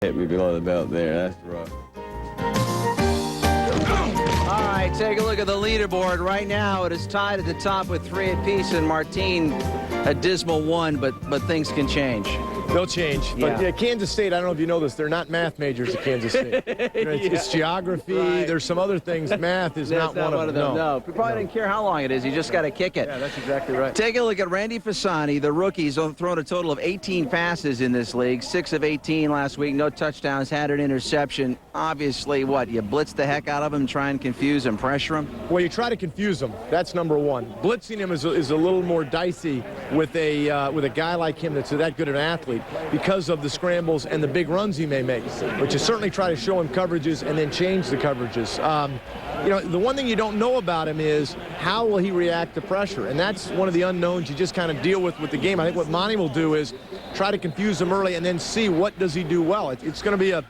Hit me below the belt there. That's rough. All right, take a look at the leaderboard. Right now, it is tied at the top with 3 apiece, and Martine a dismal 1, but things can change. They'll change. But yeah, Kansas State, I don't know if you know this, they're not math majors at Kansas State. It's geography. Right. There's some other things. Math is not one of them. No. You probably didn't care how long it is. You just got to kick it. Yeah, that's exactly right. Take a look at Randy Fasani. The rookie's thrown a total of 18 passes in this league. 6 of 18 last week. No touchdowns. Had an interception. Obviously, what? You blitz the heck out of him, try and confuse him, pressure him? Well, you try to confuse him. That's number one. Blitzing him is a little more dicey with a guy like him that's that good of an athlete because of the scrambles and the big runs he may make. But you certainly try to show him coverages and then change the coverages. You know, the one thing you don't know about him is how will he react to pressure, and that's one of the unknowns you just kind of deal with the game. I think what Monty will do is try to confuse him early and then see what does he do well. It's going to be a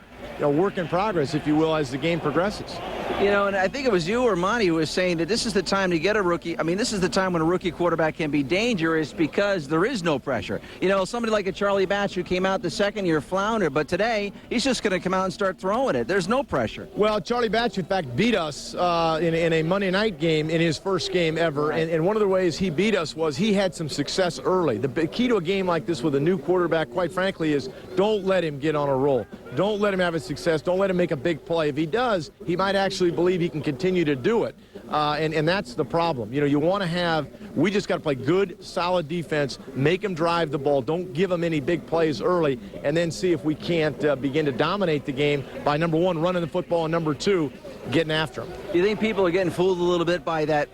work in progress, if you will, as the game progresses. You know, and I think it was you or Monty who was saying that this is the time to get a rookie. I mean, this is the time when a rookie quarterback can be dangerous because there is no pressure. You know, somebody like a Charlie Batch who came out the second year floundered, but today he's just going to come out and start throwing it. There's no pressure. Well, Charlie Batch, in fact, beat us in a Monday night game in his first game ever. Right. And one of the ways he beat us was he had some success early. The key to a game like this with a new quarterback, quite frankly, is don't let him get on a roll. Don't let him have a success. Don't let him make a big play. If he does, he might actually believe he can continue to do it. And that's the problem. You know, you want to have, we just got to play good, solid defense, make him drive the ball. Don't give him any big plays early, and then see if we can't begin to dominate the game by, number one, running the football, and number two, getting after him. Do you think people are getting fooled a little bit by that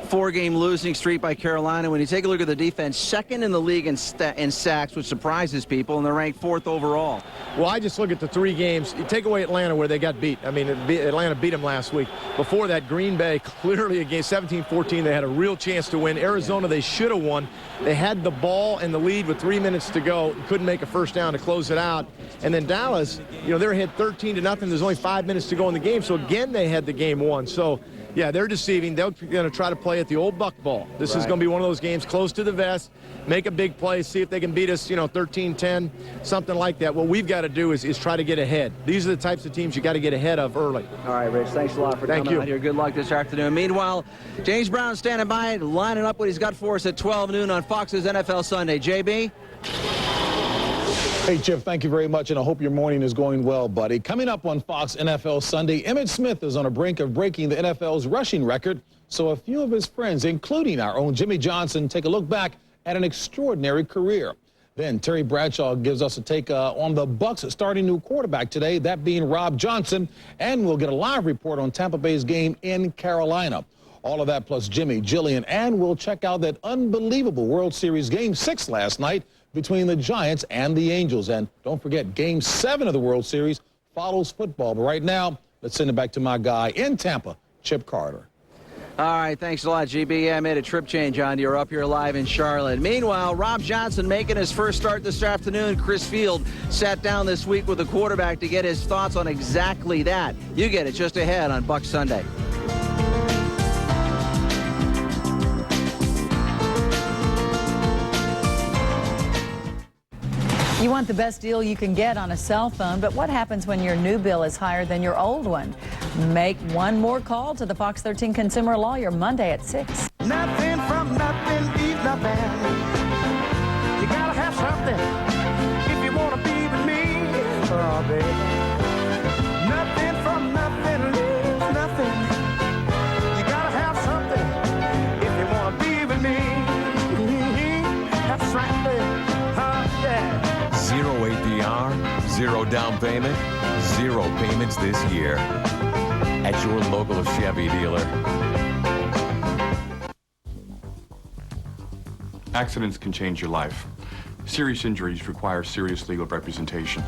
4-game losing streak by Carolina? When you take a look at the defense, second in the league in sacks, which surprises people, and they're ranked 4th overall. Well, I just look at the 3 games. You take away Atlanta where they got beat. I mean, Atlanta beat them last week. Before that, Green Bay clearly against 17-14. They had a real chance to win. Arizona, they should have won. They had the ball and the lead with 3 minutes to go. Couldn't make a first down to close it out. And then Dallas, you know, they're ahead 13-0. There's only 5 minutes to go in the game. So again, they had the game won. So yeah, they're deceiving. They're going to try to play at the old Buck ball. This is going to be one of those games close to the vest, make a big play, see if they can beat us, 13-10, something like that. What we've got to do is try to get ahead. These are the types of teams you got to get ahead of early. All right, Rich, thanks a lot for coming out here. Good luck this afternoon. Meanwhile, James Brown standing by, lining up what he's got for us at 12 noon on Fox's NFL Sunday. JB? Hey, Chip, thank you very much, and I hope your morning is going well, buddy. Coming up on Fox NFL Sunday, Emmitt Smith is on the brink of breaking the NFL's rushing record, so a few of his friends, including our own Jimmy Johnson, take a look back at an extraordinary career. Then Terry Bradshaw gives us a take on the Bucs starting new quarterback today, that being Rob Johnson, and we'll get a live report on Tampa Bay's game in Carolina. All of that plus Jimmy, Jillian, and we'll check out that unbelievable World Series Game 6 last night between the Giants and the Angels. And don't forget, Game 7 of the World Series follows football. But right now, let's send it back to my guy in Tampa, Chip Carter. All right, thanks a lot, GB. Yeah, I made a trip change on you. You're up here live in Charlotte. Meanwhile, Rob Johnson making his first start this afternoon. Kris Field sat down this week with the quarterback to get his thoughts on exactly that. You get it just ahead on Bucs Sunday. You want the best deal you can get on a cell phone, but what happens when your new bill is higher than your old one? Make one more call to the Fox 13 Consumer Lawyer Monday at 6. Nothing from nothing beats nothing. You gotta have something if you want to be with me. Oh, baby. Nothing from nothing leaves nothing. You gotta have something if you want to be with me. That's right, baby. Yeah. 0 APR, 0 down payment, 0 payments this year. At your local Chevy dealer. Accidents can change your life. Serious injuries require serious legal representation.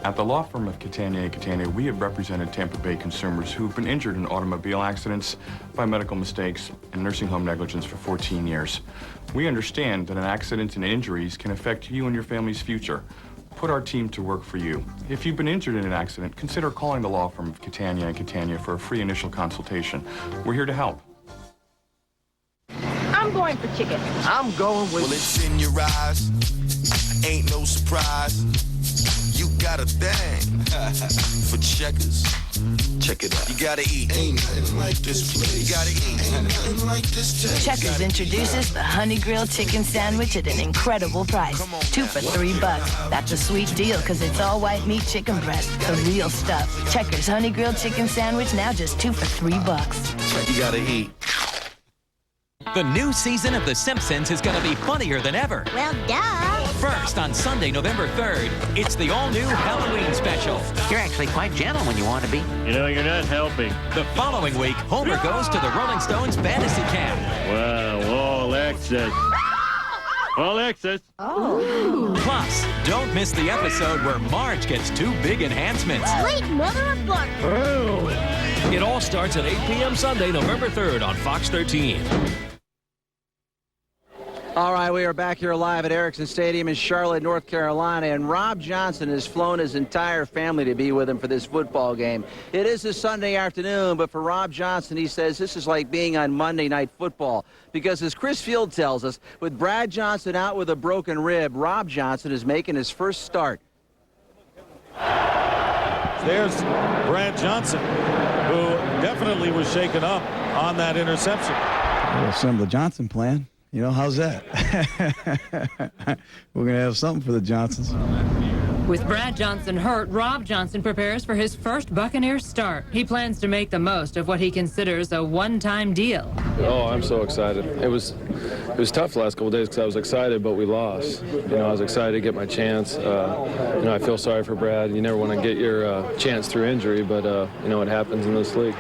At the law firm of Catania & Catania, we have represented Tampa Bay consumers who've been injured in automobile accidents, by medical mistakes, and nursing home negligence for 14 years. We understand that an accident and injuries can affect you and your family's future. Put our team to work for you. If you've been injured in an accident, consider calling the law firm of Catania & Catania for a free initial consultation. We're here to help. I'm going for chicken. I'm going with... Well, it's in your eyes. Ain't no surprise. You got got a thing for checkers. Check it out. You gotta eat. Ain't nothing like this place. You gotta eat. Ain't nothing like this taste. Checkers introduces the Honey Grilled Chicken Sandwich at an incredible price. 2 for $3. That's a sweet deal because it's all white meat chicken breast. The real stuff. Checkers Honey Grilled Chicken Sandwich now just 2 for $3. You gotta eat. The new season of The Simpsons is going to be funnier than ever. Well, duh. First, on Sunday, November 3rd, it's the all-new Halloween special. You're actually quite gentle when you want to be. You know, you're not helping. The following week, Homer goes to the Rolling Stones fantasy camp. Wow, all access. All access. Oh. Plus, don't miss the episode where Marge gets 2 big enhancements. Sweet mother of butter. Oh. It all starts at 8 p.m. Sunday, November 3rd on Fox 13. All right, we are back here live at Ericsson Stadium in Charlotte, North Carolina, and Rob Johnson has flown his entire family to be with him for this football game. It is a Sunday afternoon, but for Rob Johnson, he says this is like being on Monday Night Football because, as Kris Field tells us, with Brad Johnson out with a broken rib, Rob Johnson is making his first start. There's Brad Johnson, who definitely was shaken up on that interception. Well, some of the Johnson plan. You know, how's that? We're going to have something for the Johnsons. With Brad Johnson hurt, Rob Johnson prepares for his first Buccaneers start. He plans to make the most of what he considers a one-time deal. Oh, I'm so excited. It was tough the last couple of days because I was excited, but we lost. You know, I was excited to get my chance. You know, I feel sorry for Brad. You never want to get your chance through injury, but, you know, it happens in this league.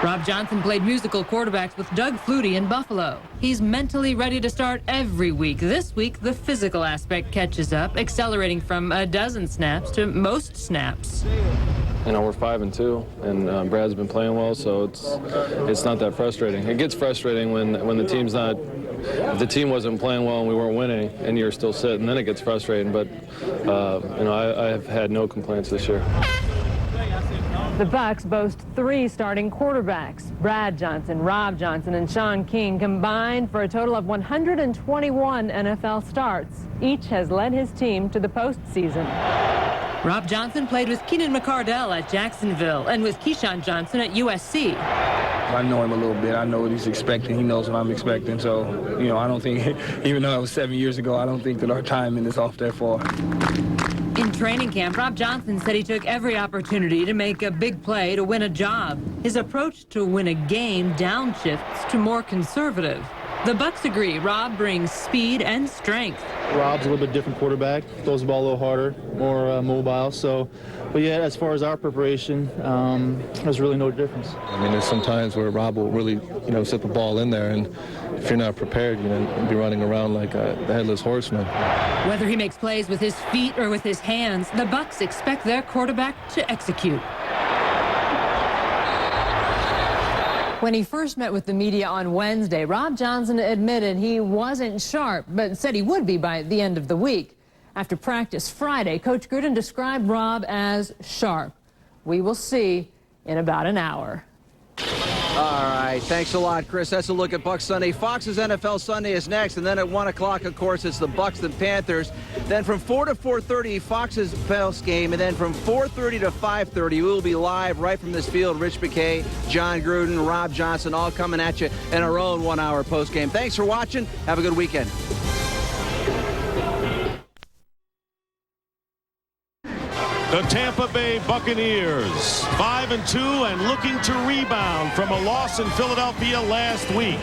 Rob Johnson played musical quarterbacks with Doug Flutie in Buffalo. He's mentally ready to start every week. This week, the physical aspect catches up, accelerating from a dozen snaps to most snaps. You know, we're 5-2, and Brad's been playing well, so it's not that frustrating. It gets frustrating when the team's not. If the team wasn't playing well and we weren't winning, and you're still sitting, then it gets frustrating. But you know, I've had no complaints this year. The Bucs boast 3 starting quarterbacks. Brad Johnson, Rob Johnson, and Sean King combined for a total of 121 NFL starts. Each has led his team to the postseason. Rob Johnson played with Keenan McCardell at Jacksonville and with Keyshawn Johnson at USC. I know him a little bit. I know what he's expecting. He knows what I'm expecting. So, you know, I don't think, even though it was 7 years ago, I don't think that our timing is off that far. In training camp, Rob Johnson said he took every opportunity to make a big play to win a job. His approach to win a game downshifts to more conservative. The Bucs agree Rob brings speed and strength. Rob's a little bit different quarterback, throws the ball a little harder, more mobile. So, but yeah, as far as our preparation, there's really no difference. I mean, there's some times where Rob will really, you know, set the ball in there, and if you're not prepared, you know, you'll be running around like the headless horseman. Whether he makes plays with his feet or with his hands, the Bucs expect their quarterback to execute. When he first met with the media on Wednesday, Rob Johnson admitted he wasn't sharp, but said he would be by the end of the week. After practice Friday, Coach Gruden described Rob as sharp. We will see in about an hour. All right, thanks a lot, Kris. That's a look at Bucs Sunday. Fox's NFL Sunday is next, and then at 1 o'clock, of course, it's the Bucs and Panthers. Then from 4 to 4:30, Fox's post game, and then from 4:30 to 5:30, we will be live right from this field. Rich McKay, John Gruden, Rob Johnson, all coming at you in our own 1-hour post game. Thanks for watching. Have a good weekend. The Tampa Bay Buccaneers, 5-2 and looking to rebound from a loss in Philadelphia last week.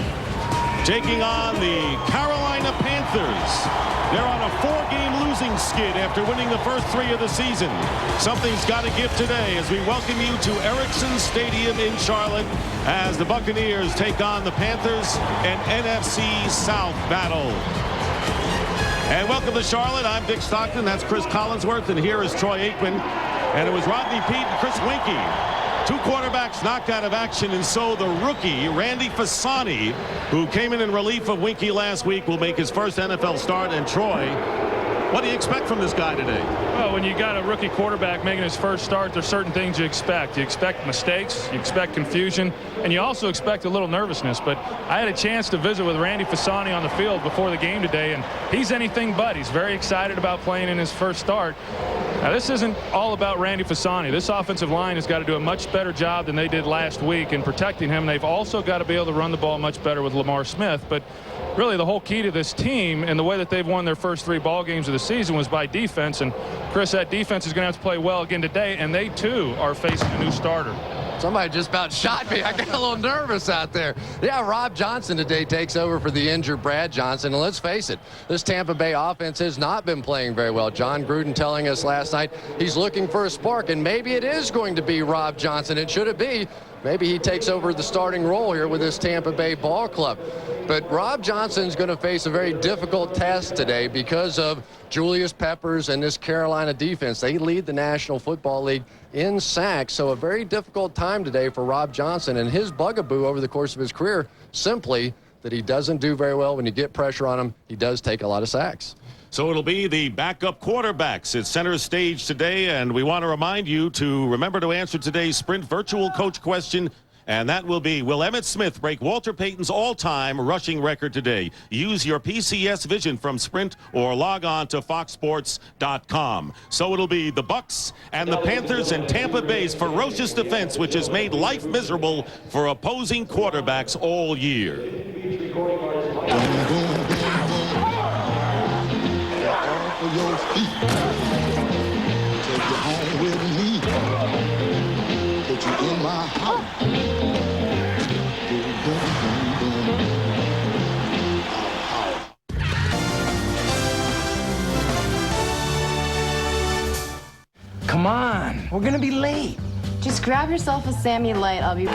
Taking on the Carolina Panthers. They're on a 4-game losing skid after winning the first 3 of the season. Something's got to give today as we welcome you to Ericsson Stadium in Charlotte as the Buccaneers take on the Panthers, an NFC South battle. And welcome to Charlotte. I'm Dick Stockton. That's Chris Collinsworth. And here is Troy Aikman. And it was Rodney Peete and Chris Winkie. 2 quarterbacks knocked out of action. And so the rookie, Randy Fasani, who came in relief of Winkie last week, will make his first NFL start. And Troy, what do you expect from this guy today? Well, when you got a rookie quarterback making his first start, there's certain things you expect. You expect mistakes, you expect confusion, and you also expect a little nervousness. But I had a chance to visit with Randy Fasani on the field before the game today, and he's anything but. He's very excited about playing in his first start. Now, this isn't all about Randy Fasani. This offensive line has got to do a much better job than they did last week in protecting him. They've also got to be able to run the ball much better with Lamar Smith. But really, the whole key to this team and the way that they've won their first 3 ball games of the season was by defense. And, Kris, that defense is going to have to play well again today, and they, too, are facing a new starter. Somebody just about shot me. I got a little nervous out there. Yeah, Rob Johnson today takes over for the injured Brad Johnson. And let's face it, this Tampa Bay offense has not been playing very well. John Gruden telling us last night he's looking for a spark, and maybe it is going to be Rob Johnson. And should it be, maybe he takes over the starting role here with this Tampa Bay ball club. But Rob Johnson's going to face a very difficult task today because of Julius Peppers and this Carolina defense. They lead the National Football League in sacks, so a very difficult time today for Rob Johnson. And his bugaboo over the course of his career, simply that he doesn't do very well when you get pressure on him. He does take a lot of sacks. So it'll be the backup quarterbacks at center stage today, and we want to remind you to remember to answer today's Sprint virtual coach question, and that will be, will Emmitt Smith break Walter Payton's all-time rushing record today? Use your PCS vision from Sprint or log on to foxsports.com. So it'll be the Bucs and the Panthers and Tampa Bay's ferocious defense, which has made life miserable for opposing quarterbacks all year. Your feet. Take you home with me. Put you in my house. Come on, we're gonna be late. Just grab yourself a Sammy Light. I'll be.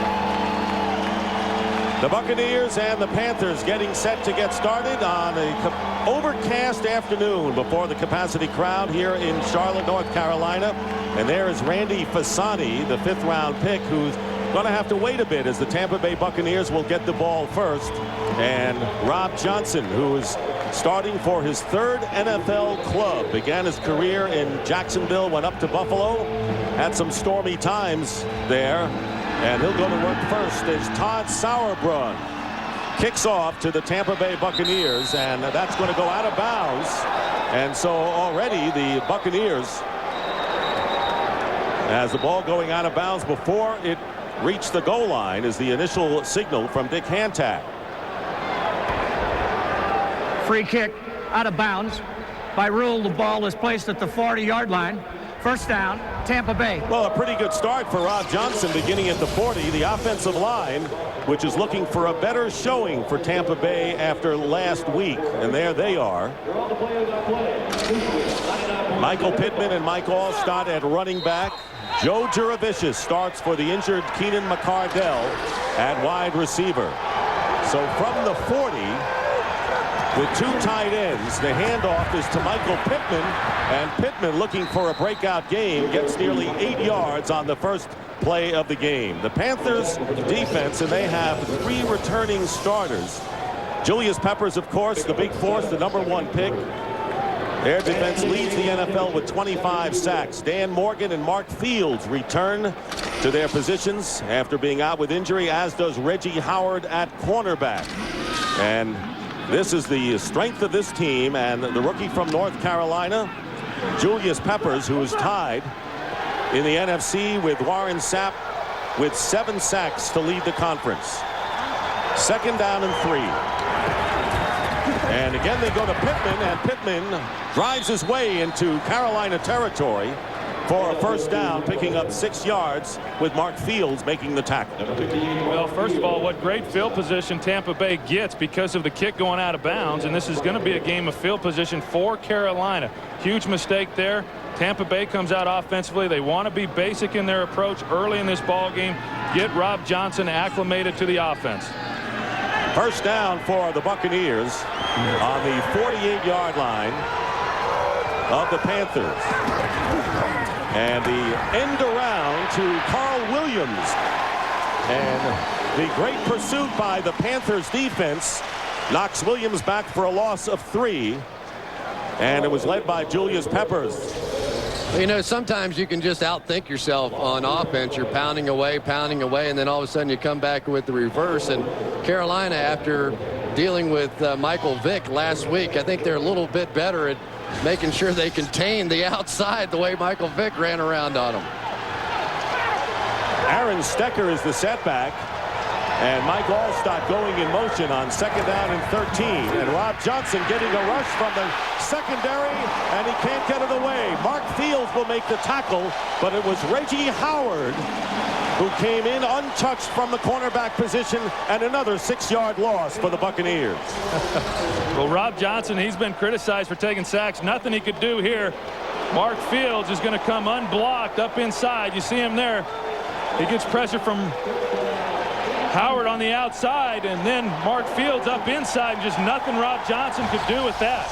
The Buccaneers and the Panthers getting set to get started on a overcast afternoon before the capacity crowd here in Charlotte, North Carolina. And there is Randy Fasani, the 5th round pick, who's going to have to wait a bit as the Tampa Bay Buccaneers will get the ball first. And Rob Johnson, who is starting for his 3rd NFL club, began his career in Jacksonville, went up to Buffalo, had some stormy times there. And he'll go to work first as Todd Sauerbrunn kicks off to the Tampa Bay Buccaneers, and that's going to go out of bounds. And so already the Buccaneers, as the ball going out of bounds before it reached the goal line, is the initial signal from Dick Hantak. Free kick out of bounds. By rule, the ball is placed at the 40-yard line. First down, Tampa Bay. Well, a pretty good start for Rob Johnson beginning at the 40. The offensive line, which is looking for a better showing for Tampa Bay after last week. And there they are. Michael Pittman and Mike Allstott at running back. Joe Juravicius starts for the injured Keenan McCardell at wide receiver. So from the 40, with 2 tight ends, the handoff is to Michael Pittman, and Pittman, looking for a breakout game, gets nearly 8 yards on the first play of the game. The Panthers defense, and they have 3 returning starters. Julius Peppers, of course, the big force, the #1 pick. Their defense leads the NFL with 25 sacks. Dan Morgan and Mark Fields return to their positions after being out with injury, as does Reggie Howard at cornerback. And this is the strength of this team, and the rookie from North Carolina, Julius Peppers, who is tied in the NFC with Warren Sapp with 7 sacks to lead the conference. 2nd down and 3. And again they go to Pittman, and Pittman drives his way into Carolina territory for a first down, picking up 6 yards with Mark Fields making the tackle. Well, first of all, what great field position Tampa Bay gets because of the kick going out of bounds, and this is going to be a game of field position for Carolina. Huge mistake there. Tampa Bay comes out offensively. They want to be basic in their approach early in this ball game. Get Rob Johnson acclimated to the offense. First down for the Buccaneers on the 48-yard line of the Panthers. And the end around to Carl Williams. And the great pursuit by the Panthers defense knocks Williams back for a loss of 3. And it was led by Julius Peppers. You know, sometimes you can just outthink yourself on offense. You're pounding away, and then all of a sudden you come back with the reverse. And Carolina, after dealing with Michael Vick last week, I think they're a little bit better at making sure they contain the outside the way Michael Vick ran around on him. Aaron Stecker is the setback. And Mike Allstott going in motion on 2nd down and 13. And Rob Johnson getting a rush from the secondary, and he can't get it away. Mark Fields will make the tackle, but it was Reggie Howard who came in untouched from the cornerback position, and another 6-yard loss for the Buccaneers. Well, Rob Johnson, he's been criticized for taking sacks. Nothing he could do here. Mark Fields is going to come unblocked up inside. You see him there. He gets pressure from Howard on the outside, and then Mark Fields up inside. Just nothing Rob Johnson could do with that.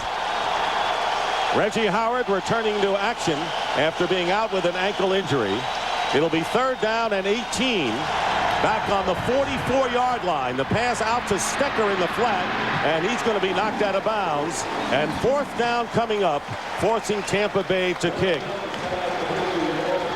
Reggie Howard returning to action after being out with an ankle injury. It'll be 3rd down and 18. Back on the 44-yard line. The pass out to Stecker in the flat, and he's going to be knocked out of bounds. And 4th down coming up, forcing Tampa Bay to kick.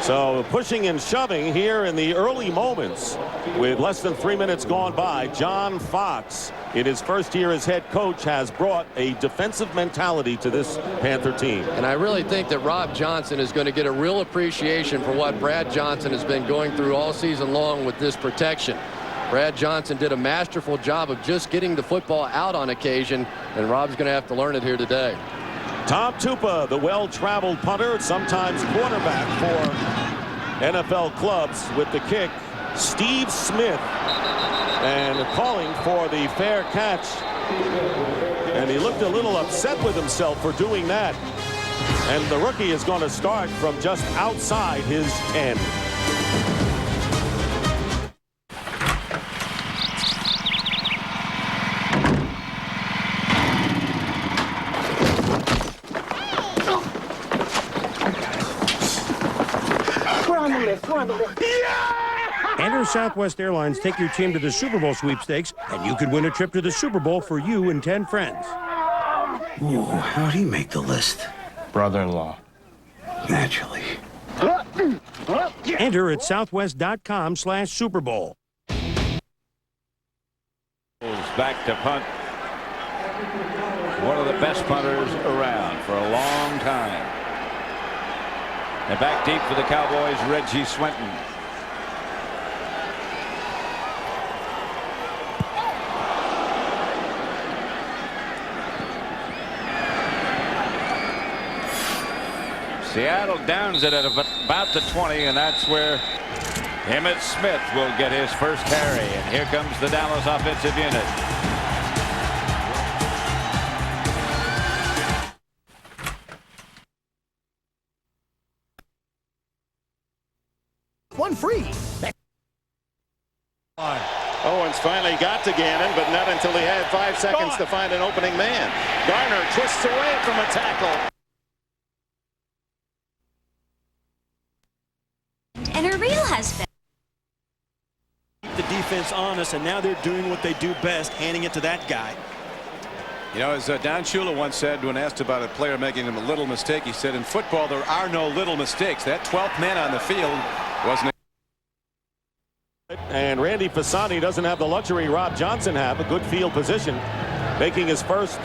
So pushing and shoving here in the early moments with less than 3 minutes gone by. John Fox, in his first year as head coach, has brought a defensive mentality to this Panther team. And I really think that Rob Johnson is going to get a real appreciation for what Brad Johnson has been going through all season long with this protection. Brad Johnson did a masterful job of just getting the football out on occasion, and Rob's going to have to learn it here today. Tom Tupa, the well-traveled punter, sometimes quarterback for NFL clubs with the kick. Steve Smith, and calling for the fair catch. And he looked a little upset with himself for doing that. And the rookie is going to start from just outside his 10. Enter Southwest Airlines, take your team to the Super Bowl sweepstakes, and you could win a trip to the Super Bowl for you and 10 friends. Ooh, how'd he make the list? Brother-in-law. Naturally. Enter at southwest.com/Super Bowl. Back to punt. One of the best punters around for a long time. And back deep for the Cowboys, Reggie Swinton. Seattle downs it at about the 20, and that's where Emmitt Smith will get his first carry. And here comes the Dallas offensive unit. One free. Owens finally got to Gannon, but not until he had 5 seconds to find an opening man. Garner twists away from a tackle. And a reel has been. The defense on us, and now they're doing what they do best, handing it to that guy. You know, as Don Shula once said when asked about a player making a little mistake, he said, in football, there are no little mistakes. That 12th man on the field wasn't. And Randy Fasani doesn't have the luxury Rob Johnson have, a good field position, making his first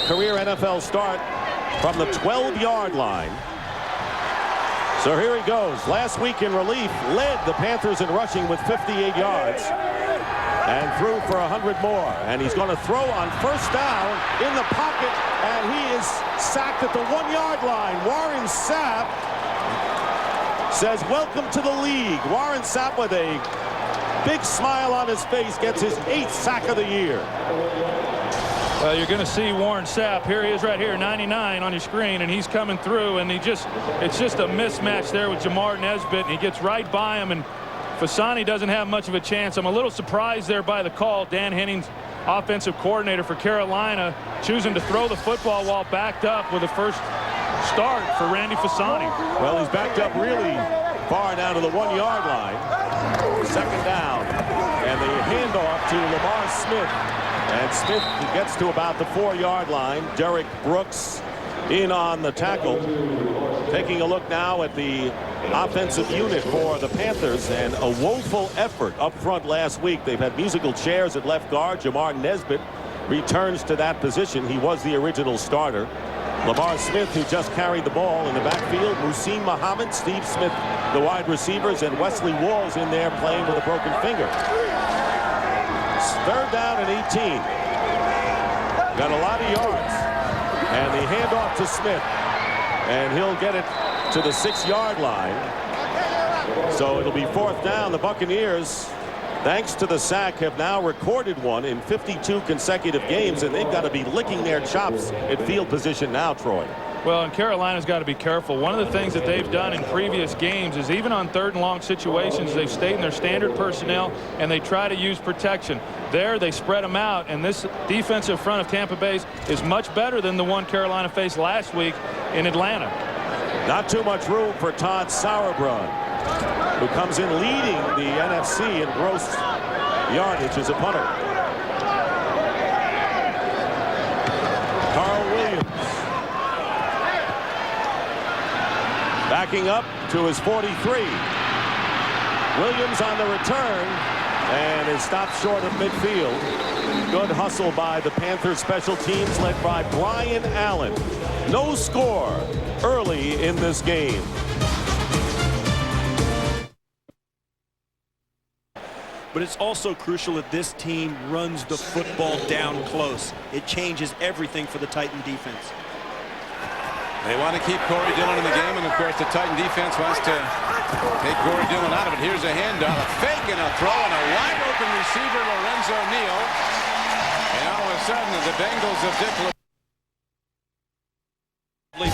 career NFL start from the 12-yard line. So here he goes. Last week in relief, led the Panthers in rushing with 58 yards and threw for 100 more. And he's going to throw on 1st down in the pocket, and he is sacked at the 1-yard line. Warren Sapp says, welcome to the league. Warren Sapp with a big smile on his face gets his 8th sack of the year. Well, you're going to see Warren Sapp. Here he is right here, 99 on your screen, and he's coming through, and it's just a mismatch there with Jamar Nesbitt, and he gets right by him, and Fasani doesn't have much of a chance. I'm a little surprised there by the call. Dan Henning's offensive coordinator for Carolina choosing to throw the football while backed up with the first start for Randy Fasani. Well, he's backed up really far down to the 1-yard line. 2nd down, and the handoff to Lamar Smith. And Smith gets to about the 4-yard line. Derrick Brooks in on the tackle. Taking a look now at the offensive unit for the Panthers, and a woeful effort up front last week. They've had musical chairs at left guard. Jamar Nesbitt returns to that position. He was the original starter. Lamar Smith, who just carried the ball in the backfield. Muhsin Muhammad, Steve Smith, the wide receivers, and Wesley Walls in there playing with a broken finger. Third down and 18. Got a lot of yards. And the handoff to Smith. And he'll get it to the 6-yard line. So it'll be fourth down. The Buccaneers, thanks to the sack, have now recorded one in 52 consecutive games, and they've got to be licking their chops at field position now, Troy. Well, and Carolina's got to be careful. One of the things that they've done in previous games is even on 3rd and long situations, they've stayed in their standard personnel and they try to use protection. There, they spread them out, and this defensive front of Tampa Bay's is much better than the one Carolina faced last week in Atlanta. Not too much room for Todd Sauerbrunn, who comes in leading the NFC in gross yardage as a punter. Carl Williams backing up to his 43. Williams on the return and is stopped short of midfield. Good hustle by the Panthers special teams led by Brian Allen. No score early in this game. But it's also crucial that this team runs the football down close. It changes everything for the Titan defense. They want to keep Corey Dillon in the game, and of course the Titan defense wants to take Corey Dillon out of it. Here's a handoff, a fake and a throw, and a wide open receiver, Lorenzo Neal. And all of a sudden the Bengals have declared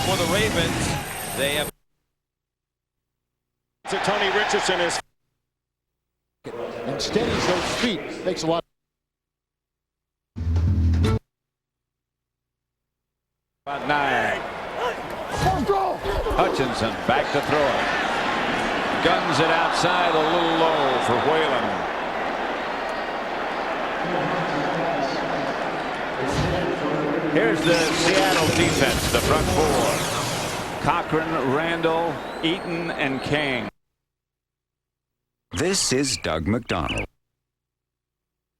for the Ravens. They have Tony Richardson is and steadies those feet. Makes a lot. About 9. Hutchinson back to throw it. Guns it outside, a little low for Whalen. Here's the Seattle defense, the front four. Cochran, Randall, Eaton, and King. This is Doug McDonald.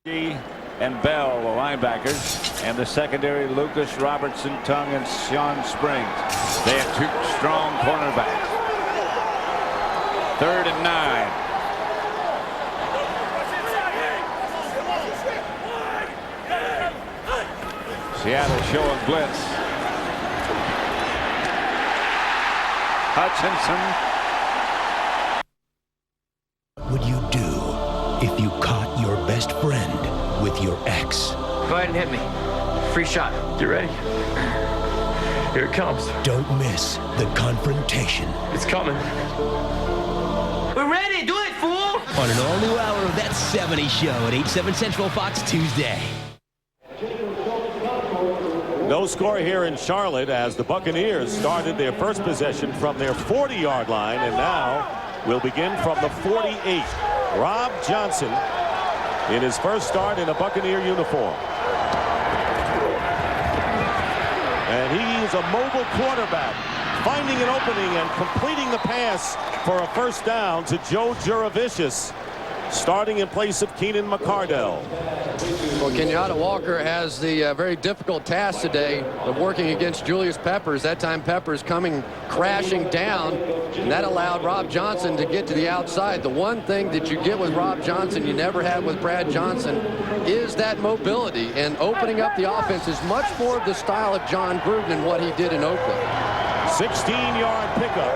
And Bell, the linebackers, and the secondary, Lucas, Robertson, Tongue, and Sean Springs. They have 2 strong cornerbacks. 3rd and 9. Seattle showing blitz. Hutchinson. What would you do if you caught your best friend with your ex? Go ahead and hit me. Free shot. You ready? Here it comes. Don't miss the confrontation. It's coming. We're ready. Do it, fool! On an all-new hour of That 70s Show at 8/7 Central Fox Tuesday. No score here in Charlotte as the Buccaneers started their first possession from their 40-yard line, and now will begin from the 48. Rob Johnson in his first start in a Buccaneer uniform. And he's a mobile quarterback, finding an opening and completing the pass for a first down to Joe Juravicius, starting in place of Keenan McCardell. Well, Kenyatta Walker has the very difficult task today of working against Julius Peppers. That time Peppers coming crashing down, and that allowed Rob Johnson to get to the outside. The one thing that you get with Rob Johnson you never had with Brad Johnson is that mobility, and opening up the offense is much more of the style of John Gruden than what he did in Oakland. 16-yard pickup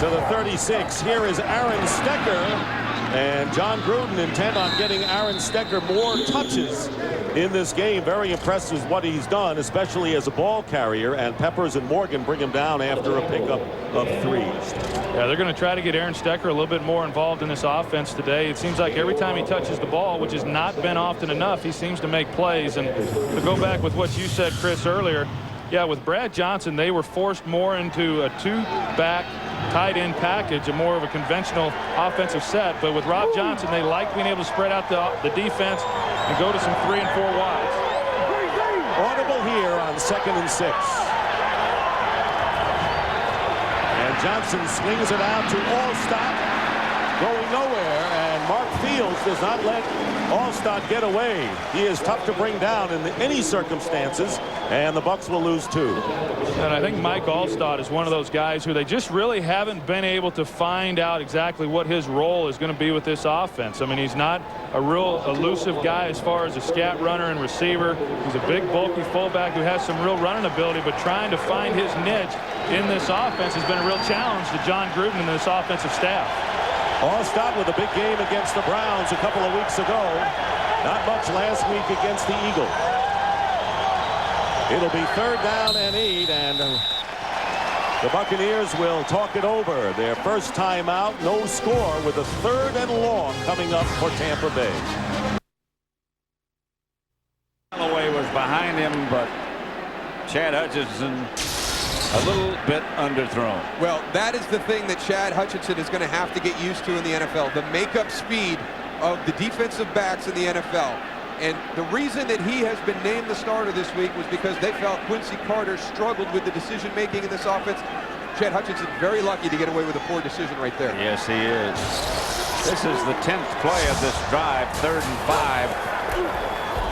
to the 36. Here is Aaron Stecker. And John Gruden intent on getting Aaron Stecker more touches in this game. Very impressed with what he's done, especially as a ball carrier. And Peppers and Morgan bring him down after a pickup of 3. Yeah, they're going to try to get Aaron Stecker a little bit more involved in this offense today. It seems like every time he touches the ball, which has not been often enough, he seems to make plays. And to go back with what you said, Kris, earlier, yeah, with Brad Johnson, they were forced more into a 2-back tight end package, a more of a conventional offensive set. But with Rob Johnson, they like being able to spread out the defense and go to some 3 and 4 wides. Audible here on 2nd and 6. And Johnson swings it out to Allstott, going nowhere, and Mark Field Niels does not let Allstott get away. He is tough to bring down in any circumstances, and the Bucs will lose 2. And I think Mike Allstott is one of those guys who they just really haven't been able to find out exactly what his role is going to be with this offense. I mean, he's not a real elusive guy as far as a scat runner and receiver. He's a big, bulky fullback who has some real running ability, but trying to find his niche in this offense has been a real challenge to John Gruden and this offensive staff. Allstott with a big game against the Browns a couple of weeks ago. Not much last week against the Eagles. It'll be 3rd down and 8, and the Buccaneers will talk it over. Their first time out, no score, with a 3rd and long coming up for Tampa Bay. Holloway was behind him, but Chad Hutchinson a little bit underthrown. Well, that is the thing that Chad Hutchinson is going to have to get used to in the NFL, the makeup speed of the defensive backs in the NFL. And the reason that he has been named the starter this week was because they felt Quincy Carter struggled with the decision-making in this offense. Chad Hutchinson very lucky to get away with a poor decision right there. Yes, he is. This is the 10th play of this drive, 3rd and 5.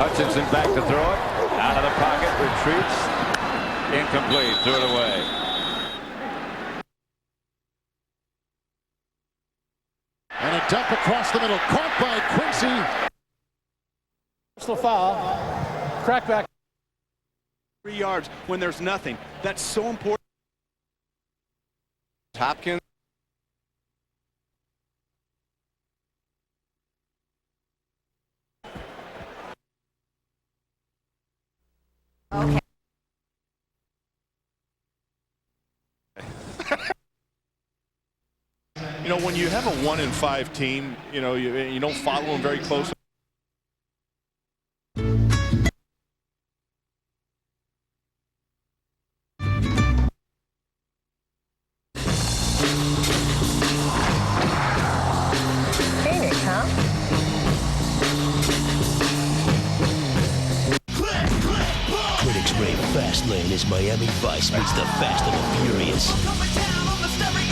Hutchinson back to throw it. Out of the pocket, retreats. Incomplete, threw it away. And a dump across the middle, caught by Quincy. Personal foul, crackback. 3 yards when there's nothing. That's so important. Hopkins. Okay. You know, when you have a 1-5 team, you know, you don't follow them very closely. Phoenix, huh? Critics rave Fastlane as Miami Vice meets the Fast and the Furious.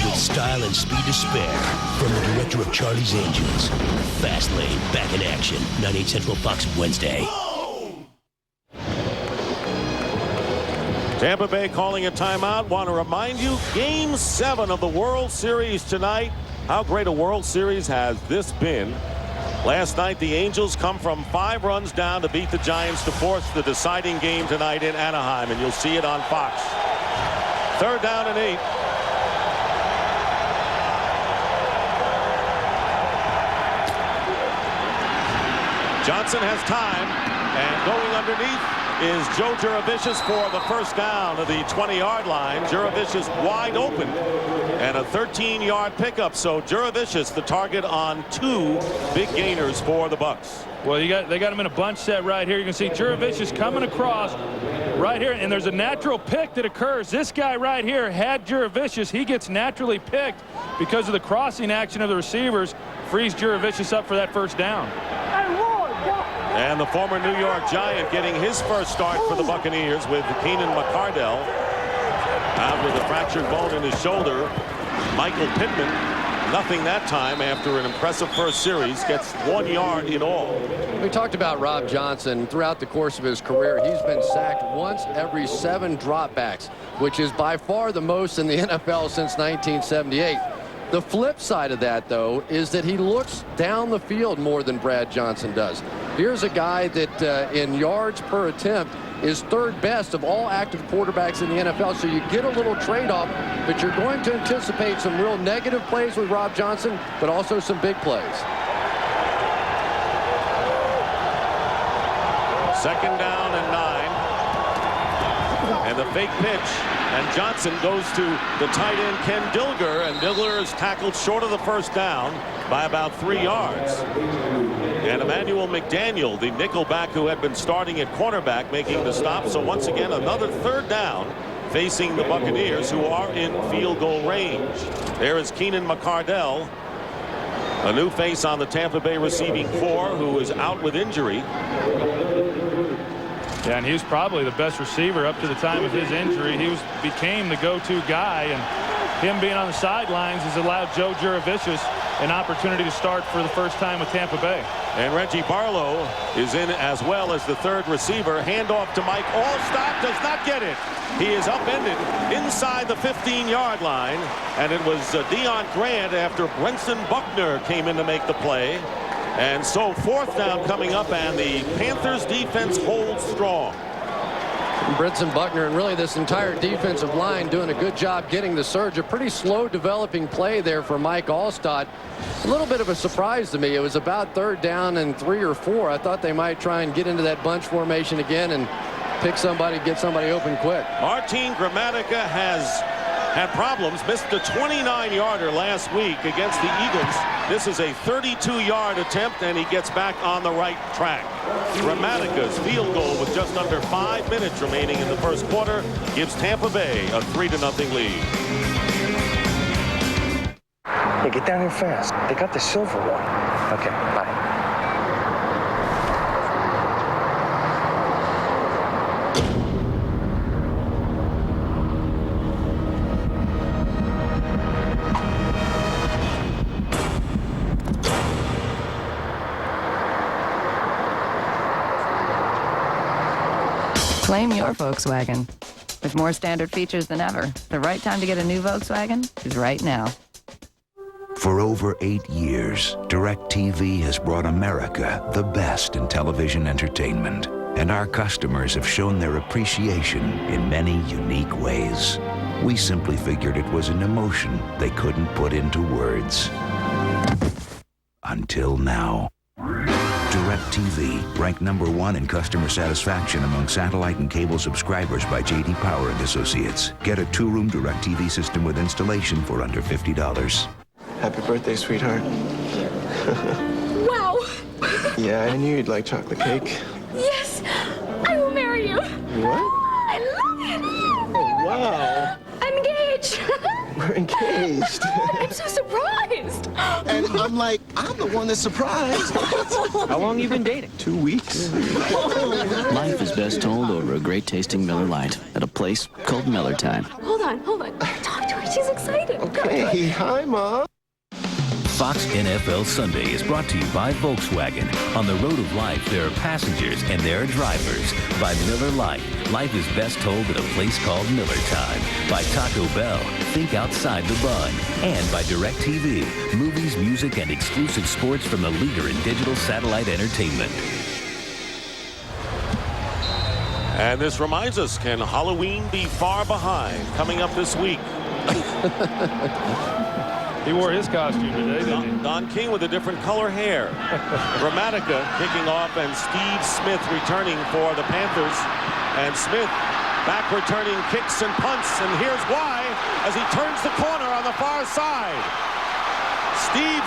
With style and speed to spare from the director of Charlie's Angels. Fastlane, back in action. 9/8 Central Fox Wednesday. Tampa Bay calling a timeout. Want to remind you, Game 7 of the World Series tonight. How great a World Series has this been? Last night, the Angels come from 5 runs down to beat the Giants to force the deciding game tonight in Anaheim, and you'll see it on Fox. 3rd down and 8. Johnson has time, and going underneath is Joe Jurevicius for the first down to the 20-yard line. Jurevicius wide open, and a 13-yard pickup. So Jurevicius the target on 2 big gainers for the Bucs. Well, they got him in a bunch set right here. You can see Jurevicius coming across right here, and there's a natural pick that occurs. This guy right here had Jurevicius. He gets naturally picked because of the crossing action of the receivers. Frees Jurevicius up for that first down. And the former New York Giant getting his first start for the Buccaneers with Keenan McCardell out with a fractured bone in his shoulder. Michael Pittman, nothing that time after an impressive first series, gets 1 yard in all. We talked about Rob Johnson. Throughout the course of his career, he's been sacked once every 7 dropbacks, which is by far the most in the NFL since 1978. The flip side of that, though, is that he looks down the field more than Brad Johnson does. Here's a guy that in yards per attempt is 3rd best of all active quarterbacks in the NFL. So you get a little trade-off, but you're going to anticipate some real negative plays with Rob Johnson, but also some big plays. 2nd down and 9. And the fake pitch. And Johnson goes to the tight end, Ken Dilger, and Dilger is tackled short of the first down by about 3 yards. And Emmanuel McDaniel, the nickelback who had been starting at cornerback, making the stop. So once again, another 3rd down facing the Buccaneers, who are in field goal range. There is Keenan McCardell, a new face on the Tampa Bay receiving corps, who is out with injury. Yeah, and he was probably the best receiver up to the time of his injury. He became the go-to guy, and him being on the sidelines has allowed Joe Jurevicius an opportunity to start for the first time with Tampa Bay. And Reggie Barlow is in as well as the third receiver. Handoff to Mike Allstott, does not get it. He is upended inside the 15-yard line, and it was Deion Grant after Brenson Buckner came in to make the play. And so fourth down coming up, and the Panthers defense holds strong. Brenson Buckner and really this entire defensive line doing a good job getting the surge. A pretty slow developing play there for Mike Allstott. A little bit of a surprise to me. It was about third down and 3 or 4. I thought they might try and get into that bunch formation again and pick somebody, get somebody open quick. Martin Gramatica has had problems. Missed a 29-yarder last week against the Eagles. This is a 32-yard attempt, and he gets back on the right track. Gramatica's field goal with just under 5 minutes remaining in the first quarter gives Tampa Bay a 3-0 lead. Hey, get down here fast. They got the silver one. Okay, bye. Claim your Volkswagen. With more standard features than ever, the right time to get a new Volkswagen is right now. For over 8 years, DirecTV has brought America the best in television entertainment, and our customers have shown their appreciation in many unique ways. We simply figured it was an emotion they couldn't put into words. Until now. DirecTV, ranked #1 in customer satisfaction among satellite and cable subscribers by J.D. Power and Associates. Get a 2-room DirecTV system with installation for under $50. Happy birthday, sweetheart. Wow. Yeah, I knew you'd like chocolate cake. Yes, I will marry you. What? I love it. Oh, wow. I'm engaged. We're engaged. I'm so surprised. And I'm like, I'm the one that's surprised. How long you been dating? 2 weeks. Life is best told over a great tasting Miller Lite at a place called Miller Time. Hold on. Talk to her. She's excited. Okay, hi, Mom. Fox NFL Sunday is brought to you by Volkswagen. On the road of life, there are passengers and there are drivers. By Miller Lite, life is best told at a place called Miller Time. By Taco Bell, think outside the bun. And by DirecTV, movies, music, and exclusive sports from the leader in digital satellite entertainment. And this reminds us, can Halloween be far behind? Coming up this week. He wore his costume today, didn't he? Don King with a different color hair. Gramatica kicking off, and Steve Smith returning for the Panthers. And Smith back returning kicks and punts, and here's why as he turns the corner on the far side. Steve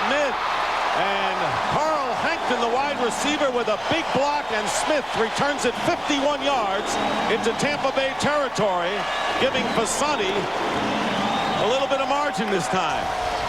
Smith and Carl Hankton, the wide receiver, with a big block, and Smith returns it 51 yards into Tampa Bay territory, giving Fasani a little bit of margin this time.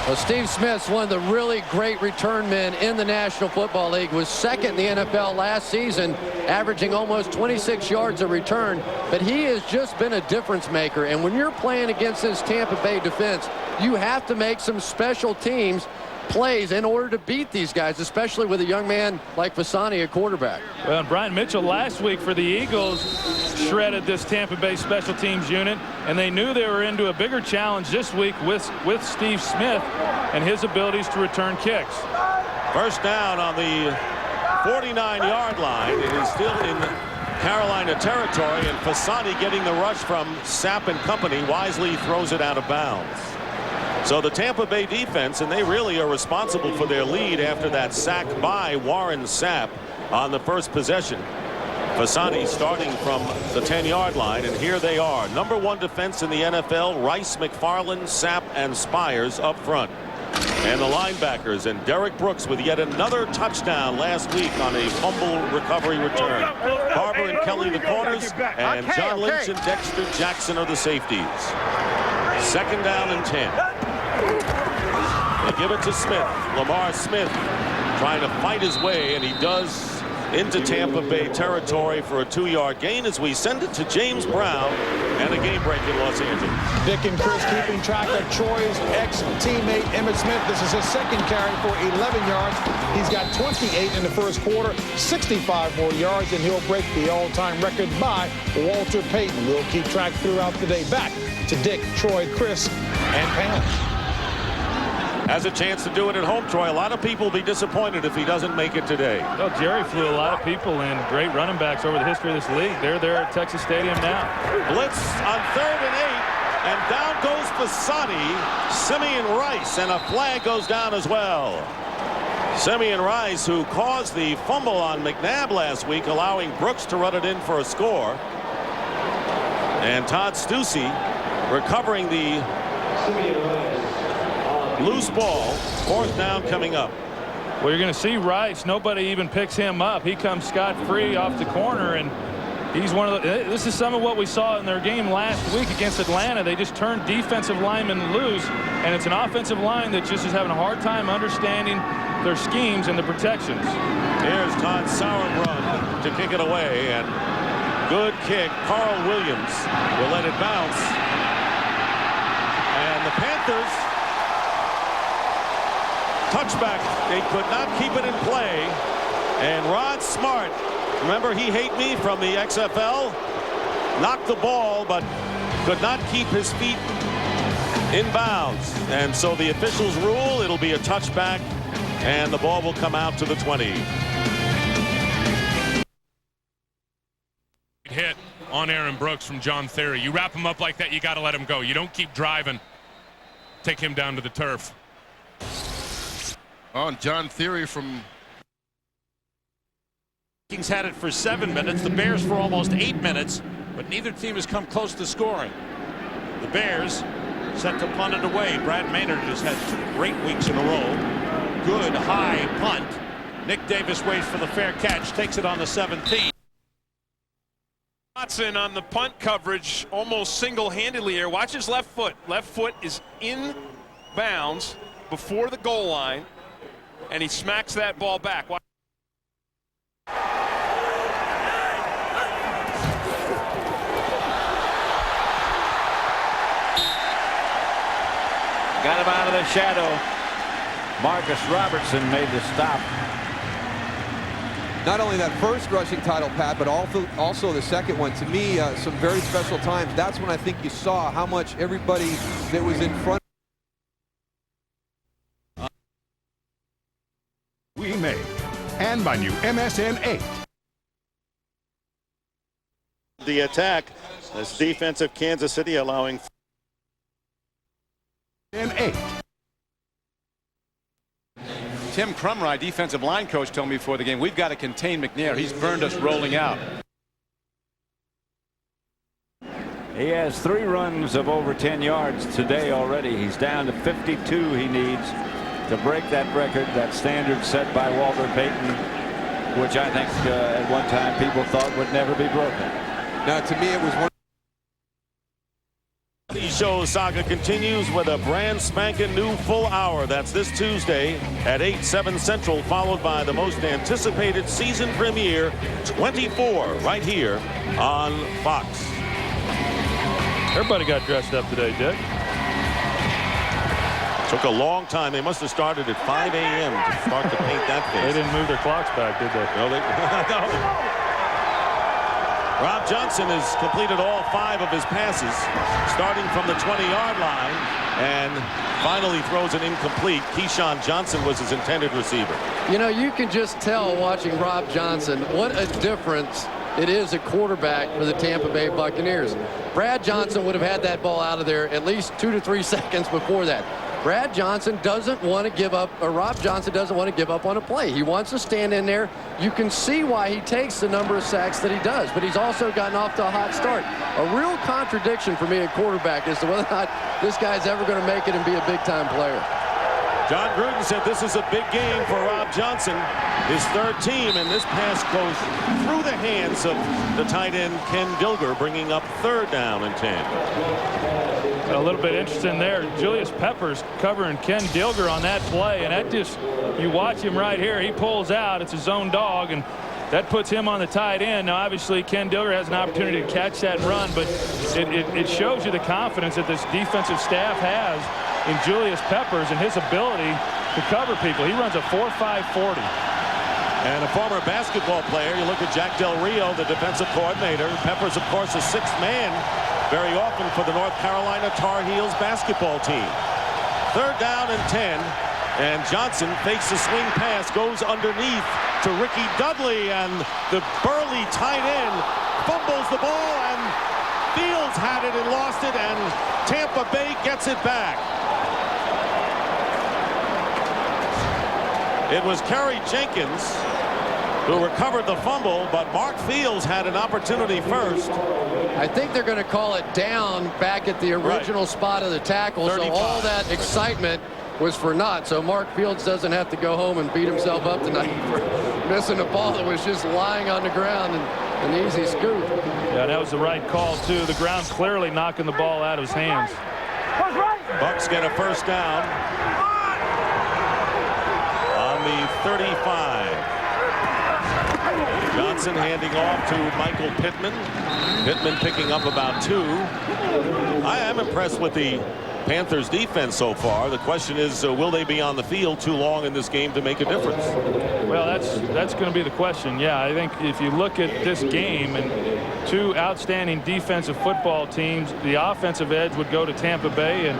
Well, Steve Smith's one of the really great return men in the National Football League. Was second in the NFL last season, averaging almost 26 yards a return. But he has just been a difference maker. And when you're playing against this Tampa Bay defense, you have to make some special teams plays in order to beat these guys, especially with a young man like Fasani at quarterback. Well, Brian Mitchell last week for the Eagles shredded this Tampa Bay special teams unit, and they knew they were into a bigger challenge this week with Steve Smith and his abilities to return kicks. First down on the 49-yard line. It is still in Carolina territory, and Fasani getting the rush from Sapp and company. Wisely throws it out of bounds. So the Tampa Bay defense, and they really are responsible for their lead after that sack by Warren Sapp on the first possession. Fasani starting from the 10-yard line, and here they are. #1 defense in the NFL, Rice, McFarland, Sapp, and Spires up front. And the linebackers, and Derrick Brooks with yet another touchdown last week on a fumble recovery return. Barber and Kelly the corners, and John Lynch and Dexter Jackson are the safeties. Second down and 10. They give it to Smith. Lamar Smith trying to fight his way, and he does into Tampa Bay territory for a 2-yard gain as we send it to James Brown and a game break in Los Angeles. Dick and Kris keeping track of Troy's ex-teammate Emmitt Smith. This is his second carry for 11 yards. He's got 28 in the first quarter, 65 more yards, and he'll break the all-time record by Walter Payton. We'll keep track throughout the day. Back to Dick, Troy, Kris, and Pam. Has a chance to do it at home, Troy. A lot of people will be disappointed if he doesn't make it today. Well, Jerry flew a lot of people in. Great running backs over the history of this league. They're there at Texas Stadium now. Blitz on 3rd and 8, and down goes Fasani. Simeon Rice, and a flag goes down as well. Simeon Rice, who caused the fumble on McNabb last week, allowing Brooks to run it in for a score. And Todd Stussy recovering the loose ball. 4th down coming up. Well, you're going to see Rice. Nobody even picks him up. He comes scot-free off the corner, and he's one of the. This is some of what we saw in their game last week against Atlanta. They just turned defensive linemen loose, and it's an offensive line that just is having a hard time understanding their schemes and the protections. Here's Todd Sauerbrunn to kick it away, and good kick. Carl Williams will let it bounce, and the Panthers. Touchback. They could not keep it in play. And Rod Smart, remember he hate me from the XFL, knocked the ball but could not keep his feet in bounds. And so the officials rule it'll be a touchback, and the ball will come out to the 20. Hit on Aaron Brooks from John Theory. You wrap him up like that, you got to let him go. You don't keep driving. Take him down to the turf. On John Theory from Vikings had it for 7 minutes, the Bears for almost 8 minutes, but neither team has come close to scoring. The Bears set to punt it away. Brad Maynard has had 2 great weeks in a row. Good high punt. Nick Davis waits for the fair catch, takes it on the 17. Watson on the punt coverage almost single-handedly here. Watch his left foot. Left foot is in bounds before the goal line, and he smacks that ball back. Got him out of the shadow. Marcus Robertson made the stop. Not only that first rushing title, Pat, but also the second one. To me, some very special times. That's when I think you saw how much everybody that was in front. We make, and my new MSN 8. The attack, this defense of Kansas City allowing. And 8. Tim Crumry, defensive line coach, told me before the game, we've got to contain McNair. He's burned us rolling out. He has 3 runs of over 10 yards today already. He's down to 52 he needs to break that record, that standard set by Walter Payton, which I think at one time people thought would never be broken. Now, to me, it was one. The show saga continues with a brand spanking new full hour. That's this Tuesday at 8/7 Central, followed by the most anticipated season premiere 24 right here on Fox. Everybody got dressed up today, Dick. Took a long time. They must have started at 5 a.m. to start to paint that face. They didn't move their clocks back, did they? No, no. Rob Johnson has completed all 5 of his passes, starting from the 20-yard line, and finally throws an incomplete. Keyshawn Johnson was his intended receiver. You know, you can just tell watching Rob Johnson what a difference it is at quarterback for the Tampa Bay Buccaneers. Brad Johnson would have had that ball out of there at least 2 to 3 seconds before that. Brad Johnson doesn't want to give up, or Rob Johnson doesn't want to give up on a play. He wants to stand in there. You can see why he takes the number of sacks that he does, but he's also gotten off to a hot start. A real contradiction for me at quarterback as to whether or not this guy's ever going to make it and be a big-time player. John Gruden said this is a big game for Rob Johnson, his 3rd team, and this pass goes through the hands of the tight end Ken Dilger, bringing up 3rd down and 10. A little bit interesting there. Julius Peppers covering Ken Dilger on that play, and that just, you watch him right here. He pulls out. It's his own dog, and That puts him on the tight end. Now, obviously, Ken Dilger has an opportunity to catch that and run, but it shows you the confidence that this defensive staff has in Julius Peppers and his ability to cover people. He runs a 4.5 40. And a former basketball player, you look at Jack Del Rio, the defensive coordinator. Peppers, of course, a sixth man very often for the North Carolina Tar Heels basketball team. 3rd down and 10. And Johnson fakes a swing pass, goes underneath to Ricky Dudley, and the burly tight end fumbles the ball, and Fields had it and lost it, and Tampa Bay gets it back. It was Kerry Jenkins who recovered the fumble, but Mark Fields had an opportunity first. I think they're going to call it down back at the original spot of the tackle, 35. so all that excitement was for naught. So Mark Fields doesn't have to go home and beat himself up tonight for missing a ball that was just lying on the ground and an easy scoop. Yeah, that was the right call, too. The ground clearly knocking the ball out of his hands. Bucks get a first down on the 35. Johnson handing off to Michael Pittman. Pittman picking up about 2. I am impressed with the Panthers defense so far. The question is, will they be on the field too long in this game to make a difference? Well, that's going to be the question. Yeah, I think if you look at this game and 2 outstanding defensive football teams, the offensive edge would go to Tampa Bay,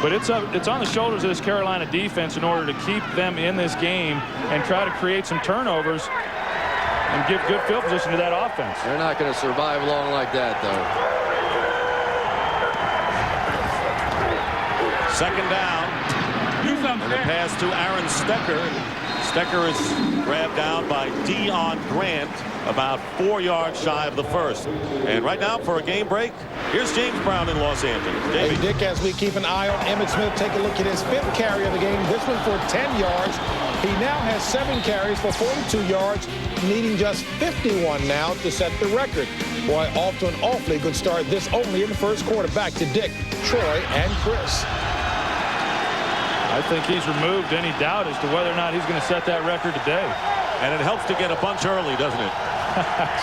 but it's on the shoulders of this Carolina defense in order to keep them in this game and try to create some turnovers and give good field position to that offense. They're not going to survive long like that, though. 2nd down. And a pass to Aaron Stecker. Stecker is grabbed down by Dion Grant, about 4 yards shy of the first. And right now, for a game break, here's James Brown in Los Angeles. Hey, Dick, as we keep an eye on Emmitt Smith, take a look at his 5th carry of the game. This one for 10 yards. He now has 7 carries for 42 yards, needing just 51 now to set the record. Boy, off to an awfully good start. This only in the first quarter. Back to Dick, Troy, and Kris. I think he's removed any doubt as to whether or not he's going to set that record today. And it helps to get a bunch early, doesn't it?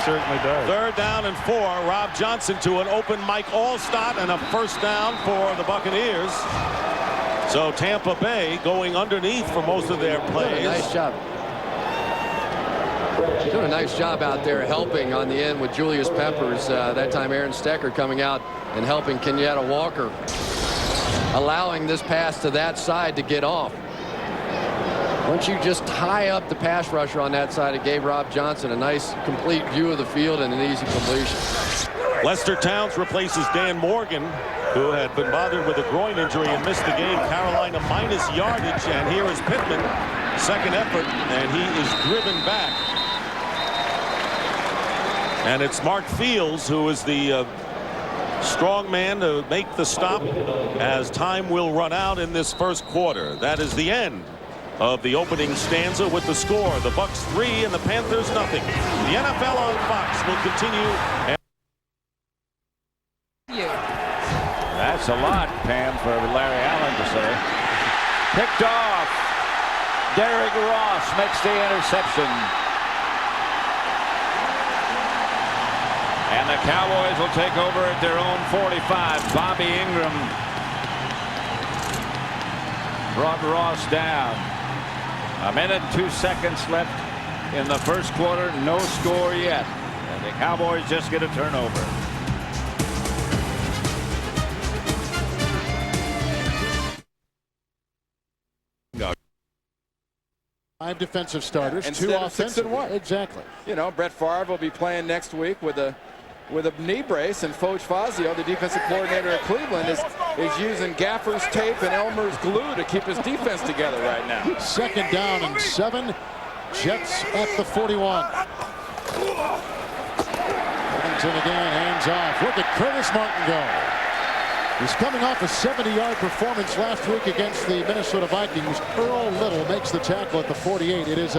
Certainly does. 3rd down and 4. Rob Johnson to an open Mike Allstott, and a first down for the Buccaneers. So Tampa Bay going underneath for most of their plays. Nice job. Doing a nice job out there helping on the end with Julius Peppers. That time Aaron Stecker coming out and helping Kenyatta Walker, allowing this pass to that side to get off. Once you just tie up the pass rusher on that side, it gave Rob Johnson a nice complete view of the field and an easy completion. Lester Towns replaces Dan Morgan, who had been bothered with a groin injury and missed the game. Carolina minus yardage, and here is Pittman, second effort, and he is driven back. And it's Mark Fields who is the strong man to make the stop as time will run out in this first quarter. That is the end of the opening stanza with the score. The Bucks 3 and the Panthers nothing. The NFL on Fox will continue. That's a lot, Pam, for Larry Allen to say. Picked off. Derrick Ross makes the interception. And the Cowboys will take over at their own 45. Bobby Ingram brought Ross down. 1 minute, 2 seconds left in the first quarter. No score yet. And the Cowboys just get a turnover. Five defensive starters, Instead 2 of 6 offensive. and 1. Exactly. You know, Brett Favre will be playing next week with a knee brace, and Foch Fazio, the defensive coordinator at Cleveland, is using Gaffer's tape and Elmer's glue to keep his defense together right now. 2nd down and 7. Jets at the 41. Washington again, hands off. Look at Curtis Martin go. He's coming off a 70-yard performance last week against the Minnesota Vikings. Earl Little makes the tackle at the 48. It is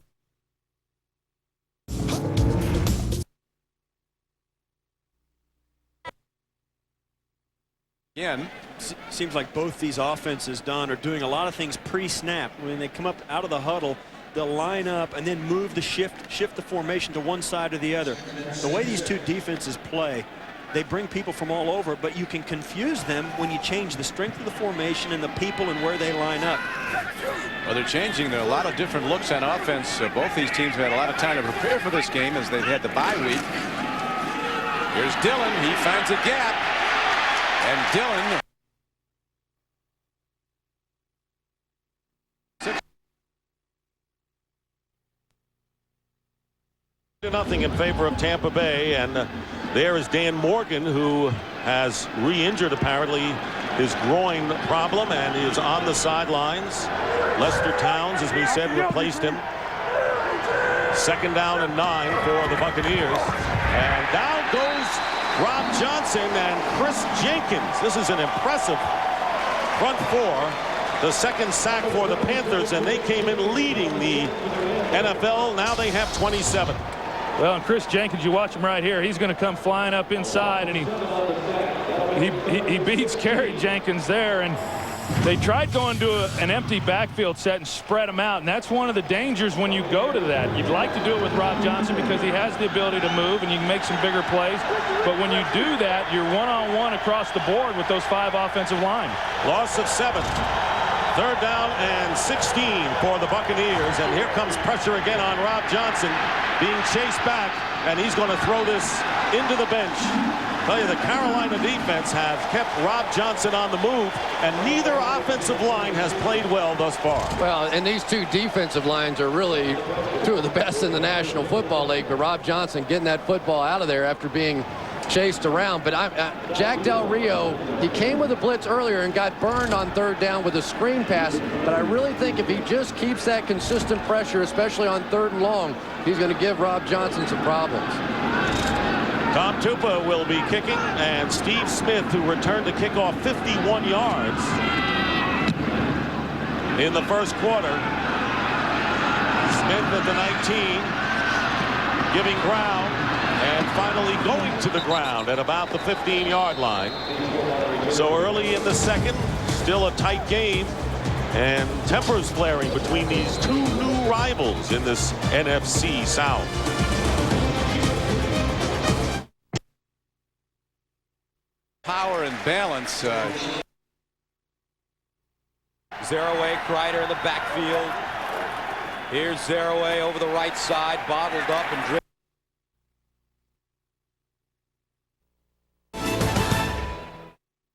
Again, seems like both these offenses, Don, are doing a lot of things pre-snap. When they come up out of the huddle, they'll line up and then move the shift the formation to one side or the other. The way these two defenses play, they bring people from all over, but you can confuse them when you change the strength of the formation and the people and where they line up. Well, they're changing. There are a lot of different looks on offense. Both these teams have had a lot of time to prepare for this game as they've had the bye week. Here's Dillon. He finds a gap. And Dillon. Nothing in favor of Tampa Bay, and there is Dan Morgan, who has re-injured apparently his groin problem and is on the sidelines. Lester Towns, as we said, replaced him. 2nd down and 9 for the Buccaneers, and down goes Rob Johnson and Kris Jenkins. This is an impressive front four. The 2nd sack for the Panthers, and they came in leading the NFL. Now they have 27. Well, and Kris Jenkins, you watch him right here. He's going to come flying up inside, and he beats Kerry Jenkins there. And they tried going to an empty backfield set and spread him out, and that's one of the dangers when you go to that. You'd like to do it with Rob Johnson because he has the ability to move and you can make some bigger plays. But when you do that, you're one-on-one across the board with those 5 offensive line. Loss of 7. 3rd down and 16 for the Buccaneers, and here comes pressure again on Rob Johnson, being chased back, and he's going to throw this into the bench. I tell you, the Carolina defense have kept Rob Johnson on the move, and neither offensive line has played well thus far. Well, and these two defensive lines are really 2 of the best in the National Football League, but Rob Johnson getting that football out of there after being chased around. But Jack Del Rio, he came with a blitz earlier and got burned on 3rd down with a screen pass, but I really think if he just keeps that consistent pressure, especially on 3rd and long, he's going to give Rob Johnson some problems. Tom Tupa will be kicking, and Steve Smith, who returned the kickoff 51 yards in the first quarter. Smith at the 19, giving ground, and finally going to the ground at about the 15-yard line. So early in the 2nd, still a tight game, and tempers flaring between these 2 new rivals in this NFC South. Power and balance. Zaraway, Kreider in the backfield. Here's Zaraway over the right side, bottled up and driven.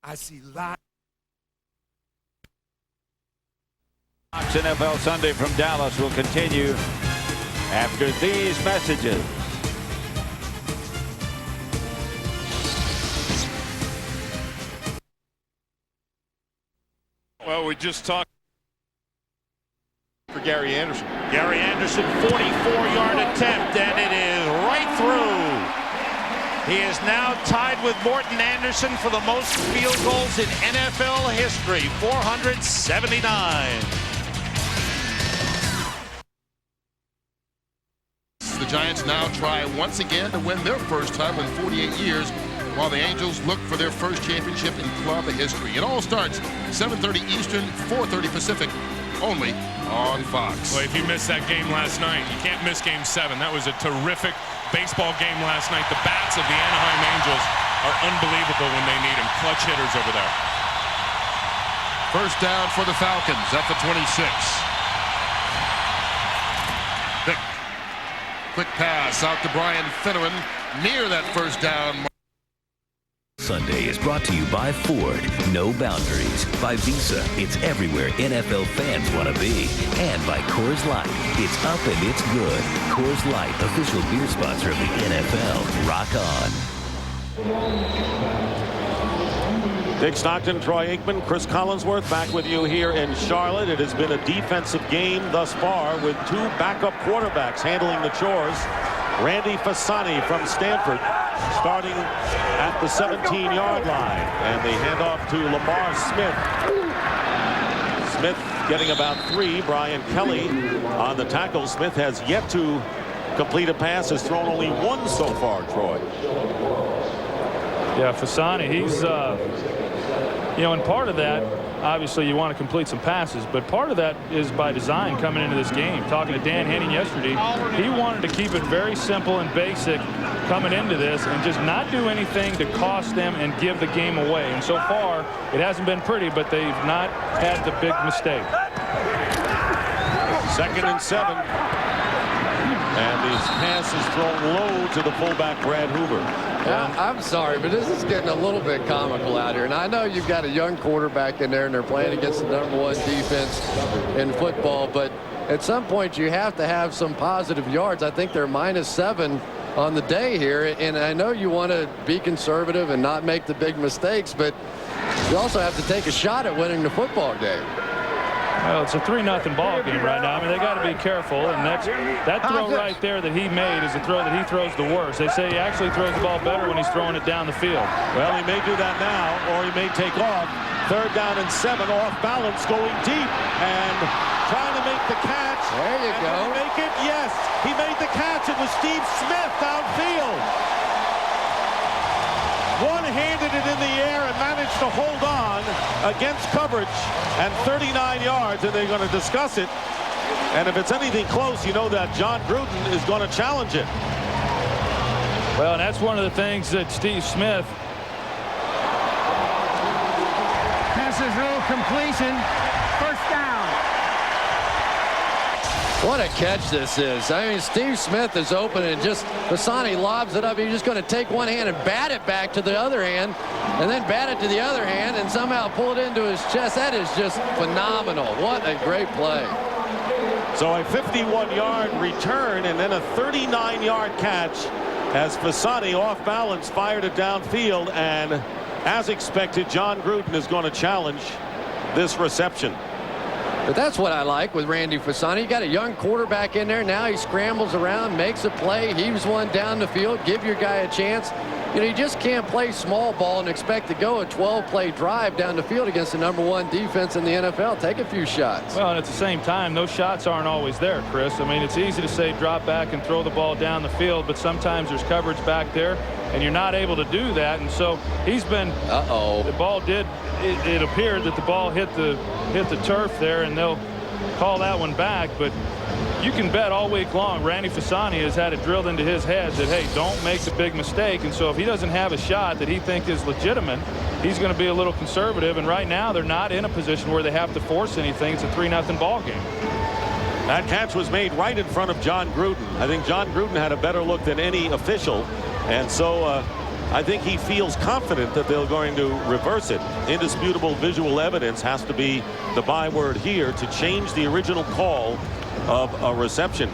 I see lots. NFL Sunday from Dallas will continue after these messages. Well, we just talked for Gary Anderson. Gary Anderson, 44-yard attempt, and it is right through. He is now tied with Morton Anderson for the most field goals in NFL history, 479. The Giants now try once again to win their first title in 48 years, while the Angels look for their first championship in club history. It all starts 7:30 Eastern, 4:30 Pacific, only on Fox. Well, if you missed that game last night, you can't miss Game 7. That was a terrific baseball game last night. The bats of the Anaheim Angels are unbelievable when they need them. Clutch hitters over there. First down for the Falcons at the 26. Quick pass out to Brian Finneran near that first down. Sunday is brought to you by Ford. No boundaries. By Visa. It's everywhere NFL fans want to be. And by Coors Light. It's up and it's good. Coors Light, official beer sponsor of the NFL. Rock on. Dick Stockton, Troy Aikman, Chris Collinsworth back with you here in Charlotte. It has been a defensive game thus far with 2 backup quarterbacks handling the chores. Randy Fasani from Stanford starting at the 17-yard line, and they hand off to Lamar Smith. Smith getting about 3. Brian Kelly on the tackle. Smith has yet to complete a pass, has thrown only 1 so far, Troy. Yeah, Fasani, he's, you know, and part of that, obviously you want to complete some passes, but part of that is by design coming into this game. Talking to Dan Henning yesterday, he wanted to keep it very simple and basic coming into this and just not do anything to cost them and give the game away. And so far, it hasn't been pretty, but they've not had the big mistake. 2nd and 7. And his pass is thrown low to the fullback, Brad Hoover. I'm sorry, but this is getting a little bit comical out here. And I know you've got a young quarterback in there, and they're playing against the #1 defense in football. But at some point, you have to have some positive yards. I think they're -7 on the day here. And I know you want to be conservative and not make the big mistakes, but you also have to take a shot at winning the football game. Well, it's a 3-0 ball game right now. I mean, they got to be careful. And that throw right there that he made is the throw that he throws the worst. They say he actually throws the ball better when he's throwing it down the field. Well, he may do that now, or he may take off. 3rd down and 7, off balance, going deep and trying to make the catch. There you go. Did he make it? Yes, he made the catch. It was Steve Smith downfield. One-handed it in the air and managed to hold on against coverage and 39 yards, and they're going to discuss it. And if it's anything close, you know that John Gruden is going to challenge it. Well, and that's one of the things that Steve Smith. Passes through, completion, 1st down. What a catch this is. I mean, Steve Smith is open and just Fasani lobs it up. He's just going to take one hand and bat it back to the other hand and then bat it to the other hand and somehow pull it into his chest. That is just phenomenal. What a great play. So a 51-yard return and then a 39-yard catch as Fasani off balance fired it downfield, and as expected, John Gruden is going to challenge this reception. But that's what I like with Randy Fasani. You got a young quarterback in there. Now he scrambles around, makes a play, heaves one down the field, give your guy a chance. You know, you just can't play small ball and expect to go a 12-play drive down the field against the #1 defense in the NFL. Take a few shots. Well, and at the same time, those shots aren't always there, Chris. I mean, it's easy to say drop back and throw the ball down the field, but sometimes there's coverage back there, and you're not able to do that. And so he's been. The ball did. It appeared that the ball hit the turf there, and they'll call that one back. But you can bet all week long Randy Fasani has had it drilled into his head that, hey, don't make the big mistake. And so if he doesn't have a shot that he thinks is legitimate, he's going to be a little conservative. And right now they're not in a position where they have to force anything. It's a 3-0 ball game. That catch was made right in front of John Gruden. I think John Gruden had a better look than any official. And so I think he feels confident that they're going to reverse it. Indisputable visual evidence has to be the byword here to change the original call of a reception.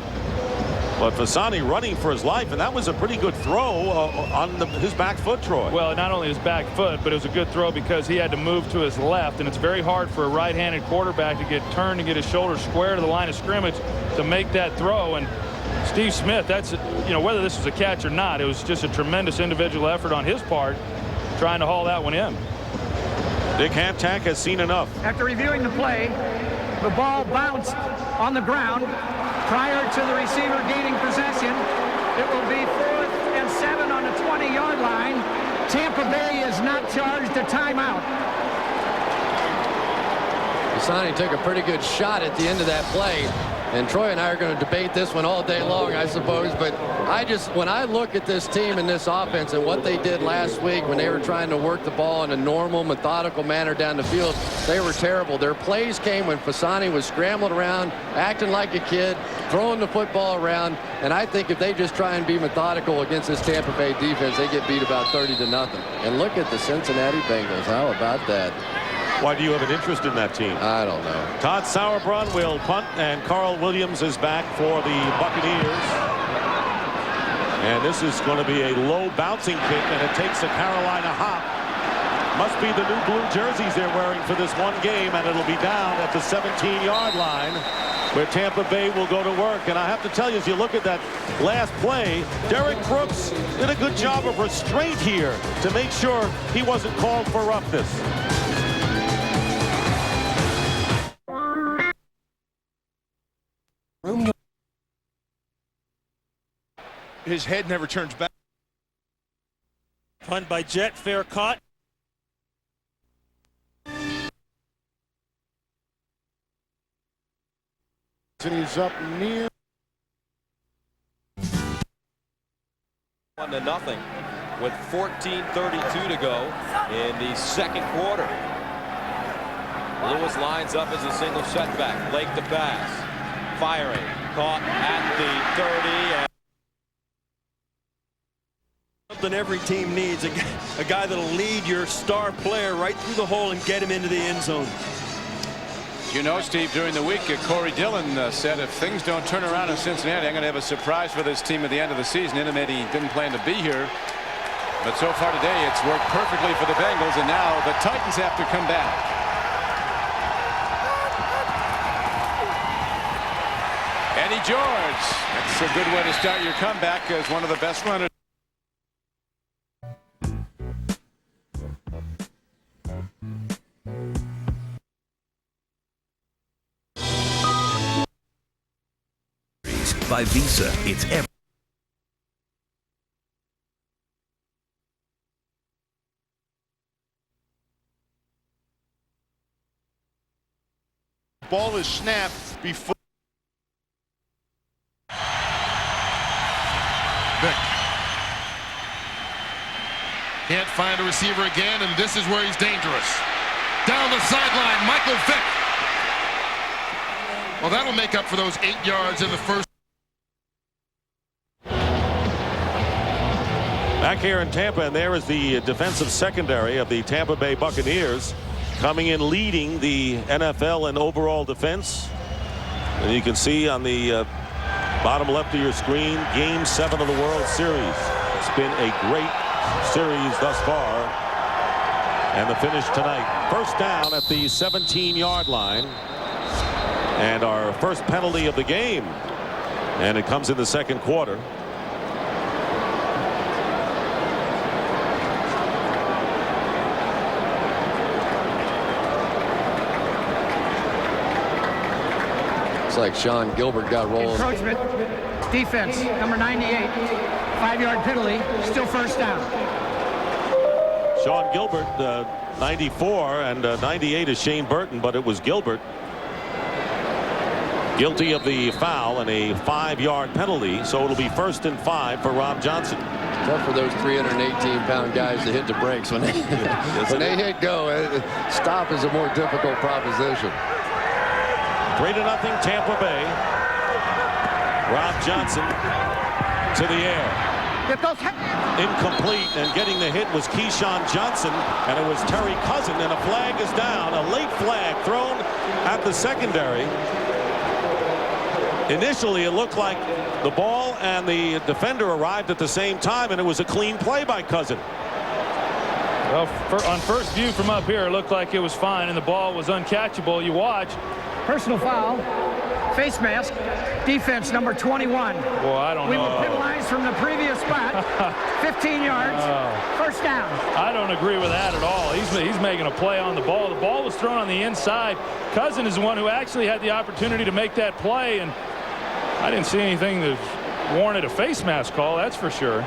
But Fasani running for his life, and that was a pretty good throw on his back foot, Troy. Well, not only his back foot, but it was a good throw because he had to move to his left, and it's very hard for a right-handed quarterback to get turned and get his shoulder square to the line of scrimmage to make that throw. And Steve Smith, that's, you know, whether this was a catch or not, it was just a tremendous individual effort on his part trying to haul that one in. Dick Hamtack has seen enough. After reviewing the play, the ball bounced on the ground prior to the receiver gaining possession. It will be 4th and 7 on the 20-yard line. Tampa Bay is not charged a timeout. Fasani took a pretty good shot at the end of that play. And Troy and I are going to debate this one all day long, I suppose. But when I look at this team and this offense and what they did last week when they were trying to work the ball in a normal, methodical manner down the field, they were terrible. Their plays came when Fasani was scrambling around, acting like a kid, throwing the football around. And I think if they just try and be methodical against this Tampa Bay defense, they get beat about 30-0. And look at the Cincinnati Bengals. How about that? Why do you have an interest in that team? I don't know. Todd Sauerbrunn will punt, and Carl Williams is back for the Buccaneers. And this is going to be a low bouncing kick, and it takes a Carolina hop. Must be the new blue jerseys they're wearing for this one game, and it'll be down at the 17-yard line where Tampa Bay will go to work. And I have to tell you, as you look at that last play, Derrick Brooks did a good job of restraint here to make sure he wasn't called for roughness. His head never turns back. Punt by Jet, fair caught. And he's up near 1-0 with 14:32 to go in the second quarter. Lewis lines up as a single setback. Blake to pass. Firing. Caught at the 30. And something every team needs, a guy that'll lead your star player right through the hole and get him into the end zone. You know, Steve, during the week, Corey Dillon said if things don't turn around in Cincinnati, I'm going to have a surprise for this team at the end of the season. Intimating he didn't plan to be here. But so far today, it's worked perfectly for the Bengals, and now the Titans have to come back. Eddie George. That's a good way to start your comeback as one of the best runners. By Visa, it's every. Ball is snapped before. Vick can't find a receiver again, and this is where he's dangerous. Down the sideline, Michael Vick. Well, that'll make up for those 8 yards in the first. Back here in Tampa, and there is the defensive secondary of the Tampa Bay Buccaneers coming in leading the NFL in overall defense. And you can see on the bottom left of your screen, Game 7 of the World Series. It's been a great series thus far. And the finish tonight. First down at the 17-yard line. And our first penalty of the game. And it comes in the second quarter. Looks like Sean Gilbert got rolled. Encroachment. Defense, number 98. 5-yard penalty. Still first down. Sean Gilbert, 94, and 98 is Shane Burton, but it was Gilbert. Guilty of the foul and a 5-yard penalty, so it'll be 1st and 5 for Rob Johnson. Tough for those 318-pound guys to hit the brakes when they, when they hit go. Stop is a more difficult proposition. 3-0 Tampa Bay. Rob Johnson to the air. Incomplete, and getting the hit was Keyshawn Johnson, and it was Terry Cousin, and a flag is down. A late flag thrown at the secondary. Initially, it looked like the ball and the defender arrived at the same time, and it was a clean play by Cousin. Well, on first view from up here, it looked like it was fine, and the ball was uncatchable. You watch. Personal foul. Face mask. Defense, number 21. Well, I don't know. We were penalized from the previous spot. 15 yards. First down. I don't agree with that at all. He's making a play on the ball. The ball was thrown on the inside. Cousin is the one who actually had the opportunity to make that play, and I didn't see anything that warranted a face mask call, that's for sure.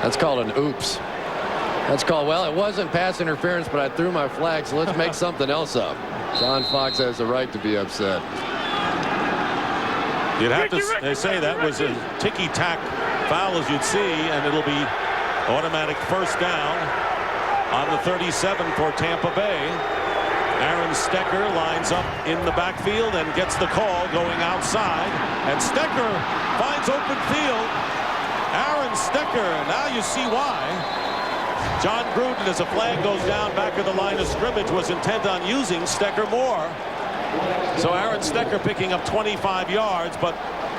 That's called an oops. That's called, well, it wasn't pass interference, but I threw my flag, so let's make something else up. John Fox has the right to be upset. You'd have to say that was a ticky-tack foul, as you'd see, and it'll be automatic first down on the 37 for Tampa Bay. Aaron Stecker lines up in the backfield and gets the call going outside, and Stecker finds open field. Aaron Stecker, now you see why John Gruden, as a flag goes down back of the line of scrimmage, was intent on using Stecker more. So Aaron Stecker picking up 25 yards, but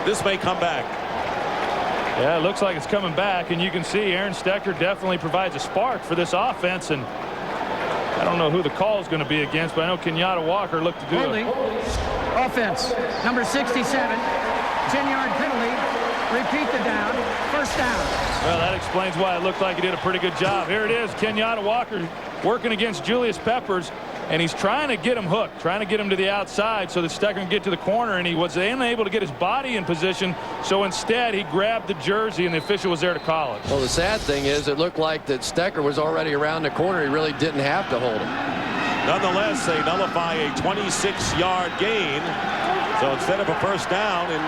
this may come back. Yeah, it looks like it's coming back, and you can see Aaron Stecker definitely provides a spark for this offense, and I don't know who the call is going to be against, but I know Kenyatta Walker looked to do it. Offense, number 67. 10-yard penalty. Repeat the down. First down. Well, that explains why it looked like he did a pretty good job. Here it is, Kenyatta Walker working against Julius Peppers, and he's trying to get him hooked, trying to get him to the outside so that Stecker can get to the corner, and he was unable to get his body in position, so instead he grabbed the jersey, and the official was there to call it. Well, the sad thing is it looked like that Stecker was already around the corner. He really didn't have to hold him. Nonetheless, they nullify a 26-yard gain. So instead of a first down in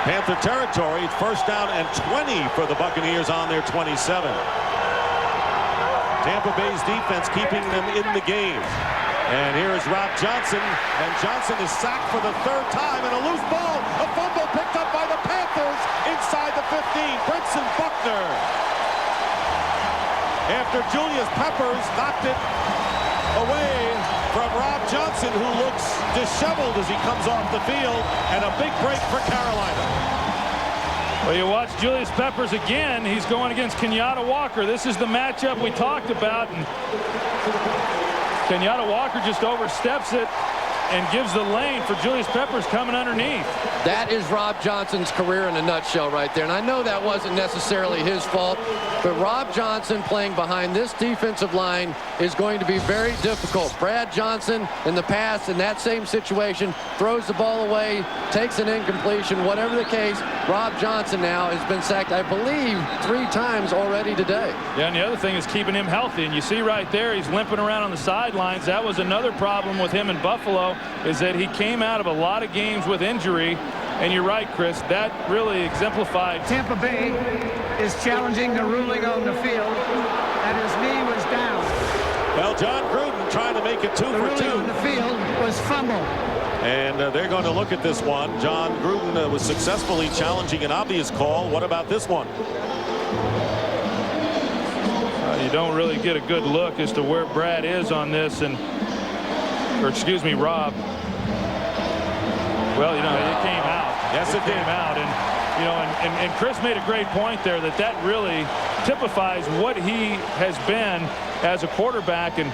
Panther territory, it's first down and 20 for the Buccaneers on their 27. Tampa Bay's defense keeping them in the game. And here is Rob Johnson, and Johnson is sacked for the third time, and a loose ball, a fumble picked up by the Panthers inside the 15. Brinson Buckner. After Julius Peppers knocked it away from Rob Johnson, who looks disheveled as he comes off the field, and a big break for Carolina. Well, you watch Julius Peppers again. He's going against Kenyatta Walker. This is the matchup we talked about, and Kenyatta Walker just oversteps it and gives the lane for Julius Peppers coming underneath. That is Rob Johnson's career in a nutshell right there. And I know that wasn't necessarily his fault, but Rob Johnson playing behind this defensive line is going to be very difficult. Brad Johnson in the past in that same situation throws the ball away, takes an incompletion, whatever the case. Rob Johnson now has been sacked, I believe, 3 times already today. Yeah, and the other thing is keeping him healthy. And you see right there, he's limping around on the sidelines. That was another problem with him in Buffalo, is that he came out of a lot of games with injury. And you're right, Kris, that really exemplified. Tampa Bay is challenging the ruling on the field that his knee was down. Well, John Gruden trying to make it 2 for 2. The ruling on the field was fumble. And they're going to look at this one. John Gruden was successfully challenging an obvious call. What about this one? You don't really get a good look as to where Brad is on this, and or excuse me, Rob. Well, you know, it came out. Yes, it came out, and you know, and Kris made a great point there that really typifies what he has been as a quarterback, and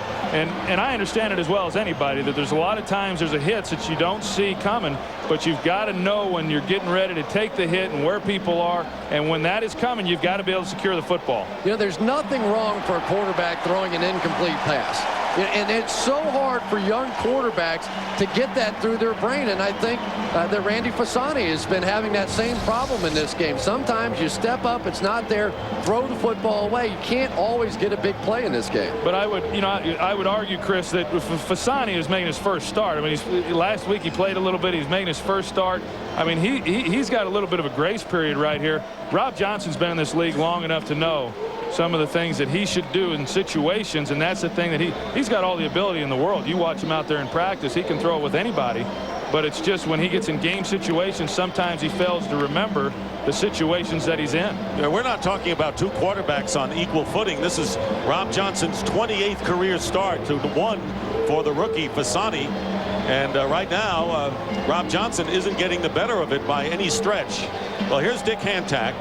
I understand it as well as anybody that there's a lot of times there's a hits that you don't see coming, but you've got to know when you're getting ready to take the hit and where people are, and when that is coming, you've got to be able to secure the football. You know, there's nothing wrong for a quarterback throwing an incomplete pass. And it's so hard for young quarterbacks to get that through their brain. And I think that Randy Fasani has been having that same problem in this game. Sometimes you step up, it's not there, throw the football away. You can't always get a big play in this game. But I would argue, Kris, that Fasani is making his first start. I mean, last week he played a little bit. He's making his first start. I mean, he's got a little bit of a grace period right here. Rob Johnson's been in this league long enough to know some of the things that he should do in situations, and that's the thing that he's got all the ability in the world. You watch him out there in practice, he can throw it with anybody, but it's just when he gets in game situations, sometimes he fails to remember the situations that he's in. Yeah, we're not talking about 2 quarterbacks on equal footing. This is Rob Johnson's 28th career start to 1 for the rookie Fasani, and right now Rob Johnson isn't getting the better of it by any stretch. Well, here's Dick Hantak.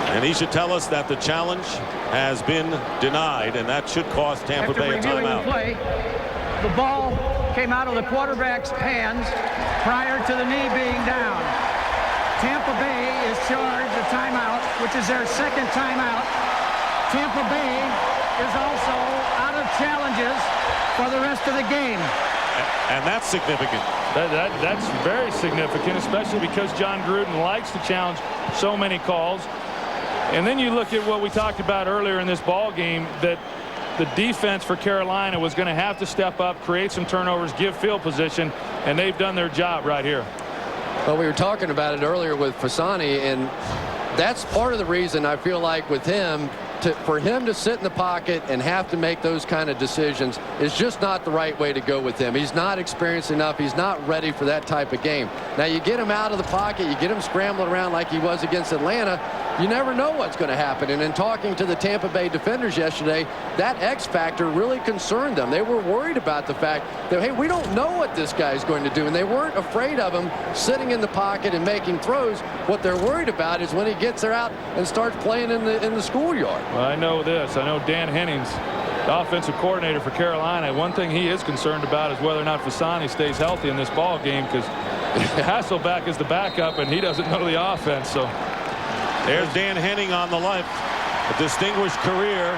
And he should tell us that the challenge has been denied, and that should cost Tampa Bay a timeout. The ball came out of the quarterback's hands prior to the knee being down. Tampa Bay is charged a timeout, which is their second timeout. Tampa Bay is also out of challenges for the rest of the game. And that's significant. That's very significant, especially because John Gruden likes to challenge so many calls. And then you look at what we talked about earlier in this ball game, that the defense for Carolina was going to have to step up, create some turnovers, give field position, and they've done their job right here. Well, we were talking about it earlier with Fasani, and that's part of the reason I feel like with him, for him to sit in the pocket and have to make those kind of decisions is just not the right way to go with him. He's not experienced enough. He's not ready for that type of game. Now, you get him out of the pocket, you get him scrambling around like he was against Atlanta, you never know what's going to happen. And in talking to the Tampa Bay defenders yesterday, that X factor really concerned them. They were worried about the fact that, hey, we don't know what this guy's going to do. And they weren't afraid of him sitting in the pocket and making throws. What they're worried about is when he gets there out and starts playing in the schoolyard. Well, I know this. I know Dan Hennings, the offensive coordinator for Carolina, one thing he is concerned about is whether or not Fasani stays healthy in this ball game, because Hasselbeck is the backup and he doesn't know the offense. So there's Dan Henning on the left, a distinguished career.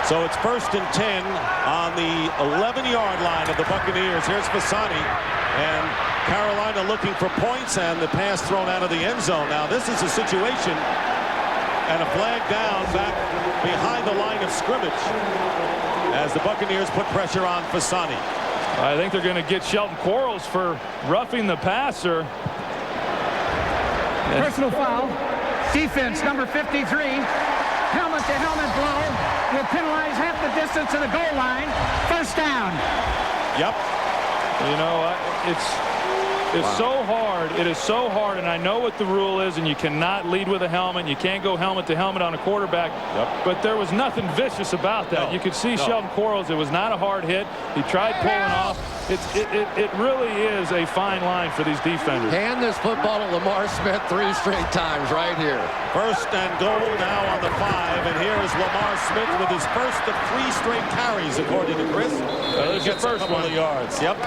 So it's 1st and 10 on the 11-yard line of the Buccaneers. Here's Fasani, and Carolina looking for points, and the pass thrown out of the end zone. Now this is a situation, and a flag down back behind the line of scrimmage as the Buccaneers put pressure on Fasani. I think they're going to get Shelton Quarles for roughing the passer. Personal foul. Defense number 53. Helmet-to-helmet blow will penalize half the distance to the goal line. First down. Yep. You know, it's so hard. It is so hard, and I know what the rule is, and you cannot lead with a helmet. You can't go helmet to helmet on a quarterback. Yep. But there was nothing vicious about that. You could see Shelton Quarles. It was not a hard hit. He tried pulling off. It really is a fine line for these defenders. Hand this football to Lamar Smith 3 straight times right here. First and goal now on the 5, and here is Lamar Smith with his first of 3 straight carries, according to Kris. He gets a couple of yards. Yep.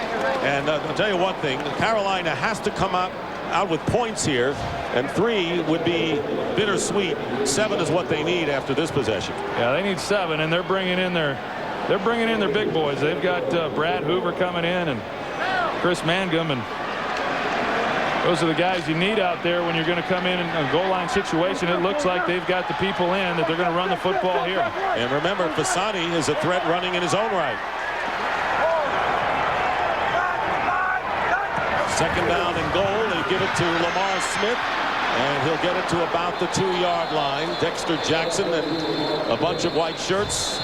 And I'll tell you one thing: Carolina has to come out with points here, and 3 would be bittersweet. 7 is what they need after this possession. Yeah, they need 7, and they're bringing in their big boys. They've got Brad Hoover coming in and Chris Mangum, and those are the guys you need out there when you're going to come in a goal line situation. It looks like they've got the people in that they're going to run the football here. And remember, Fasani is a threat running in his own right. Second down and goal. They give it to Lamar Smith, and he'll get it to about the 2-yard line. Dexter Jackson and a bunch of white shirts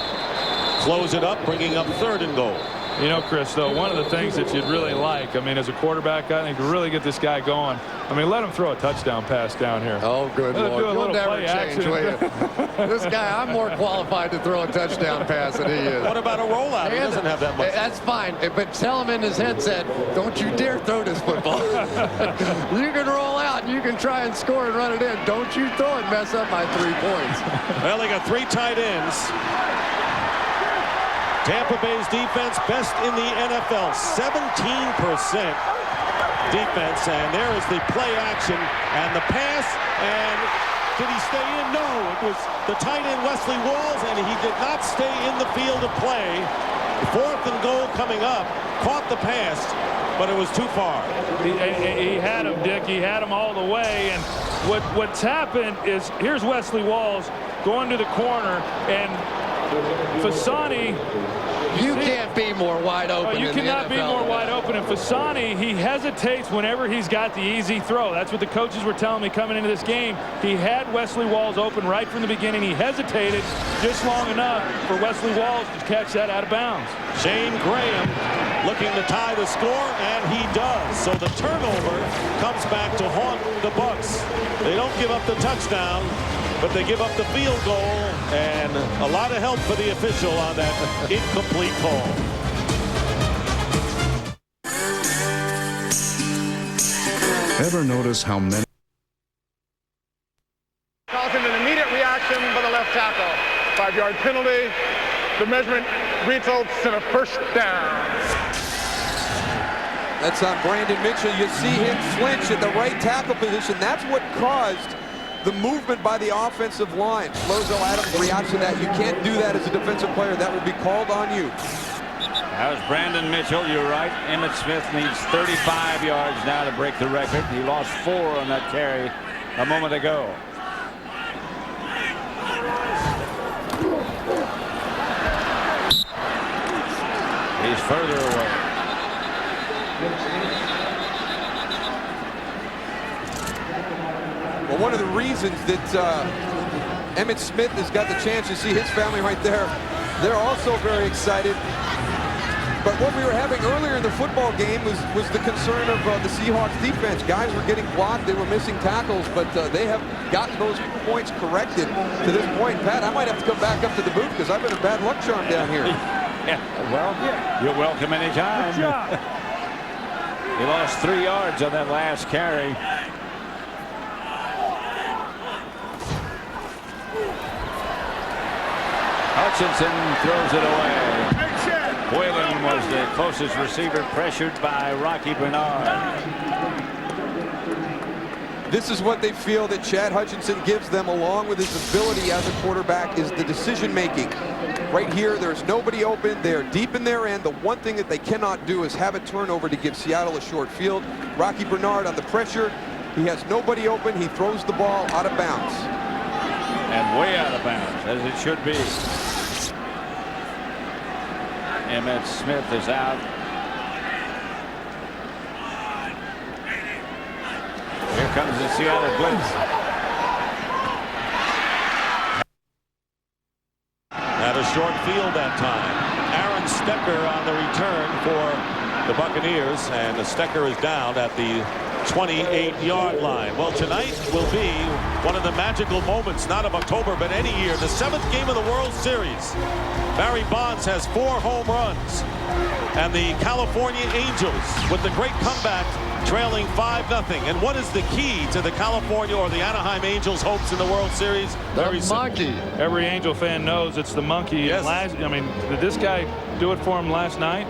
close it up, bringing up 3rd and goal. You know, Kris, though, one of the things that you'd really like, I mean, as a quarterback, I think, to really get this guy going, I mean, let him throw a touchdown pass down here. Oh, good Lord. You'll never change, will you? This guy, I'm more qualified to throw a touchdown pass than he is. What about a rollout? He doesn't have that much. That's fine, but tell him in his headset, don't you dare throw this football. You can roll out, and you can try and score and run it in. Don't you throw it, mess up my 3 points. Well, they got 3 tight ends. Tampa Bay's defense best in the NFL, 17% defense, and there is the play action and the pass, and did he stay in? No, it was the tight end Wesley Walls, and he did not stay in the field of play. 4th and goal coming up, caught the pass, but it was too far. He had him, Dick. He had him all the way, and what's happened is here's Wesley Walls going to the corner, and Fasani, you can't be more wide open. You cannot be more wide open. And Fasani, he hesitates whenever he's got the easy throw. That's what the coaches were telling me coming into this game. He had Wesley Walls open right from the beginning. He hesitated just long enough for Wesley Walls to catch that out of bounds. Shane Graham looking to tie the score, and he does. So the turnover comes back to haunt the Bucs. They don't give up the touchdown, but they give up the field goal, and a lot of help for the official on that incomplete call. Ever notice how many causing an immediate reaction by the left tackle? 5-yard penalty. The measurement results in a first down. That's on Brandon Mitchell. You see him flinch at the right tackle position. That's what caused the movement by the offensive line. Flozo Adams reacts to that. You can't do that as a defensive player. That will be called on you. That was Brandon Mitchell. You're right. Emmitt Smith needs 35 yards now to break the record. He lost 4 on that carry a moment ago. He's further away. Well, one of the reasons that Emmitt Smith has got the chance to see his family right there, they're also very excited. But what we were having earlier in the football game was the concern of the Seahawks defense. Guys were getting blocked, they were missing tackles, but they have gotten those points corrected to this point. Pat, I might have to come back up to the booth because I've been a bad luck charm down here. Yeah, well, you're welcome anytime. Good job. He lost 3 yards on that last carry. Hutchinson throws it away. Whalen was the closest receiver, pressured by Rocky Bernard. This is what they feel that Chad Hutchinson gives them, along with his ability as a quarterback, is the decision making. Right here, there's nobody open. They're deep in their end. The one thing that they cannot do is have a turnover to give Seattle a short field. Rocky Bernard on the pressure. He has nobody open. He throws the ball out of bounds. And way out of bounds, as it should be. Emmitt Smith is out. comes the Seattle blitz. At a short field that time. Aaron Stecker on the return for the Buccaneers, and Stecker is down at the 28-yard line. Well, tonight will be one of the magical moments, not of October, but any year. The 7th game of the World Series. Barry Bonds has 4 home runs. And the California Angels, with the great comeback, trailing 5-0. And what is the key to the California or the Anaheim Angels' hopes in the World Series? The monkey. Every Angel fan knows it's the monkey. Yes. I mean, did this guy do it for him last night?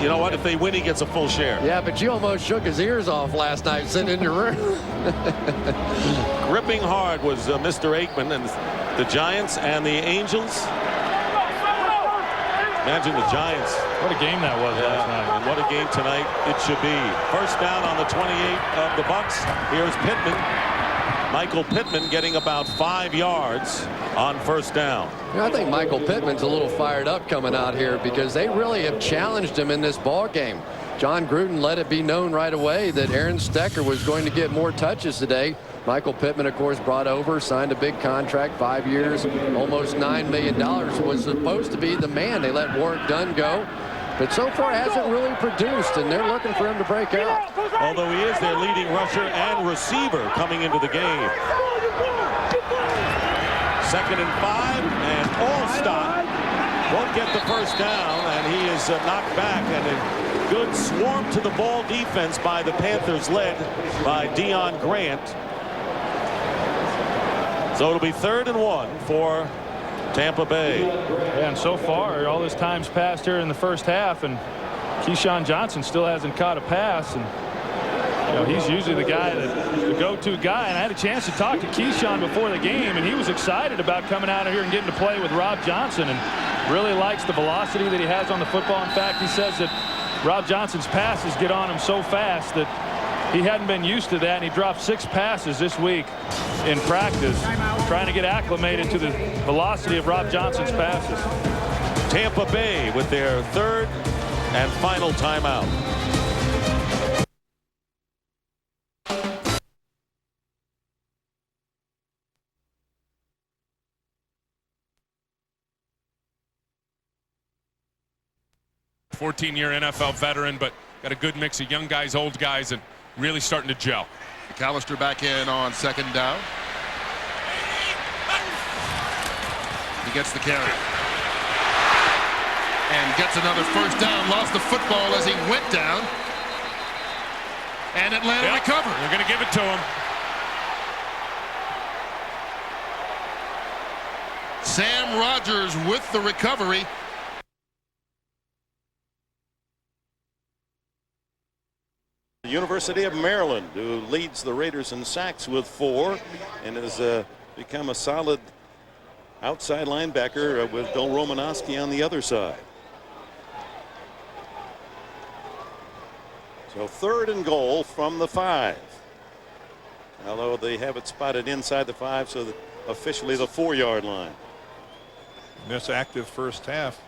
You know what? If they win, he gets a full share. Yeah, but you almost shook his ears off last night sitting in your room. Gripping hard was Mr. Aikman, and the Giants and the Angels. Imagine the Giants. What a game that was last night. And what a game tonight it should be. First down on the 28 of the Bucks. Here's Pittman. Michael Pittman getting about 5 yards on first down. I think Michael Pittman's a little fired up coming out here because they really have challenged him in this ball game. John Gruden let it be known right away that Aaron Stecker was going to get more touches today. Michael Pittman, of course, brought over, signed a big contract, 5 years, almost $9 million. Was supposed to be the man. They let Warren Dunn go, but so far hasn't really produced, and they're looking for him to break out. Although he is their leading rusher and receiver coming into the game. 2nd and 5, and Allstott won't get the first down, and he is knocked back, and a good swarm to the ball defense by the Panthers, led by Deion Grant. So it'll be 3rd and 1 for Tampa Bay. Yeah, and so far, all this time's passed here in the first half, and Keyshawn Johnson still hasn't caught a pass. And you know, he's usually the guy, the go-to guy. And I had a chance to talk to Keyshawn before the game, and he was excited about coming out of here and getting to play with Rob Johnson, and really likes the velocity that he has on the football. In fact, he says that Rob Johnson's passes get on him so fast that he hadn't been used to that, and he dropped 6 passes this week in practice, trying to get acclimated to the velocity of Rob Johnson's passes. Tampa Bay with their 3rd and final timeout. $14-year NFL veteran, but got a good mix of young guys, old guys, and really starting to gel. McAllister back in on 2nd down. He gets the carry. And gets another first down. Lost the football as he went down. And Atlanta recovered. They're going to give it to him. Sam Rogers with the recovery. The University of Maryland, who leads the Raiders in sacks with 4 and has become a solid outside linebacker with Bill Romanowski on the other side. So 3rd and goal from the 5. Although they have it spotted inside the 5, so that officially the 4-yard line. In this active first half,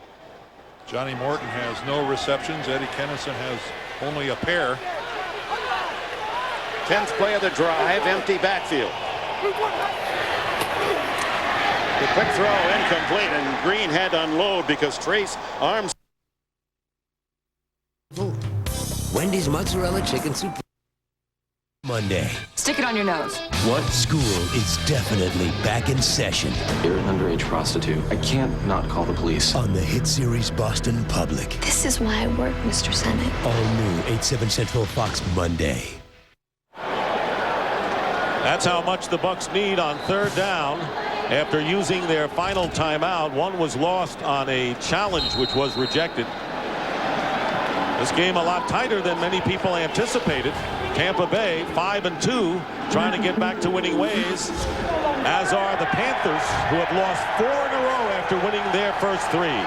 Johnny Morton has no receptions. Eddie Kennison has only a pair. 10th play of the drive, empty backfield. The quick throw incomplete, and Green had to unload because Trace arms. Wendy's mozzarella chicken soup. Monday. Stick it on your nose. What school is definitely back in session? You're an underage prostitute. I can't not call the police. On the hit series Boston Public. This is why I work, Mr. Senate. All new 8/7 Central Fox Monday. That's how much the Bucks need on 3rd down. After using their final timeout, one was lost on a challenge which was rejected. This game a lot tighter than many people anticipated. Tampa Bay 5-2, trying to get back to winning ways, as are the Panthers, who have lost 4 in a row after winning their first 3.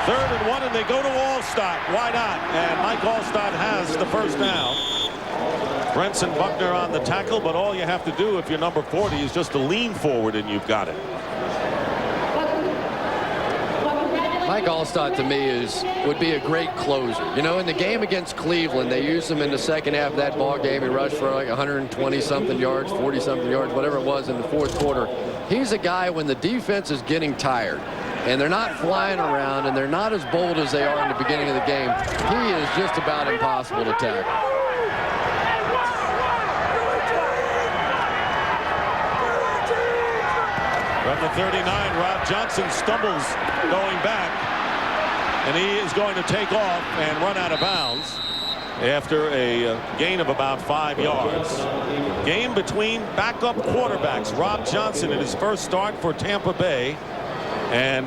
3rd and 1, and they go to Allstott. Why not? And Mike Allstott has the first down. Brenson Buckner on the tackle, but all you have to do if you're number 40 is just to lean forward and you've got it. Mike Allstott, to me, would be a great closer. You know, in the game against Cleveland, they used him in the second half of that ball game. He rushed for like 120-something yards, 40-something yards, whatever it was in the fourth quarter. He's a guy when the defense is getting tired and they're not flying around and they're not as bold as they are in the beginning of the game, he is just about impossible to tackle. From the 39, Rob Johnson stumbles going back, and he is going to take off and run out of bounds after a gain of about 5 yards. Game between backup quarterbacks. Rob Johnson in his first start for Tampa Bay, and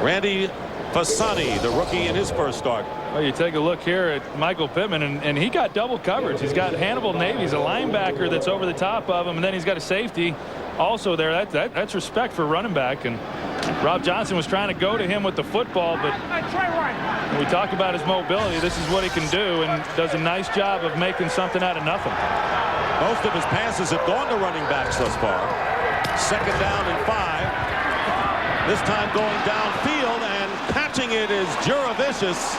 Randy Fasani, the rookie, in his first start. Well, you take a look here at Michael Pittman, and he got double coverage. He's got Hannibal Navy's a linebacker that's over the top of him, and then he's got a safety also there. That's respect for running back. And Rob Johnson was trying to go to him with the football, but when we talk about his mobility, this is what he can do, and does a nice job of making something out of nothing. Most of his passes have gone to running backs thus far. Second down and 5. This time going downfield, and catching it is Juravicius.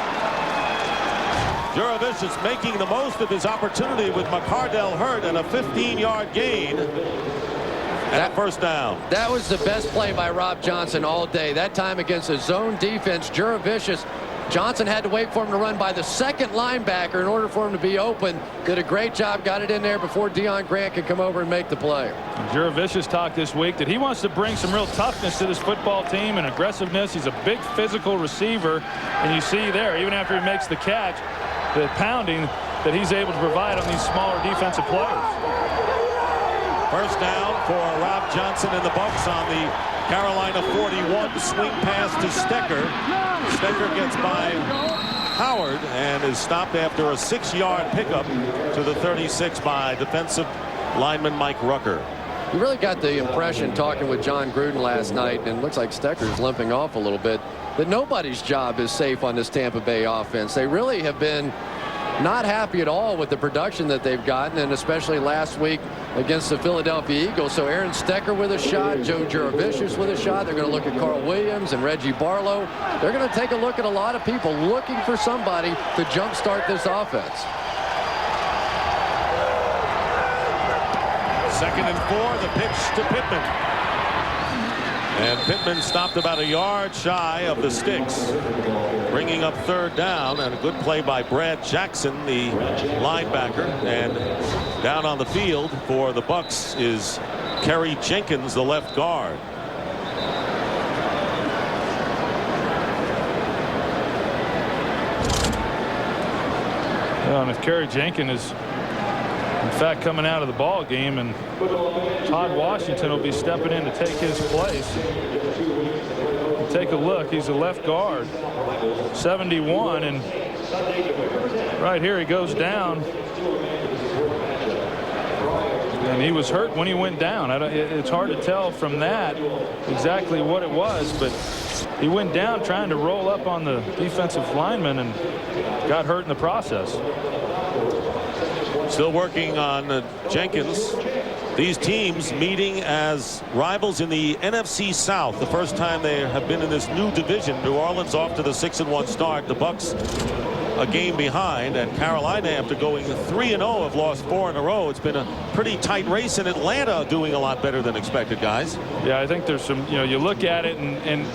Juravicius making the most of his opportunity with McCardell hurt, and a 15-yard gain. That first down. That was the best play by Rob Johnson all day. That time against a zone defense, Juravicius. Johnson had to wait for him to run by the second linebacker in order for him to be open. Did a great job, got it in there before Deion Grant could come over and make the play. Juravicius talked this week that he wants to bring some real toughness to this football team and aggressiveness. He's a big physical receiver, and you see there, even after he makes the catch, the pounding that he's able to provide on these smaller defensive players. First down for Rob Johnson and the Bucs on the Carolina 41. Swing pass to Stecker. Stecker gets by Howard and is stopped after a 6-yard pickup to the 36 by defensive lineman Mike Rucker. You really got the impression, talking with John Gruden last night, and it looks like Stecker's limping off a little bit, that nobody's job is safe on this Tampa Bay offense. They really have been not happy at all with the production that they've gotten, and especially last week against the Philadelphia Eagles. So Aaron Stecker with a shot, Joe Juravicius with a shot. They're going to look at Carl Williams and Reggie Barlow. They're going to take a look at a lot of people looking for somebody to jumpstart this offense. Second and 4, the pitch to Pittman. And Pittman stopped about a yard shy of the sticks, bringing up third down, and a good play by Brad Jackson, the linebacker. And down on the field for the Bucs is Kerry Jenkins, the left guard. And if Kerry Jenkins is in fact coming out of the ball game, and Todd Washington will be stepping in to take his place. Take a look, he's a left guard, 71, and right here he goes down, and he was hurt when he went down. It's hard to tell from that exactly what it was, but he went down trying to roll up on the defensive lineman and got hurt in the process. Still working on Jenkins. These teams meeting as rivals in the NFC South. The first time they have been in this new division. New Orleans off to the 6-1 start. The Bucs a game behind, and Carolina, after going 3-0, have lost 4 in a row. It's been a pretty tight race, and Atlanta doing a lot better than expected, guys. Yeah, I think there's some, you look at it, and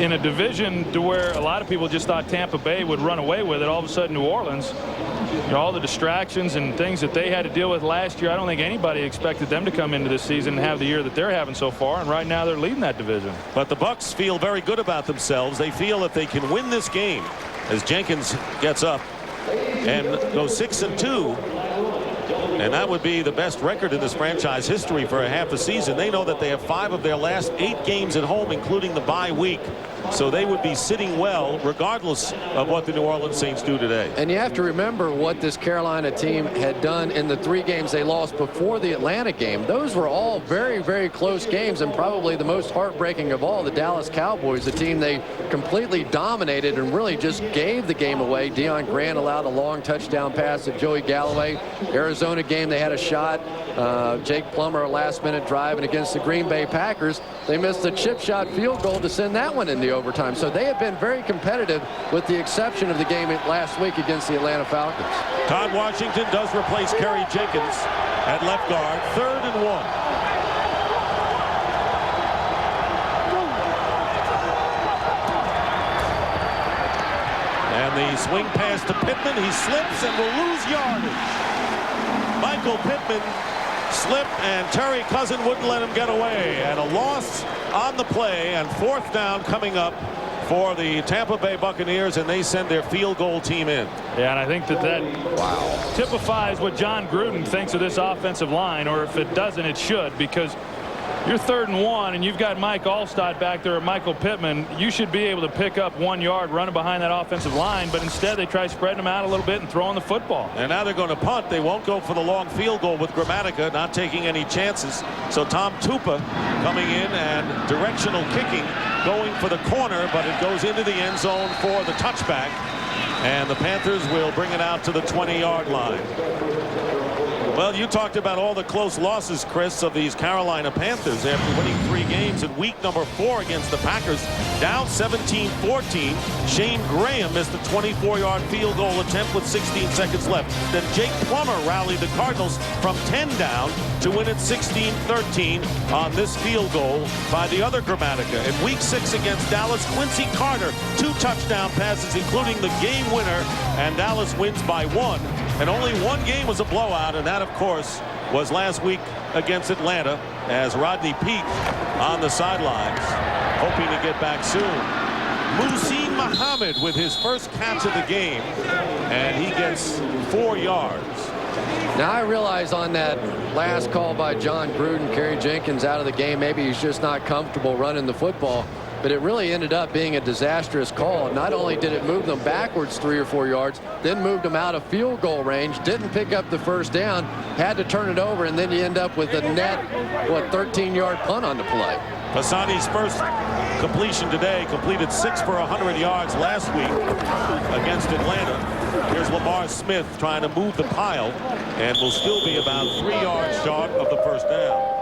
in a division to where a lot of people just thought Tampa Bay would run away with it, all of a sudden New Orleans, all the distractions and things that they had to deal with last year, I don't think anybody expected them to come into this season and have the year that they're having so far, and right now they're leading that division. But the Bucs feel very good about themselves. They feel that they can win this game as Jenkins gets up and goes 6-2, and that would be the best record in this franchise history for a half a season. They know that they have 5 of their last 8 games at home, including the bye week. So they would be sitting well regardless of what the New Orleans Saints do today. And you have to remember what this Carolina team had done in the 3 games they lost before the Atlanta game. Those were all very, very close games, and probably the most heartbreaking of all, the Dallas Cowboys, the team they completely dominated and really just gave the game away. Deion Grant allowed a long touchdown pass to Joey Galloway. Arizona game, they had a shot. Jake Plummer, a last-minute drive, and against the Green Bay Packers, they missed a chip shot field goal to send that one in the overtime. So they have been very competitive, with the exception of the game last week against the Atlanta Falcons. Todd Washington does replace Kerry Jenkins at left guard. 3rd and 1. And the swing pass to Pittman. He slips and will lose yardage. Michael Pittman slipped, and Terry Cousin wouldn't let him get away. And a loss on the play, and 4th down coming up for the Tampa Bay Buccaneers, and they send their field goal team in. Yeah, and I think that typifies what John Gruden thinks of this offensive line, or if it doesn't, it should, because you're 3rd and 1, and you've got Mike Alstott back there, or Michael Pittman. You should be able to pick up 1 yard running behind that offensive line, but instead they try spreading them out a little bit and throwing the football. And now they're going to punt. They won't go for the long field goal with Gramatica, not taking any chances. So Tom Tupa coming in and directional kicking, going for the corner, but it goes into the end zone for the touchback. And the Panthers will bring it out to the 20-yard line. Well, you talked about all the close losses, Kris, of these Carolina Panthers after winning 3 games in week number 4 against the Packers, down 17-14. Shane Graham missed a 24-yard field goal attempt with 16 seconds left. Then Jake Plummer rallied the Cardinals from 10 down to win it 16-13 on this field goal by the other Gramatica. In week 6 against Dallas, Quincy Carter, 2 touchdown passes, including the game winner, and Dallas wins by 1. And only 1 game was a blowout, and that, of course, was last week against Atlanta, as Rodney Peete on the sidelines, hoping to get back soon. Muhsin Muhammad with his first catch of the game, and he gets 4 yards. Now, I realize on that last call by John Gruden, Kerry Jenkins out of the game, maybe he's just not comfortable running the football. But it really ended up being a disastrous call. Not only did it move them backwards 3 or 4 yards, then moved them out of field goal range, didn't pick up the first down, had to turn it over, and then you end up with a net, 13-yard punt on the play. Fasani's first completion today, completed 6 for 100 yards last week against Atlanta. Here's Lamar Smith trying to move the pile, and will still be about 3 yards short of the first down.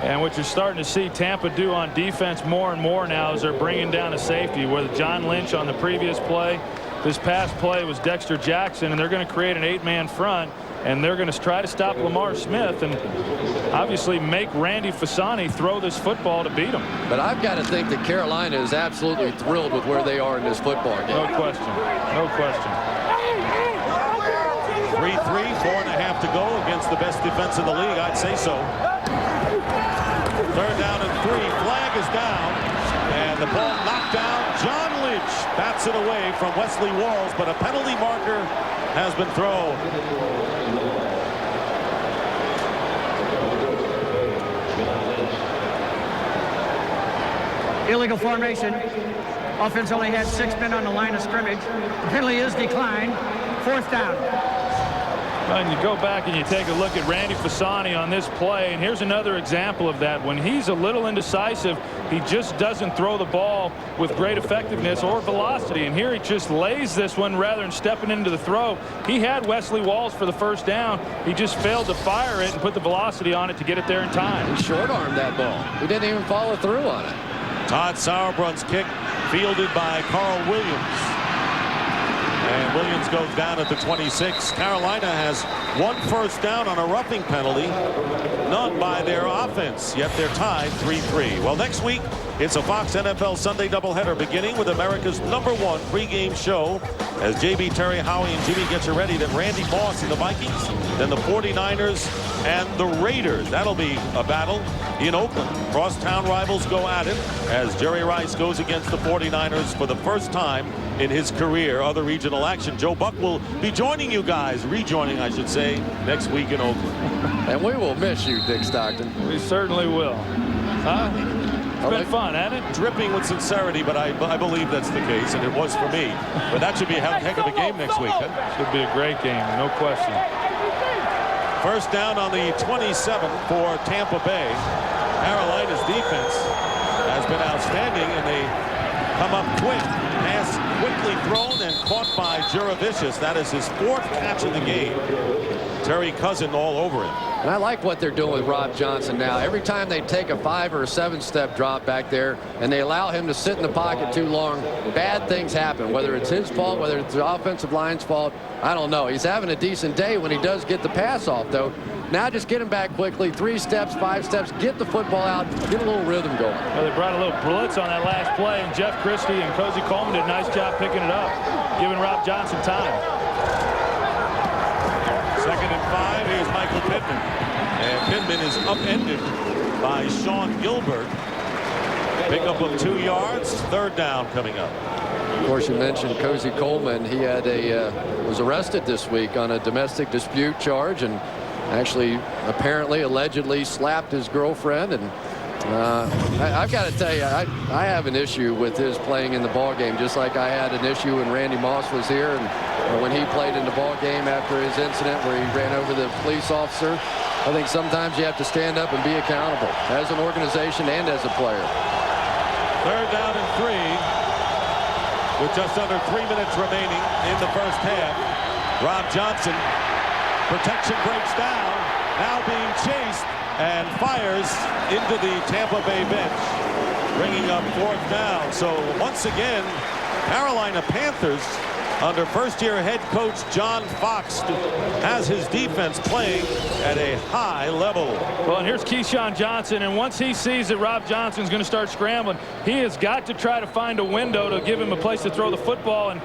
And what you're starting to see Tampa do on defense more and more now is they're bringing down a safety. With John Lynch on the previous play, this past play was Dexter Jackson, and they're going to create an 8-man front, and they're going to try to stop Lamar Smith and obviously make Randy Fasani throw this football to beat him. But I've got to think that Carolina is absolutely thrilled with where they are in this football game. No question. No question. 3-3, 4.5 to go against the best defense in the league. I'd say so. 3rd down and 3. Flag is down, and the ball knocked down. John Lynch bats it away from Wesley Walls, but a penalty marker has been thrown. Illegal formation. Offense only had 6 men on the line of scrimmage. The penalty is declined. 4th down. And you go back and you take a look at Randy Fasani on this play, and here's another example of that. When he's a little indecisive, he just doesn't throw the ball with great effectiveness or velocity. And here he just lays this one rather than stepping into the throw. He had Wesley Walls for the first down. He just failed to fire it and put the velocity on it to get it there in time. He short-armed that ball. He didn't even follow through on it. Todd Sauerbrun's kick fielded by Carl Williams. And Williams goes down at the 26. Carolina has 1 first down on a roughing penalty, none by their offense, yet they're tied 3-3. Well, next week, it's a Fox NFL Sunday doubleheader beginning with America's #1 pregame show as JB, Terry, Howie, and Jimmy get you ready. Then Randy Moss and the Vikings, then the 49ers and the Raiders. That'll be a battle in Oakland. Crosstown rivals go at it as Jerry Rice goes against the 49ers for the first time in his career. Other regional action. Joe Buck will be joining you guys, rejoining, I should say, next week in Oakland. And we will miss you, Dick Stockton. We certainly will. Huh? It's been fun, hasn't it? Dripping with sincerity, but I believe that's the case, and it was for me. But that should be a heck of a game next week. Huh? Should be a great game, no question. First down on the 27 for Tampa Bay. Carolina's defense has been outstanding, and they come up quick. Pass quickly thrown, and caught by Juravicius. That is his 4th catch in the game. Terry Cousin all over him. And I like what they're doing with Rob Johnson now. Every time they take a 5 or a 7-step drop back there and they allow him to sit in the pocket too long, bad things happen. Whether it's his fault, whether it's the offensive line's fault, I don't know. He's having a decent day when he does get the pass off, though. Now just get him back quickly. 3 steps, 5 steps, get the football out, get a little rhythm going. Well, they brought a little blitz on that last play, and Jeff Christie and Cozy Coleman did a nice job picking it up, giving Rob Johnson time. 2nd and 5. Here's Michael Pittman. And Pittman is upended by Sean Gilbert. Pickup of 2 yards. 3rd down coming up. Of course, you mentioned Cozy Coleman. He had was arrested this week on a domestic dispute charge and actually apparently allegedly slapped his girlfriend. And I've got to tell you, I have an issue with his playing in the ball game, just like I had an issue when Randy Moss was here and when he played in the ball game after his incident where he ran over the police officer. I think sometimes you have to stand up and be accountable as an organization and as a player. 3rd down and 3 with just under 3 minutes remaining in the first half. Rob Johnson, protection breaks down, now being chased and fires into the Tampa Bay bench, bringing up 4th down. So once again, Carolina Panthers under first-year head coach John Fox has his defense playing at a high level. Well, and here's Keyshawn Johnson, and once he sees that Rob Johnson's going to start scrambling, he has got to try to find a window to give him a place to throw the football, and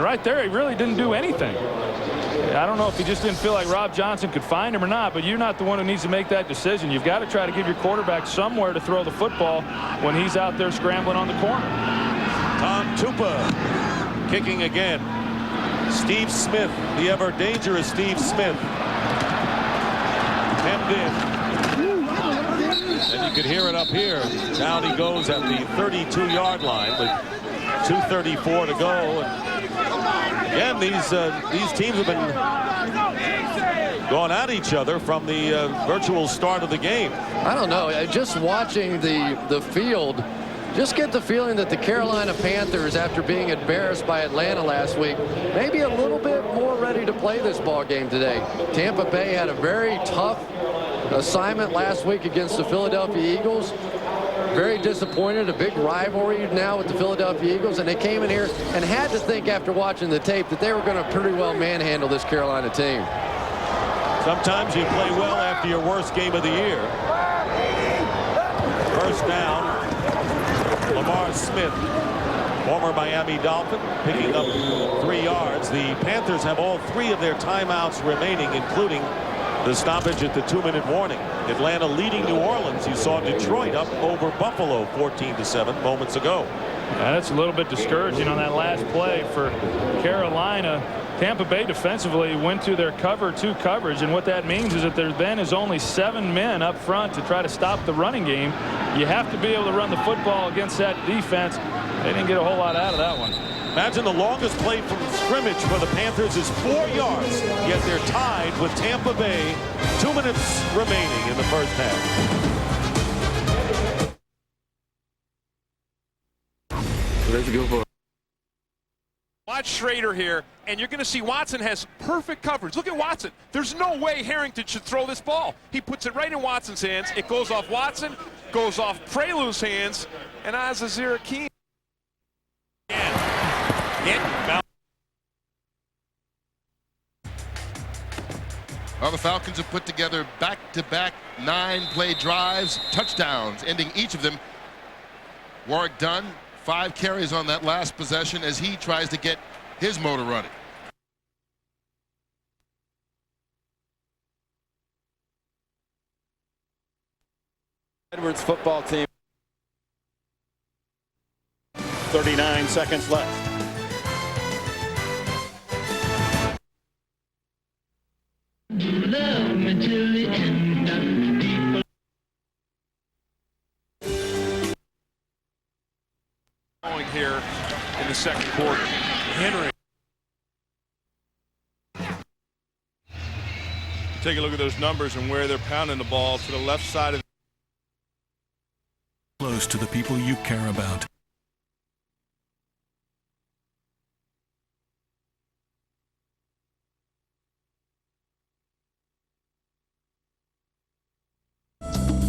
right there he really didn't do anything. I don't know if he just didn't feel like Rob Johnson could find him or not, but you're not the one who needs to make that decision. You've got to try to give your quarterback somewhere to throw the football when he's out there scrambling on the corner. Tom Tupa kicking again. Steve Smith, the ever dangerous Steve Smith, hemmed in. And you could hear it up here. Down he goes at the 32-yard line with 2:34 to go. And again, these teams have been going at each other from the virtual start of the game. I don't know. Just watching the field, just get the feeling that the Carolina Panthers, after being embarrassed by Atlanta last week, maybe a little bit more ready to play this ball game today. Tampa Bay had a very tough assignment last week against the Philadelphia Eagles. Very disappointed, a big rivalry now with the Philadelphia Eagles, and they came in here and had to think after watching the tape that they were going to pretty well manhandle this Carolina team. Sometimes you play well after your worst game of the year. First down, Lamar Smith, former Miami Dolphin, picking up 3 yards. The Panthers have all 3 of their timeouts remaining, including the stoppage at the 2-minute warning. Atlanta leading New Orleans. You saw Detroit up over Buffalo 14-7 moments ago. That's a little bit discouraging on that last play for Carolina. Tampa Bay defensively went to their cover 2 coverage, and what that means is that there then is only 7 men up front to try to stop the running game. You have to be able to run the football against that defense. They didn't get a whole lot out of that one. Imagine the longest play from scrimmage for the Panthers is 4 yards, yet they're tied with Tampa Bay. 2 minutes remaining in the first half. Let's go for it. Watch Schrader here, and you're going to see Watson has perfect coverage. Look at Watson. There's no way Harrington should throw this ball. He puts it right in Watson's hands. It goes off Watson, goes off Prelu's hands, and Azazir Akeem. Well, the Falcons have put together back-to-back 9-play drives, touchdowns, ending each of them. Warwick Dunn, 5 carries on that last possession as he tries to get his motor running. Edwards football team. 39 seconds left. Love me till the end of the Going here in the second quarter. Henry. Take a look at those numbers and where they're pounding the ball to the left side of Close to the people you care about.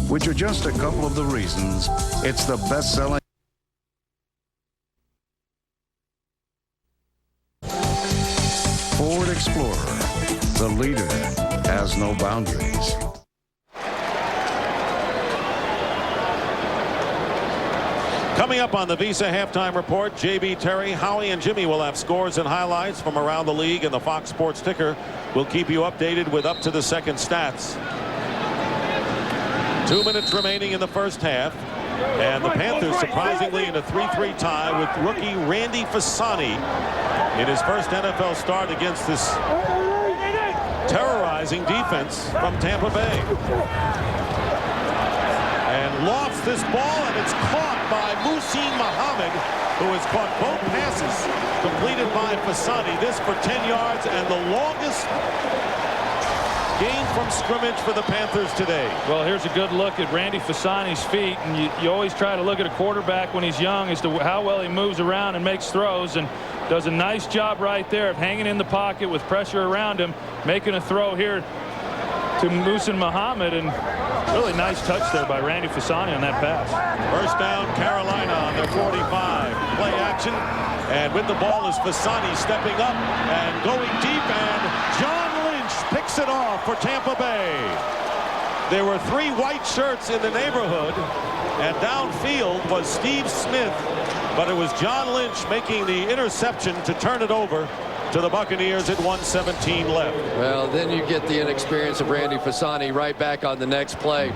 which are just a couple of the reasons it's the best-selling Ford Explorer. The leader has no boundaries. Coming up on the Visa Halftime Report, JB, Terry, Howie, and Jimmy will have scores and highlights from around the league, and the Fox Sports ticker will keep you updated with up-to-the-second stats. 2 minutes remaining in the first half, and the Panthers surprisingly in a 3-3 tie with rookie Randy Fasani in his first NFL start against this terrorizing defense from Tampa Bay. And lofts this ball, and it's caught by Muhsin Muhammad, who has caught both passes completed by Fasani. This for 10 yards and the longest gain from scrimmage for the Panthers today. Well, here's a good look at Randy Fasani's feet, and you always try to look at a quarterback when he's young as to how well he moves around and makes throws, and does a nice job right there of hanging in the pocket with pressure around him, making a throw here to Muhsin Muhammad, and really nice touch there by Randy Fasani on that pass. First down, Carolina on their 45. Play action, and with the ball is Fasani stepping up and going deep, and John Lynch picks it off for Tampa Bay. There were 3 white shirts in the neighborhood, and downfield was Steve Smith, but it was John Lynch making the interception to turn it over to the Buccaneers at 1:17 left. Well, then you get the inexperience of Randy Fasani right back on the next play.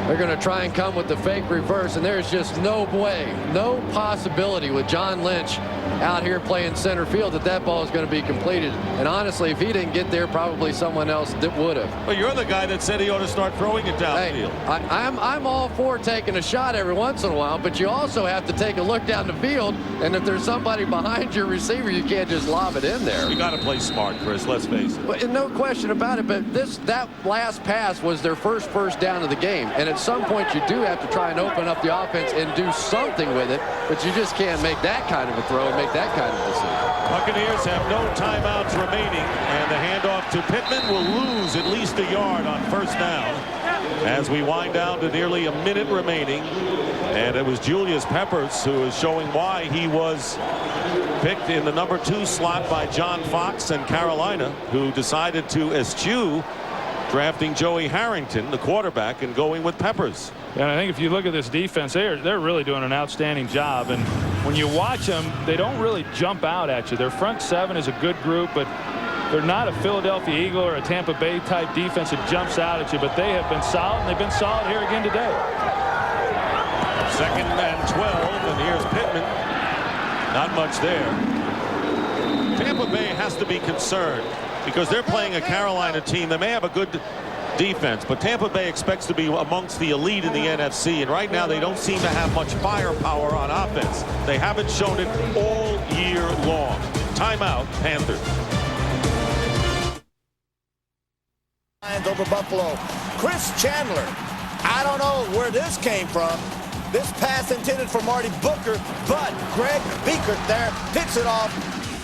They're going to try and come with the fake reverse, and there's just no way, no possibility with John Lynch out here playing center field that ball is going to be completed. And honestly, if he didn't get there, probably someone else would have. Well, you're the guy that said he ought to start throwing it downfield. Hey, I'm all for taking a shot every once in a while, but you also have to take a look down the field, and if there's somebody behind your receiver, you can't just lob it in there. You got to play smart, Chris, let's face it. Well, no question about it, but that last pass was their first down of the game, and at some point you do have to try and open up the offense and do something with it, but you just can't make that kind of a throw and make that kind of decision. Buccaneers have no timeouts remaining, and the handoff to Pittman will lose at least a yard on first down as we wind down to nearly a minute remaining. And it was Julius Peppers who is showing why he was picked in the number 2 slot by John Fox and Carolina, who decided to eschew drafting Joey Harrington, the quarterback, and going with Peppers. And I think if you look at this defense, they're really doing an outstanding job. And when you watch them, they don't really jump out at you. Their front 7 is a good group, but they're not a Philadelphia Eagle or a Tampa Bay type defense that jumps out at you. But they have been solid, and they've been solid here again today. 2nd and 12, and here's Pittman. Not much there. Tampa Bay has to be concerned because they're playing a Carolina team. They may have a good defense, but Tampa Bay expects to be amongst the elite in the NFC, and right now they don't seem to have much firepower on offense. They haven't shown it all year long. Timeout, Panthers. Over Buffalo. Chris Chandler. I don't know where this came from. This pass intended for Marty Booker, but Greg Biekert there picks it off,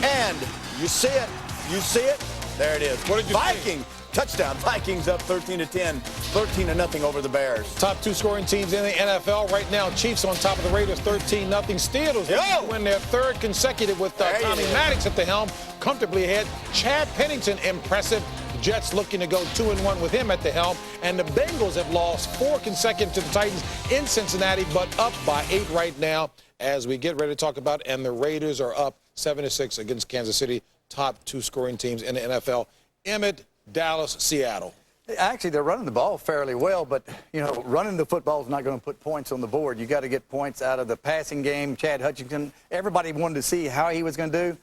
and you see it. You see it. There it is. What did you Viking touchdown. Vikings up 13-10, 13-0 over the Bears. Top 2 scoring teams in the NFL right now. Chiefs on top of the Raiders, 13-0. Steelers win their 3rd consecutive with Tommy Maddox at the helm, comfortably ahead. Chad Pennington, impressive. Jets looking to go 2-1 with him at the helm, and the Bengals have lost 4 consecutive to the Titans in Cincinnati, but up by 8 right now as we get ready to talk about, and the Raiders are up 7-6 against Kansas City, top 2 scoring teams in the NFL. Emmett, Dallas, Seattle. Actually, they're running the ball fairly well, but, you know, running the football is not going to put points on the board. You got to get points out of the passing game. Chad Hutchinson, everybody wanted to see how he was going to do.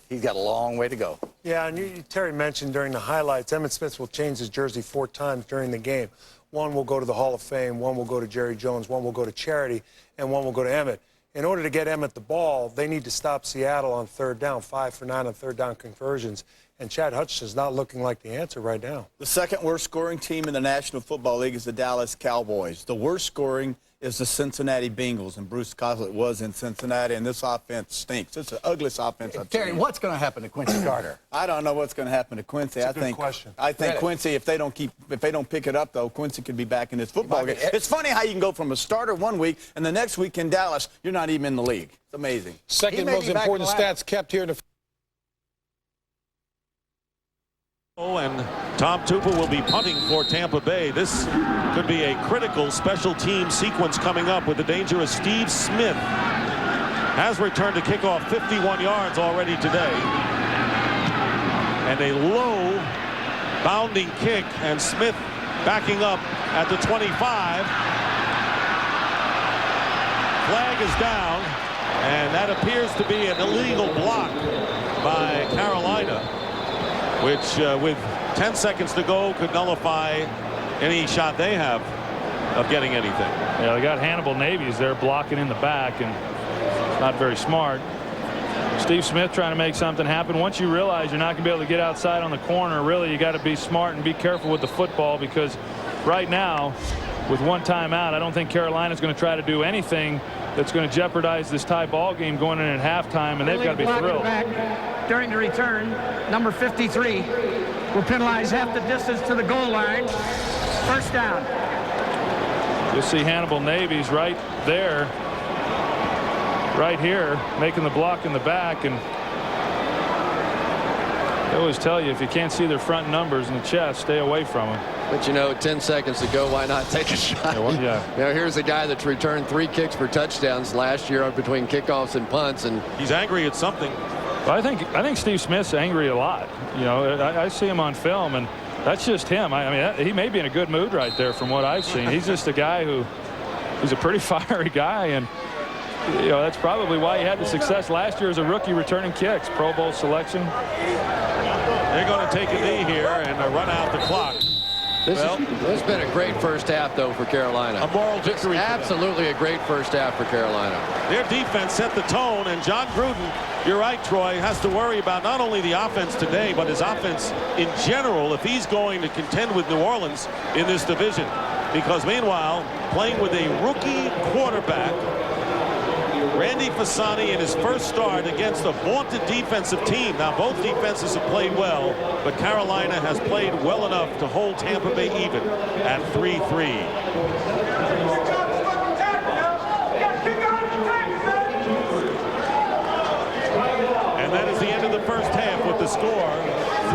He's got a long way to go. Yeah, and Terry mentioned during the highlights, Emmitt Smith will change his jersey 4 times during the game. One will go to the Hall of Fame, one will go to Jerry Jones, one will go to charity, and one will go to Emmitt. In order to get Emmitt the ball, they need to stop Seattle on 3rd down, 5 for 9 on 3rd down conversions. And Chad Hutchinson's not looking like the answer right now. The 2nd worst scoring team in the National Football League is the Dallas Cowboys. The worst scoring is the Cincinnati Bengals, and Bruce Coslet was in Cincinnati, and this offense stinks. It's the ugliest offense I've Terry, seen. what's going to happen to Quincy Carter? I don't know what's going to happen to Quincy. That's a good question. I think Quincy, if they don't pick it up, though, Quincy could be back in this football game. It's funny how you can go from a starter one week, and the next week in Dallas, you're not even in the league. It's amazing. Second most important stats kept here in the. And Tom Tupa will be punting for Tampa Bay. This could be a critical special team sequence coming up with the danger of Steve Smith. Has returned to kickoff 51 yards already today. And a low bounding kick, and Smith backing up at the 25. Flag is down, and that appears to be an illegal block by Carolina, which with 10 seconds to go could nullify any shot they have of getting anything. Yeah, they got Hannibal Navies there blocking in the back, and not very smart. Steve Smith trying to make something happen. Once you realize you're not going to be able to get outside on the corner, really you got to be smart and be careful with the football, because right now with one timeout, I don't think Carolina's going to try to do anything that's going to jeopardize this tie ball game going in at halftime, and they've got to be thrilled. Back during the return, number 53 will penalize half the distance to the goal line. First down. You'll see Hannibal Navies right there, right here, making the block in the back. And they always tell you, if you can't see their front numbers in the chest, stay away from them. But, you know, 10 seconds to go, why not take a shot? Yeah. You know, here's a guy that's returned 3 kicks for touchdowns last year between kickoffs and punts, and he's angry at something. Well, I think Steve Smith's angry a lot. You know, I see him on film, and that's just him. I mean, he may be in a good mood right there from what I've seen. He's just a guy he's a pretty fiery guy, and you know, that's probably why he had the success last year as a rookie returning kicks. Pro Bowl selection. They're going to take a knee here and run out the clock. This has been a great first half, though, for Carolina. A moral victory. Absolutely a great first half for Carolina. Their defense set the tone, and John Gruden, you're right, Troy, has to worry about not only the offense today, but his offense in general if he's going to contend with New Orleans in this division. Because meanwhile, playing with a rookie quarterback, Randy Fasani, in his first start against a vaunted defensive team. Now, both defenses have played well, but Carolina has played well enough to hold Tampa Bay even at 3-3. And that is the end of the first half with the score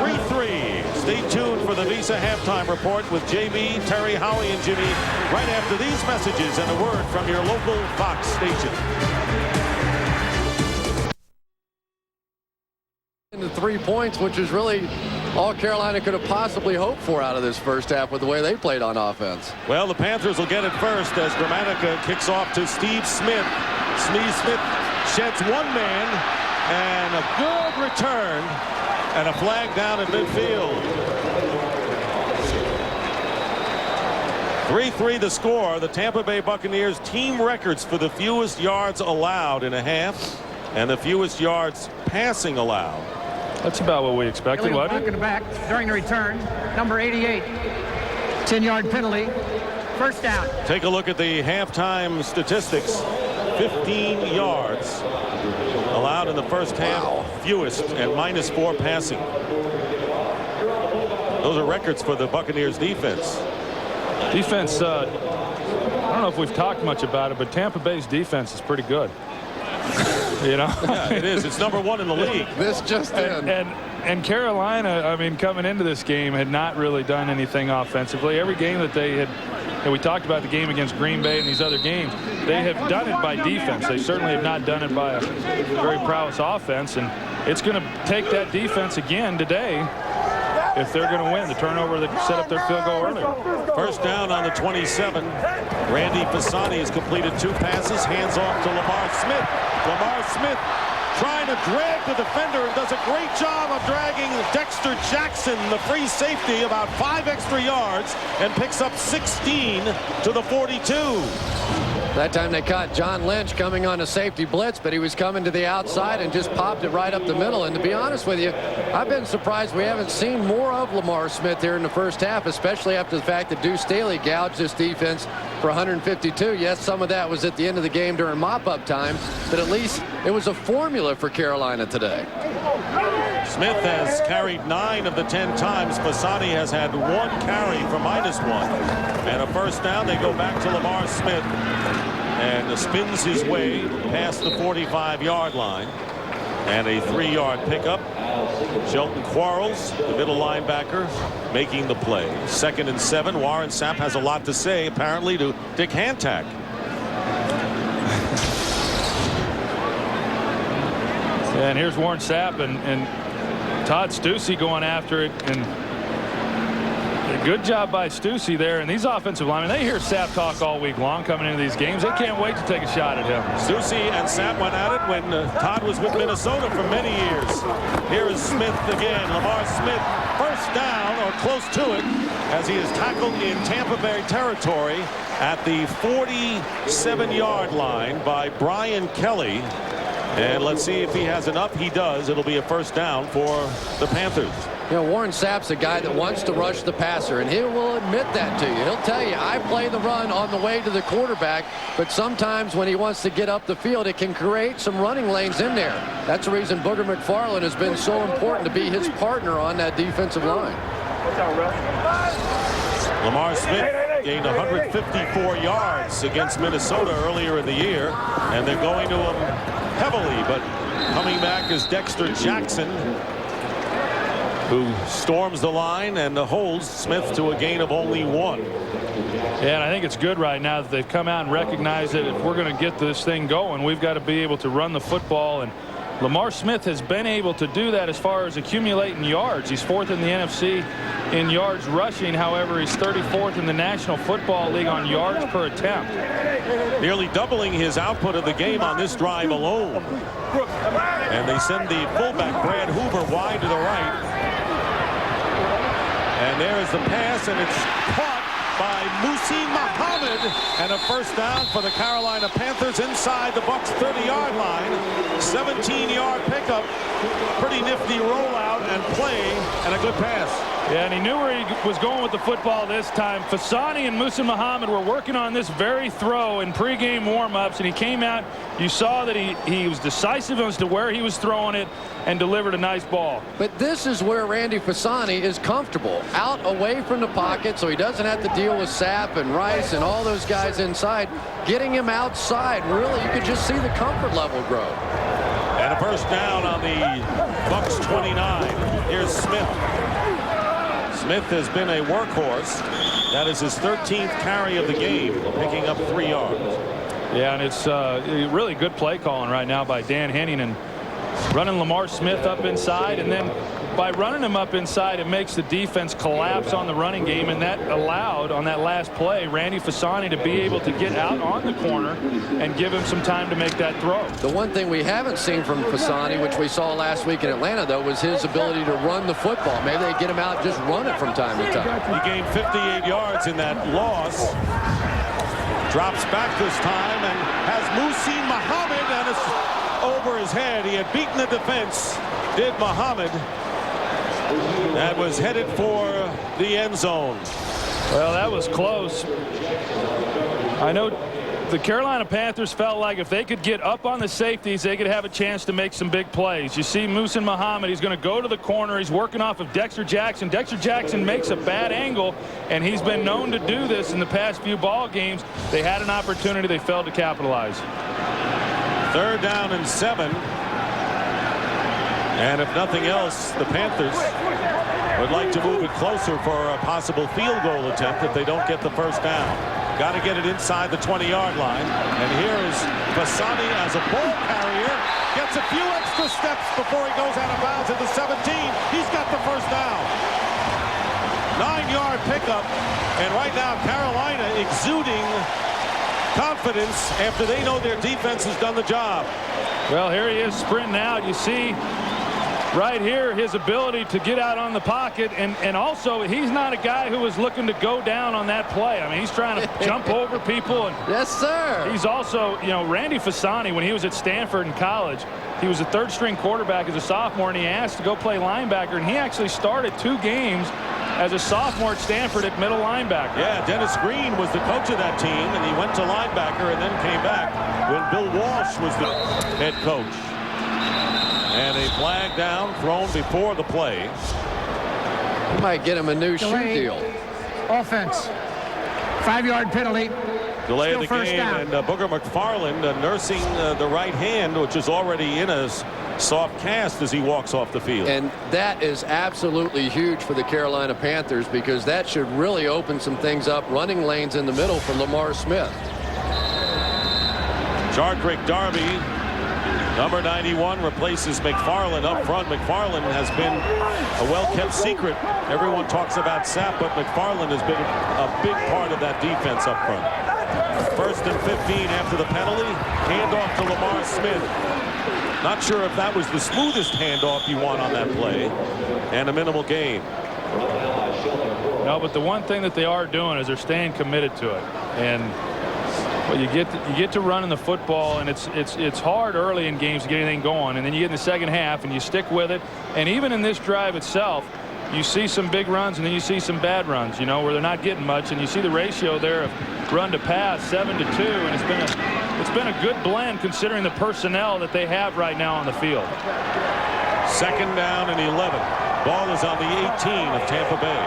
3-3. Stay tuned for the Visa halftime report with JB, Terry, Howie, and Jimmy right after these messages and a word from your local Fox station. Into 3 points, which is really all Carolina could have possibly hoped for out of this first half with the way they played on offense. Well, the Panthers will get it first as Gramatica kicks off to Steve Smith. Steve Smith sheds one man, and a good return, and a flag down in midfield. 3-3 the score. The Tampa Bay Buccaneers team records for the fewest yards allowed in a half and the fewest yards passing allowed. That's about what we expected, wasn't it? In the back during the return, number 88, 10-yard penalty, first down. Take a look at the halftime statistics. 15 yards allowed in the first half, fewest, and -4 passing. Those are records for the Buccaneers defense. Defense, I don't know if we've talked much about it, but Tampa Bay's defense is pretty good. You know? Yeah, it is. It's number 1 in the league. This just in. And Carolina, I mean, coming into this game, had not really done anything offensively. Every game that they had, and we talked about the game against Green Bay and these other games, they have done it by defense. They certainly have not done it by a very prowess offense, and it's going to take that defense again today if they're going to win. The turnover that set up their field goal earlier. First down on the 27. Randy Fasani has completed 2 passes, hands off to Lamar Smith. Lamar Smith trying to drag the defender and does a great job of dragging Dexter Jackson, the free safety, about 5 extra yards, and picks up 16 to the 42. That time they caught John Lynch coming on a safety blitz, but he was coming to the outside and just popped it right up the middle. And to be honest with you, I've been surprised we haven't seen more of Lamar Smith here in the first half, especially after the fact that Deuce Staley gouged this defense for 152. Yes, some of that was at the end of the game during mop-up time, but at least it was a formula for Carolina today. Smith has carried 9 of the 10 times. Fasani has had 1 carry for -1. And a first down. They go back to Lamar Smith. And spins his way past the 45-yard line. And a 3-yard pickup. Shelton Quarles, the middle linebacker, making the play. 2nd and 7. Warren Sapp has a lot to say, apparently, to Dick Hantak. And here's Warren Sapp and Todd Stussy going after it. And a good job by Stussy there. And these offensive linemen, they hear Sapp talk all week long coming into these games. They can't wait to take a shot at him. Stussy and Sapp went at it when Todd was with Minnesota for many years. Here is Smith again. Lamar Smith, first down or close to it, as he is tackled in Tampa Bay territory at the 47-yard line by Brian Kelly. And let's see if he has enough. He does. It'll be a first down for the Panthers. You know, Warren Sapp's a guy that wants to rush the passer, and he will admit that to you. He'll tell you, I play the run on the way to the quarterback, but sometimes when he wants to get up the field, it can create some running lanes in there. That's the reason Booger McFarland has been so important to be his partner on that defensive line. Lamar Smith gained 154 yards against Minnesota earlier in the year, and they're going to him heavily, but coming back is Dexter Jackson, who storms the line and holds Smith to a gain of only 1. Yeah, and I think it's good right now that they've come out and recognized that if we're going to get this thing going, we've got to be able to run the football. And Lamar Smith has been able to do that as far as accumulating yards. He's 4th in the NFC in yards rushing. However, he's 34th in the National Football League on yards per attempt. Nearly doubling his output of the game on this drive alone. And they send the fullback Brad Hoover wide to the right. And there is the pass, and it's caught by Muhsin Muhammad, and a first down for the Carolina Panthers inside the Bucs 30-yard line. 17-yard pickup, pretty nifty rollout and play, and a good pass. Yeah, and he knew where he was going with the football this time. Fasani and Muhsin Muhammad were working on this very throw in pregame warm-ups, and he came out. You saw that he was decisive as to where he was throwing it and delivered a nice ball. But this is where Randy Fasani is comfortable, out away from the pocket, so he doesn't have to deal with Sapp and Rice and all those guys inside. Getting him outside, really, you could just see the comfort level grow. And a first down on the Bucs 29. Here's Smith. Smith has been a workhorse. That is his 13th carry of the game, picking up 3 yards. Yeah, and it's really good play calling right now by Dan Henning, and running Lamar Smith up inside, and then by running him up inside, it makes the defense collapse on the running game, and that allowed, on that last play, Randy Fasani to be able to get out on the corner and give him some time to make that throw. The one thing we haven't seen from Fasani, which we saw last week in Atlanta, though, was his ability to run the football. Maybe they get him out and just run it from time to time. He gained 58 yards in that loss. Drops back this time and has Muhsin Muhammad, and it's over his head. He had beaten the defense, did Muhammad. That was headed for the end zone. Well, that was close. I know the Carolina Panthers felt like if they could get up on the safeties, they could have a chance to make some big plays. You see Muhsin Muhammad, he's going to go to the corner. He's working off of Dexter Jackson. Dexter Jackson makes a bad angle, and he's been known to do this in the past few ball games. They had an opportunity. They failed to capitalize. 3rd down and 7. And if nothing else, the Panthers would like to move it closer for a possible field goal attempt if they don't get the first down. Got to get it inside the 20-yard line. And here is Fasani as a ball carrier. Gets a few extra steps before he goes out of bounds at the 17. He's got the first down. 9-yard pickup. And right now, Carolina exuding confidence after they know their defense has done the job. Well, here he is sprinting out. You see right here, his ability to get out on the pocket, and also he's not a guy who was looking to go down on that play. I mean, he's trying to jump over people. And yes, sir. He's also, you know, Randy Fasani, when he was at Stanford in college, he was a third-string quarterback as a sophomore, and he asked to go play linebacker, and he actually started 2 games as a sophomore at Stanford at middle linebacker. Yeah, Dennis Green was the coach of that team, and he went to linebacker and then came back when Bill Walsh was the head coach. And a flag down thrown before the play. You might get him a new shoe deal. Offense. 5-yard penalty. Delay Still of the game, down. and Booger McFarland nursing the right hand, which is already in a soft cast as he walks off the field. And that is absolutely huge for the Carolina Panthers, because that should really open some things up, running lanes in the middle for Lamar Smith. Jardrick Darby, number 91, replaces McFarland up front. McFarland has been a well-kept secret. Everyone talks about Sapp, but McFarland has been a big part of that defense up front. 1st and 15 after the penalty. Handoff to Lamar Smith. Not sure if that was the smoothest handoff you want on that play. And a minimal gain. No, but the one thing that they are doing is they're staying committed to it. And well, you get to running the football, and it's hard early in games to get anything going. And then you get in the second half, and you stick with it. And even in this drive itself, you see some big runs, and then you see some bad runs, you know, where they're not getting much. And you see the ratio there of run to pass, 7-2, and it's been a good blend considering the personnel that they have right now on the field. 2nd down and 11. Ball is on the 18 of Tampa Bay.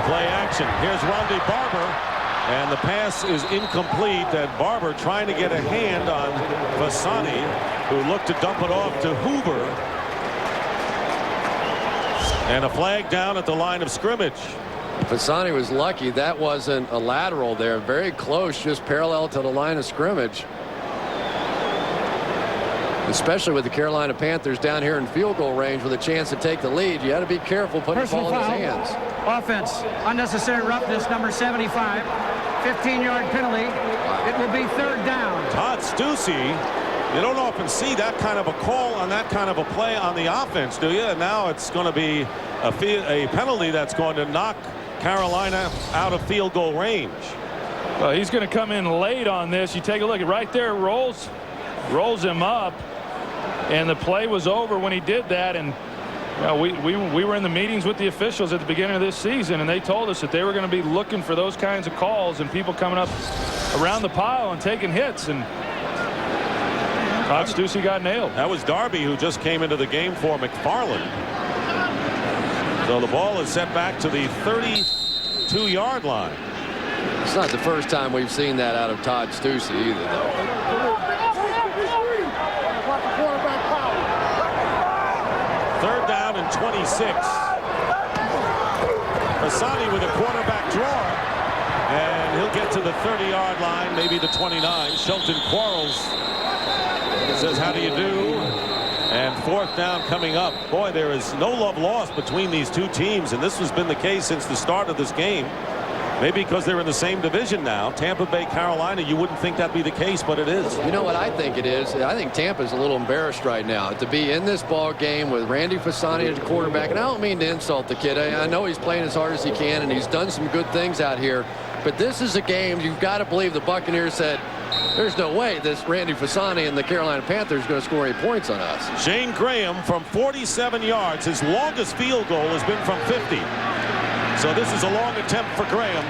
Play action. Here's Ronde Barber, and the pass is incomplete. And Barber trying to get a hand on Fasani, who looked to dump it off to Hoover. And a flag down at the line of scrimmage. Fasani was lucky that wasn't a lateral there. Very close, just parallel to the line of scrimmage. Especially with the Carolina Panthers down here in field goal range with a chance to take the lead. You got to be careful putting the ball in his hands. Offense, unnecessary roughness, number 75. 15-yard penalty. It will be 3rd down. Todd Stussy. You don't often see that kind of a call on that kind of a play on the offense, do you? And now it's going to be a penalty that's going to knock Carolina out of field goal range. Well, he's going to come in late on this. You take a look at right there, rolls him up, and the play was over when he did that. And you know, we were in the meetings with the officials at the beginning of this season, and they told us that they were going to be looking for those kinds of calls and people coming up around the pile and taking hits. And Todd Stussy got nailed. That was Darby who just came into the game for McFarland. So the ball is set back to the 32-yard line. It's not the first time we've seen that out of Todd Stussy either, though. 3rd down and 26. Fasani with a quarterback draw, and he'll get to the 30-yard line, maybe the 29. Shelton Quarles says, how do you do? And 4th down coming up. Boy, there is no love lost between these two teams, and this has been the case since the start of this game. Maybe because they're in the same division now. Tampa Bay, Carolina, you wouldn't think that'd be the case, but it is. You know what I think it is? I think Tampa's a little embarrassed right now to be in this ball game with Randy Fasani as quarterback. And I don't mean to insult the kid. I know he's playing as hard as he can, and he's done some good things out here. But this is a game you've got to believe the Buccaneers said, there's no way this Randy Fasani and the Carolina Panthers are going to score any points on us. Shane Graham from 47 yards. His longest field goal has been from 50. So this is a long attempt for Graham.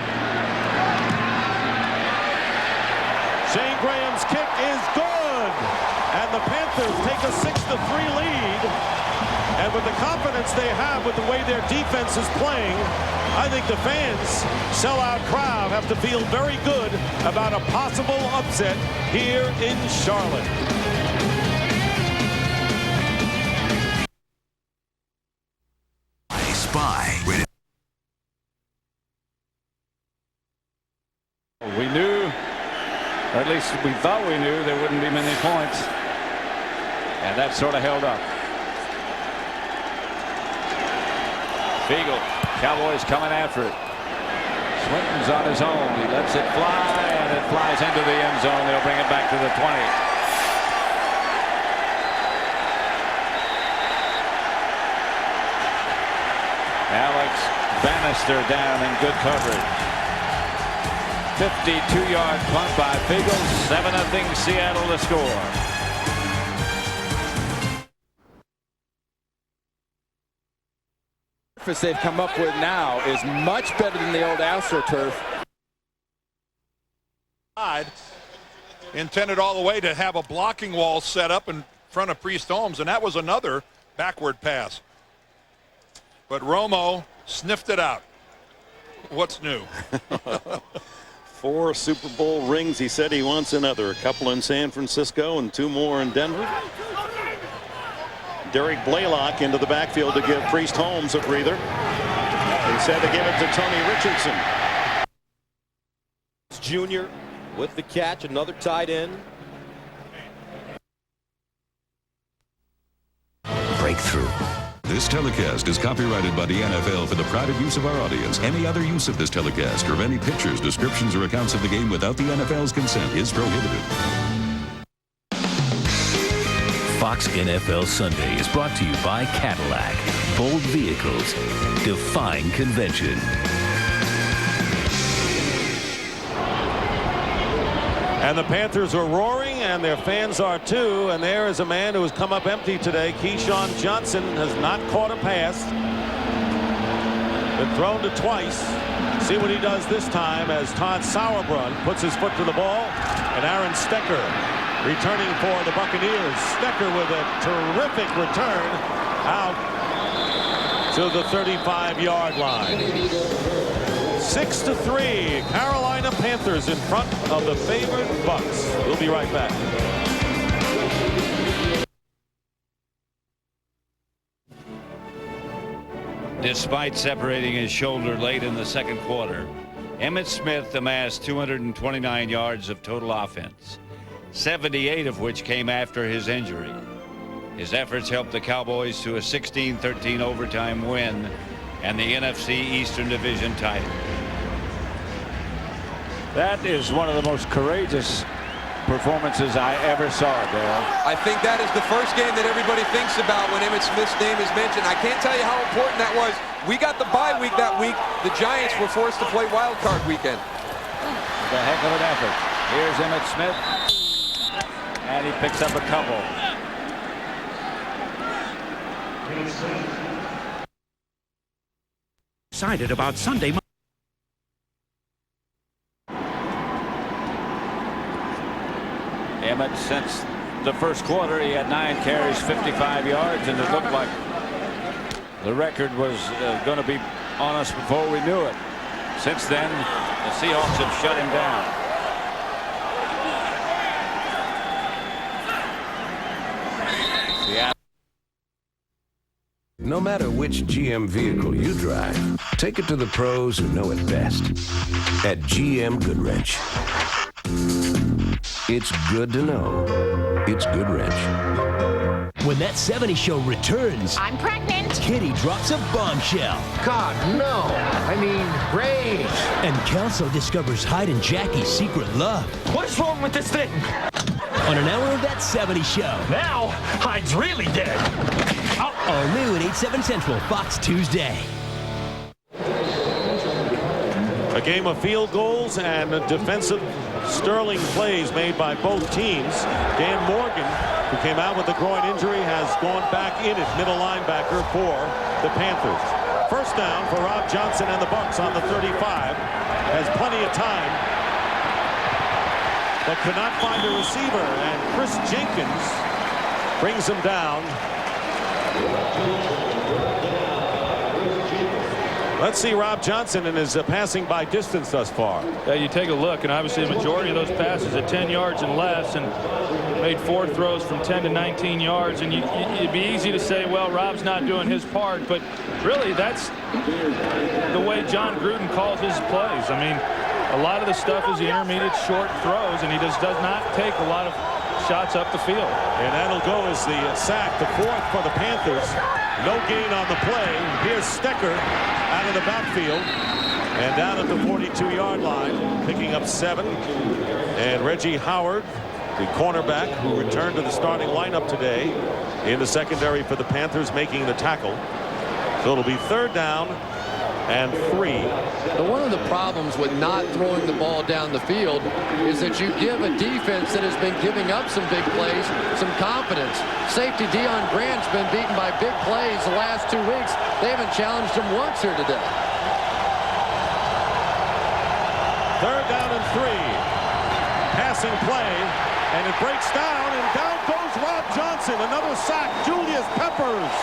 Shane Graham's kick is good. And the Panthers take a 6-3 lead. And with the confidence they have with the way their defense is playing, I think the fans, sellout crowd, have to feel very good about a possible upset here in Charlotte. Spy. We knew, or at least we thought we knew, there wouldn't be many points. And that sort of held up. Beagle, Cowboys coming after it. Swinton's on his own. He lets it fly, and it flies into the end zone. They'll bring it back to the 20. Bannister down in good coverage. 52-yard punt by Beagles. 7-0 Seattle to score. Surface they've come up with now is much better than the old AstroTurf. Intended all the way to have a blocking wall set up in front of Priest Holmes, and that was another backward pass. But Romo sniffed it out. What's new? 4 Super Bowl rings. He said he wants another. A couple in San Francisco and 2 more in Denver. Derek Blaylock into the backfield to give Priest Holmes a breather. Instead they give it to Tony Richardson. Junior with the catch, another tight end. Breakthrough. This telecast is copyrighted by the NFL for the private use of our audience. Any other use of this telecast or of any pictures, descriptions, or accounts of the game without the NFL's consent is prohibited. Fox NFL Sunday is brought to you by Cadillac. Bold vehicles, defying convention. And the Panthers are roaring, and their fans are too. And there is a man who has come up empty today. Keyshawn Johnson has not caught a pass. Been thrown to twice. See what he does this time as Todd Sauerbrunn puts his foot to the ball. And Aaron Stecker returning for the Buccaneers. Stecker with a terrific return out to the 35-yard line. 6-3, Carolina Panthers in front of the favored Bucs. We'll be right back. Despite separating his shoulder late in the second quarter, Emmitt Smith amassed 229 yards of total offense, 78 of which came after his injury. His efforts helped the Cowboys to a 16-13 overtime win and the NFC Eastern Division title. That is one of the most courageous performances I ever saw, Dale. I think that is the first game that everybody thinks about when Emmitt Smith's name is mentioned. I can't tell you how important that was. We got the bye week that week. The Giants were forced to play wild card weekend. A heck of an effort. Here's Emmitt Smith, and he picks up a couple. Excited about Sunday. Emmitt, since the first quarter, he had 9 carries, 55 yards, and it looked like the record was going to be on us before we knew it. Since then, the Seahawks have shut him down. Yeah. No matter which GM vehicle you drive, take it to the pros who know it best. At GM Goodwrench. It's good to know. It's Goodwrench. When that 70 show returns, I'm pregnant. Kitty drops a bombshell. God, no. I mean, rage. And Kelso discovers Hyde and Jackie's secret love. What's wrong with this thing? On an hour of that 70 show. Now, Hyde's really dead. All new at 8/7 Central, Fox Tuesday. A game of field goals and defensive sterling plays made by both teams. Dan Morgan, who came out with a groin injury, has gone back in at middle linebacker for the Panthers. First down for Rob Johnson and the Bucs on the 35. Has plenty of time, but could not find a receiver, and Kris Jenkins brings him down. Let's see Rob Johnson and his passing by distance thus far. Yeah, you take a look, and obviously the majority of those passes at 10 yards and less, and made 4 throws from 10 to 19 yards. And it'd be easy to say, well, Rob's not doing his part, but really that's the way John Gruden calls his plays. I mean, a lot of the stuff is the intermediate short throws, and he just does not take a lot of shots up the field. And that'll go as the sack, the 4th for the Panthers. No gain on the play. Here's Stecker out of the backfield and down at the 42-yard line, picking up 7. And Reggie Howard, the cornerback who returned to the starting lineup today in the secondary for the Panthers, making the tackle. So it'll be 3rd down and 3. One of the problems with not throwing the ball down the field is that you give a defense that has been giving up some big plays some confidence. Safety Deion Grant's been beaten by big plays the last 2 weeks. They haven't challenged him once here today. 3rd down and 3. Passing play, and it breaks down, and down goes Rob Johnson. Another sack. Julius Peppers.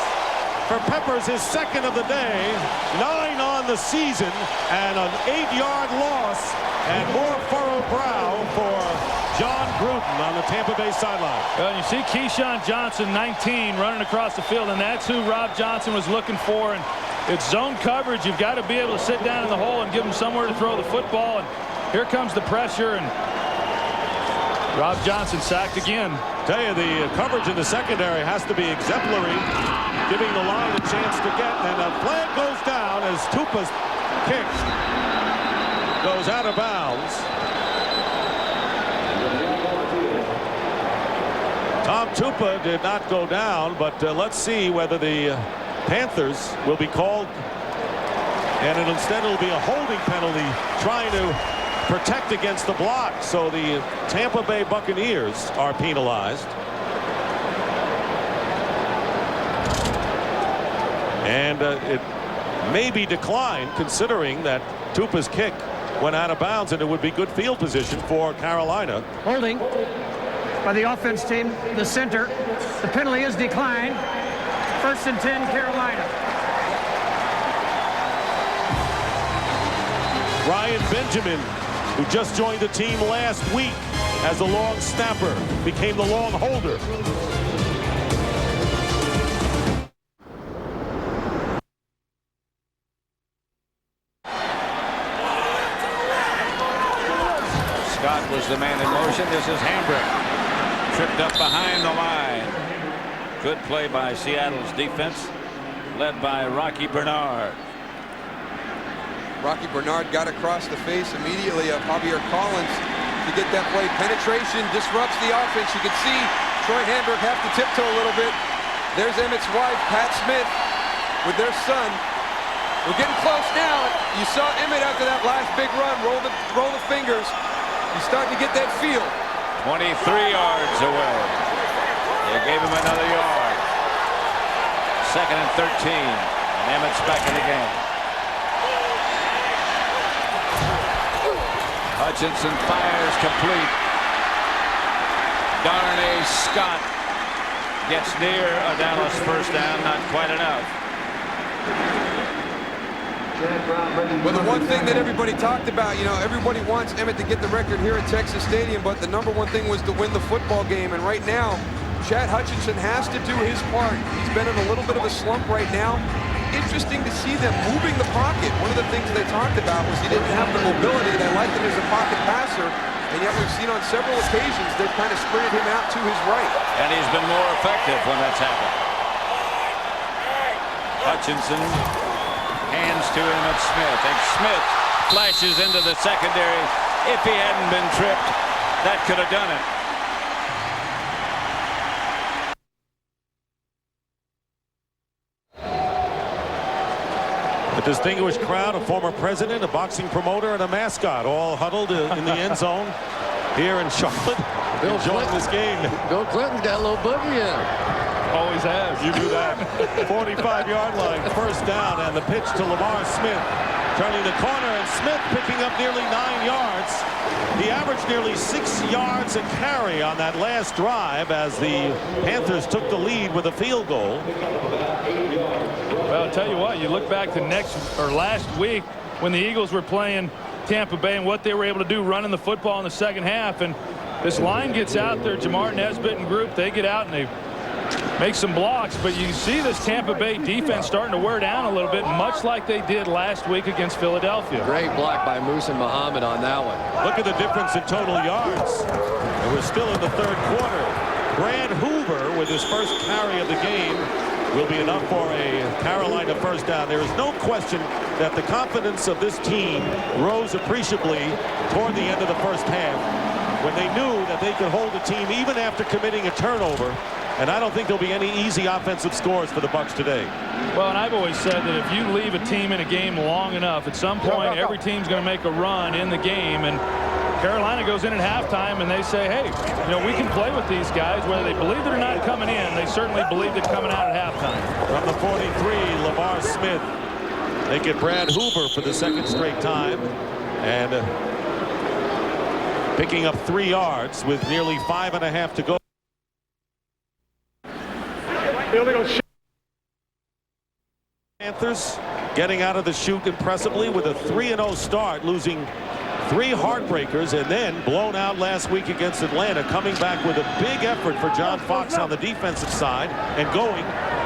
For Peppers, his 2nd of the day, 9 on the season, and an 8-yard loss, and more furrowed brow for John Gruden on the Tampa Bay sideline. Well, you see Keyshawn Johnson, 19, running across the field, and that's who Rob Johnson was looking for. And it's zone coverage. You've got to be able to sit down in the hole and give him somewhere to throw the football. And here comes the pressure, and Rob Johnson sacked again. Tell you, the coverage in the secondary has to be exemplary, giving the line a chance to get, and a flag goes down as Tupa's kick goes out of bounds. Tom Tupa did not go down, but let's see whether the Panthers will be called, and instead it'll be a holding penalty trying to protect against the block. So the Tampa Bay Buccaneers are penalized. And it may be declined, considering that Tupa's kick went out of bounds, and it would be good field position for Carolina. Holding by the offense team, the center. The penalty is declined. 1st and 10, Carolina. Ryan Benjamin, who just joined the team last week as a long snapper, became the long holder. Scott was the man in motion. This is Hambrick. Tripped up behind the line. Good play by Seattle's defense, led by Rocky Bernard. Rocky Bernard got across the face immediately of Javier Collins to get that play. Penetration disrupts the offense. You can see Troy Hambrick have to tiptoe a little bit. There's Emmett's wife, Pat Smith, with their son. We're getting close now. You saw Emmett after that last big run roll the fingers. He's starting to get that feel. 23 yards away. They gave him another yard. 2nd and 13. And Emmett's back in the game. Hutchinson fires complete. Darnay Scott gets near a Dallas 1st down. Not quite enough. Well, the one thing that everybody talked about, you know, everybody wants Emmett to get the record here at Texas Stadium, but the #1 thing was to win the football game. And right now, Chad Hutchinson has to do his part. He's been in a little bit of a slump right now. Interesting to see them moving the pocket. One of the things they talked about was he didn't have the mobility. They liked him as a pocket passer, and yet we've seen on several occasions they've kind of sprinted him out to his right. And he's been more effective when that's happened. Hutchinson hands to Emmitt Smith, and Smith flashes into the secondary. If he hadn't been tripped, that could have done it. A distinguished crowd, a former president, a boxing promoter, and a mascot, all huddled in the end zone here in Charlotte, enjoying this game. Bill Clinton's got a little boogie in him. Always has. You do that. 45-yard line, 1st down, and the pitch to Lamar Smith. Turning the corner, and Smith picking up nearly 9 yards. He averaged nearly 6 yards a carry on that last drive as the Panthers took the lead with a field goal. Well, I'll tell you what, you look back to last week when the Eagles were playing Tampa Bay and what they were able to do running the football in the 2nd half. And this line gets out there, Jamar Nesbitt and group, they get out and they make some blocks, but you see this Tampa Bay defense starting to wear down a little bit, much like they did last week against Philadelphia. Great block by Musa Muhammad on that one. Look at the difference in total yards. And we're still in the 3rd quarter. Brad Hoover, with his first carry of the game, will be enough for a Carolina 1st down. There is no question that the confidence of this team rose appreciably toward the end of the 1st half, when they knew that they could hold the team even after committing a turnover. And I don't think there'll be any easy offensive scores for the Bucs today. Well, and I've always said that if you leave a team in a game long enough, at some point every team's going to make a run in the game. And Carolina goes in at halftime and they say, hey, you know, we can play with these guys. Whether they believed it or not coming in, they certainly believed it coming out at halftime. From the 43, Lamar Smith. They get Brad Hoover for the second straight time. And picking up 3 yards with nearly 5.5 to go. Panthers getting out of the chute impressively with a 3-0 start, losing 3 heartbreakers and then blown out last week against Atlanta, coming back with a big effort for John Fox on the defensive side and going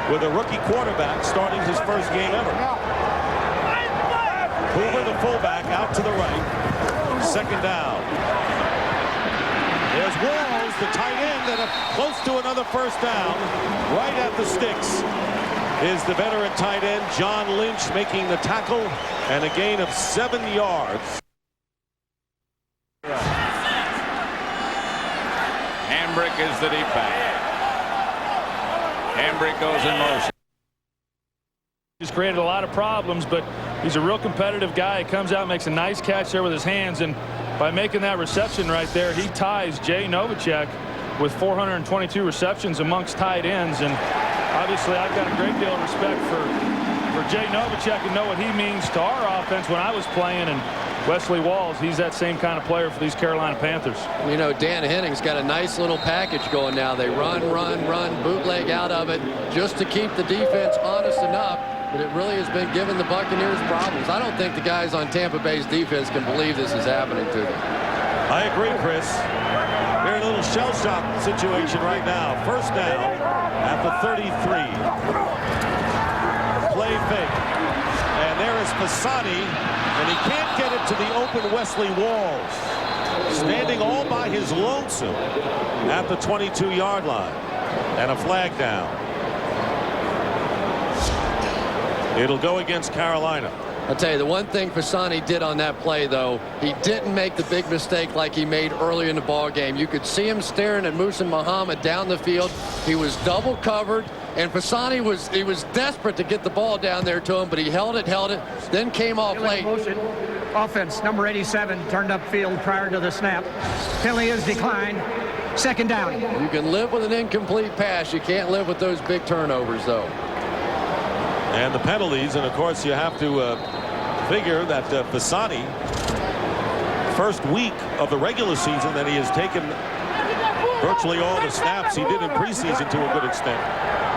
with a rookie quarterback starting his first game ever. Hoover, the fullback, out to the right. Second down. There's Walls, the tight end, and close to another first down. Right at the sticks is the veteran tight end, John Lynch, making the tackle, and a gain of 7 yards. Hambrick is the deep back. Hambrick goes in motion. He's created a lot of problems, but he's a real competitive guy. He comes out, makes a nice catch there with his hands, and by making that reception right there, he ties Jay Novacek with 422 receptions amongst tight ends. And obviously, I've got a great deal of respect for Jay Novacek and know what he means to our offense when I was playing. And Wesley Walls, he's that same kind of player for these Carolina Panthers. You know, Dan Henning's got a nice little package going now. They run, bootleg out of it just to keep the defense honest enough. But it really has been giving the Buccaneers problems. I don't think the guys on Tampa Bay's defense can believe this is happening to them. I agree, Chris. They're in a little shell shock situation right now. First down at the 33. Play fake. And there is Fasani, and he can't get it to the open Wesley Walls. Standing all by his lonesome at the 22-yard line. And a flag down. It'll go against Carolina. I'll tell you, the one thing Fasani did on that play, though, he didn't make the big mistake like he made early in the ball game. You could see him staring at Musa Muhammad down the field. He was double covered, and Fasani was desperate to get the ball down there to him, but he held it, then came off late. Offense, number 87, turned upfield prior to the snap. Penalty is declined. Second down. You can live with an incomplete pass. You can't live with those big turnovers, though. And the penalties, and of course you have to figure that Fasani, first week of the regular season, that he has taken virtually all the snaps he did in preseason to a good extent.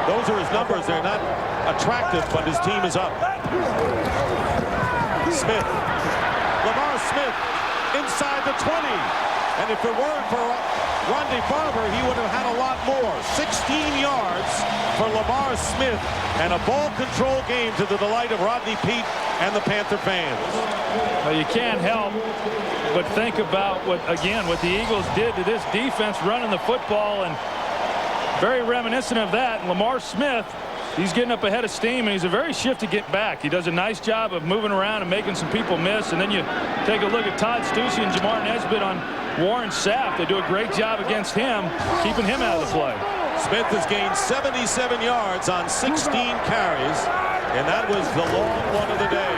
Those are his numbers. They're not attractive, but his team is up. Smith. Lamar Smith inside the 20. And if it weren't for Randy Barber, he would have had a lot more. 16 yards for Lamar Smith, and a ball control game to the delight of Rodney Peete and the Panther fans. Well, you can't help but think about what the Eagles did to this defense running the football, and very reminiscent of that. And Lamar Smith, he's getting up ahead of steam, and he's a very shifty get back. He does a nice job of moving around and making some people miss. And then you take a look at Todd Stussy and Jamar Nesbitt on Warren Sapp. They do a great job against him, keeping him out of the play. Smith has gained 77 yards on 16 carries, and that was the long one of the day.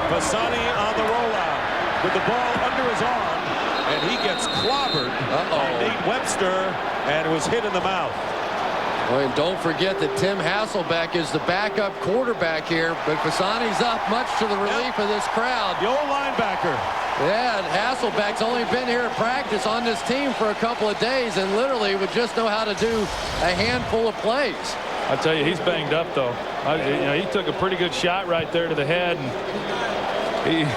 Fasani on the rollout with the ball under his arm, and he gets clobbered by Nate Webster, and was hit in the mouth. Well, and don't forget that Tim Hasselbeck is the backup quarterback here, but Fasani's up, much to the relief of this crowd. The old linebacker. Yeah, and Hasselbeck's only been here at practice on this team for a couple of days and literally would just know how to do a handful of plays. I tell you, he's banged up, though. He took a pretty good shot right there to the head, and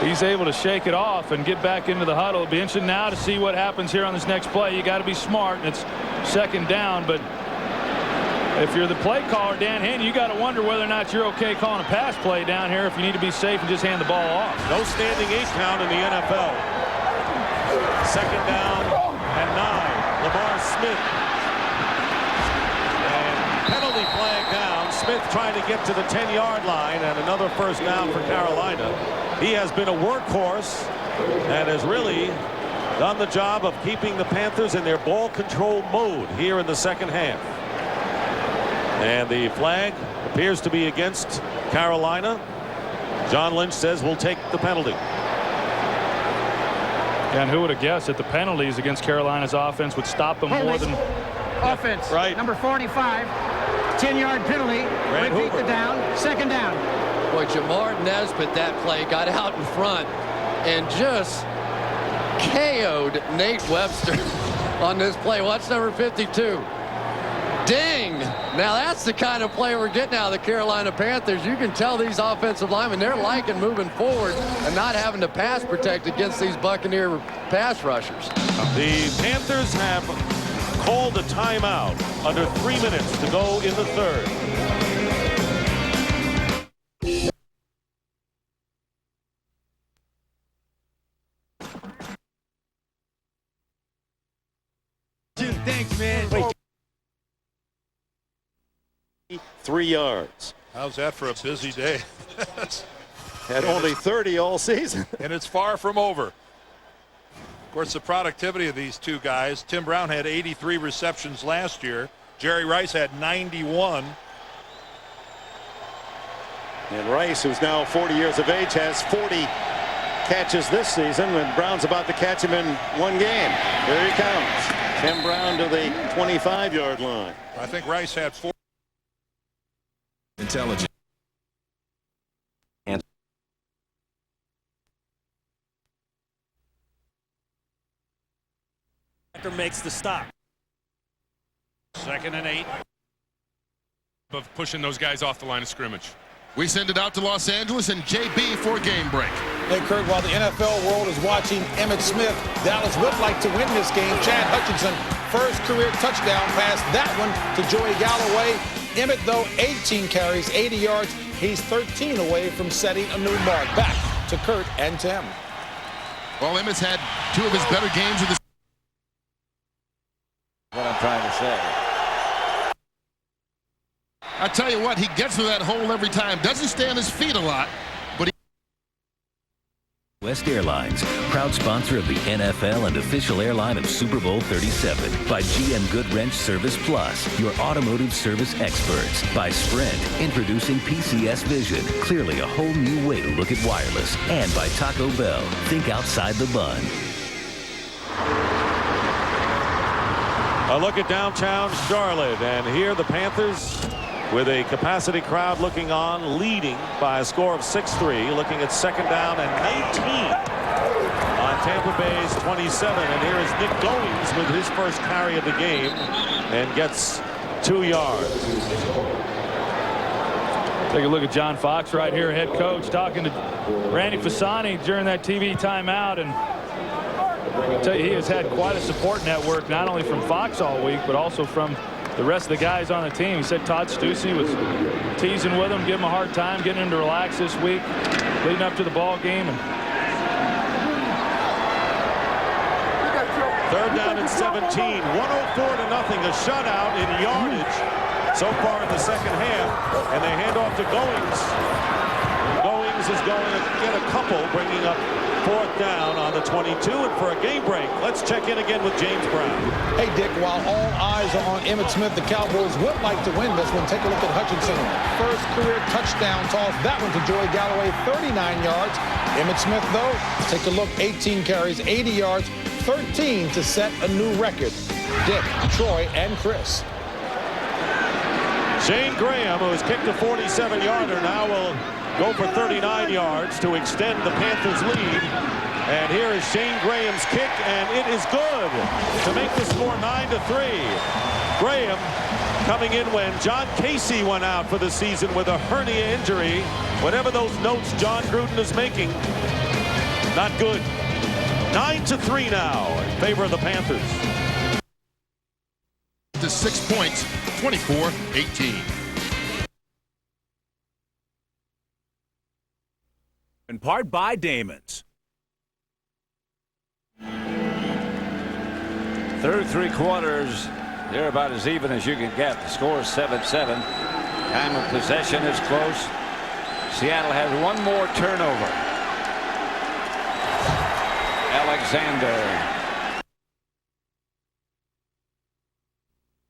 he's able to shake it off and get back into the huddle. It'll be interesting now to see what happens here on this next play. You got to be smart, and it's second down, but if you're the play caller, Dan Haney, you got to wonder whether or not you're okay calling a pass play down here if you need to be safe and just hand the ball off. No standing 8 count in the NFL. Second down and 9. Lamar Smith. And penalty flag down. Smith trying to get to the 10-yard line, and another first down for Carolina. He has been a workhorse and has really done the job of keeping the Panthers in their ball control mode here in the second half. And the flag appears to be against Carolina. John Lynch says we'll take the penalty. And who would have guessed that the penalties against Carolina's offense would stop them more than offense. Right. Number 45, 10-yard penalty. Repeat the down. Second down. Boy, Jamar Nesbitt, that play, got out in front and just KO'd Nate Webster on this play. Watch number 52. Ding! Now that's the kind of play we're getting out of the Carolina Panthers. You can tell these offensive linemen, they're liking moving forward and not having to pass protect against these Buccaneer pass rushers. The Panthers have called a timeout under 3 minutes to go in the third. Thanks, man. 3 yards. How's that for a busy day? Had only 30 all season. And it's far from over. Of course, the productivity of these two guys. Tim Brown had 83 receptions last year. Jerry Rice had 91. And Rice, who's now 40 years of age, has 40 catches this season, and Brown's about to catch him in one game. Here he comes. Tim Brown to the 25-yard line. I think Rice had 4. Intelligent. And makes the stop. 2nd and 8. Of pushing those guys off the line of scrimmage. We send it out to Los Angeles and JB for game break. Hey, Kurt, while the NFL world is watching Emmitt Smith, Dallas would like to win this game. Chad Hutchinson, first career touchdown pass, that one to Joey Galloway. Emmitt, though, 18 carries, 80 yards. He's 13 away from setting a new mark. Back to Kurt and Tim. Well, Emmitt's had 2 of his better games of the what I'm trying to say. I tell you what, he gets to that hole every time. Doesn't stay on his feet a lot, but he... West Airlines, proud sponsor of the NFL and official airline of Super Bowl XXXVII. By GM Good Wrench Service Plus, your automotive service experts. By Sprint, introducing PCS Vision, clearly a whole new way to look at wireless. And by Taco Bell, think outside the bun. A look at downtown Charlotte, and here the Panthers with a capacity crowd looking on, leading by a score of 6-3, looking at 2nd down and 19 on Tampa Bay's 27. And here is Nick Goings with his first carry of the game and gets 2 yards. Take a look at John Fox right here, head coach, talking to Randy Fasani during that TV timeout. And I'll tell you, he has had quite a support network, not only from Fox all week, but also from the rest of the guys on the team. He said Todd Stussy was teasing with him, giving him a hard time, getting him to relax this week, leading up to the ball game. And 3rd down and 17, 104-0, a shutout in yardage so far in the second half, and they hand off to Goings. And Goings is going to get a couple, bringing up 4th down on the 22. And for a game break, let's check in again with James Brown. Hey, Dick, while all eyes are on Emmitt Smith, the Cowboys would like to win this one. Take a look at Hutchinson. First career touchdown toss. That one to Joey Galloway, 39 yards. Emmitt Smith, though, take a look, 18 carries, 80 yards, 13 to set a new record. Dick, Troy, and Kris. Shane Graham, who has kicked a 47-yarder, now will go for 39 yards to extend the Panthers' lead. And here is Shane Graham's kick, and it is good to make the score 9-3. Graham coming in when John Casey went out for the season with a hernia injury. Whatever those notes John Gruden is making, not good. 9-3 now in favor of the Panthers. To 6 points, 24-18. In part by Damon's. Through 3 quarters, they're about as even as you can get. The score is 7-7. Time of possession is close. Seattle has one more turnover. Alexander.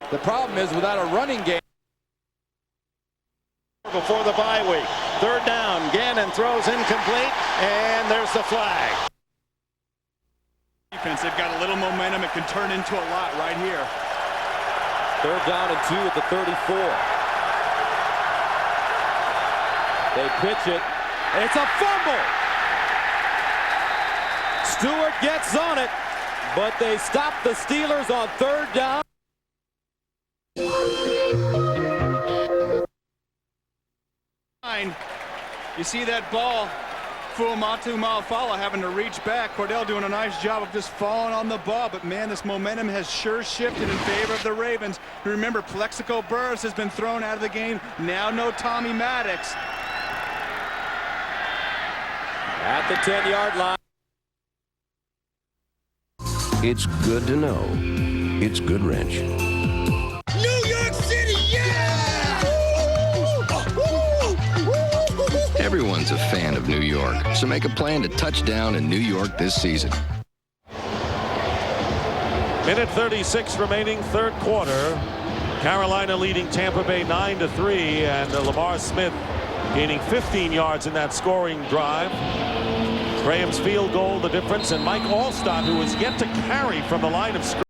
The problem is without a running game. Before the bye week. Third down. Gannon throws incomplete, and there's the flag. Defense, they've got a little momentum. It can turn into a lot right here. Third down and 2 at the 34. They pitch it. It's a fumble. Stewart gets on it, but they stop the Steelers on third down. You see that ball, Fuamatu Malafala having to reach back. Cordell doing a nice job of just falling on the ball, but man, this momentum has sure shifted in favor of the Ravens. Remember, Plexico Burress has been thrown out of the game. Now no Tommy Maddox. At the 10-yard line. It's good to know. It's Good Wrench. New York City, yeah! Everyone's a fan of New York, so make a plan to touch down in New York this season. Minute 36 remaining, third quarter. Carolina leading Tampa Bay 9-3, and Lamar Smith gaining 15 yards in that scoring drive. Graham's field goal, the difference, and Mike Allstott, who is yet to carry from the line of scrimmage.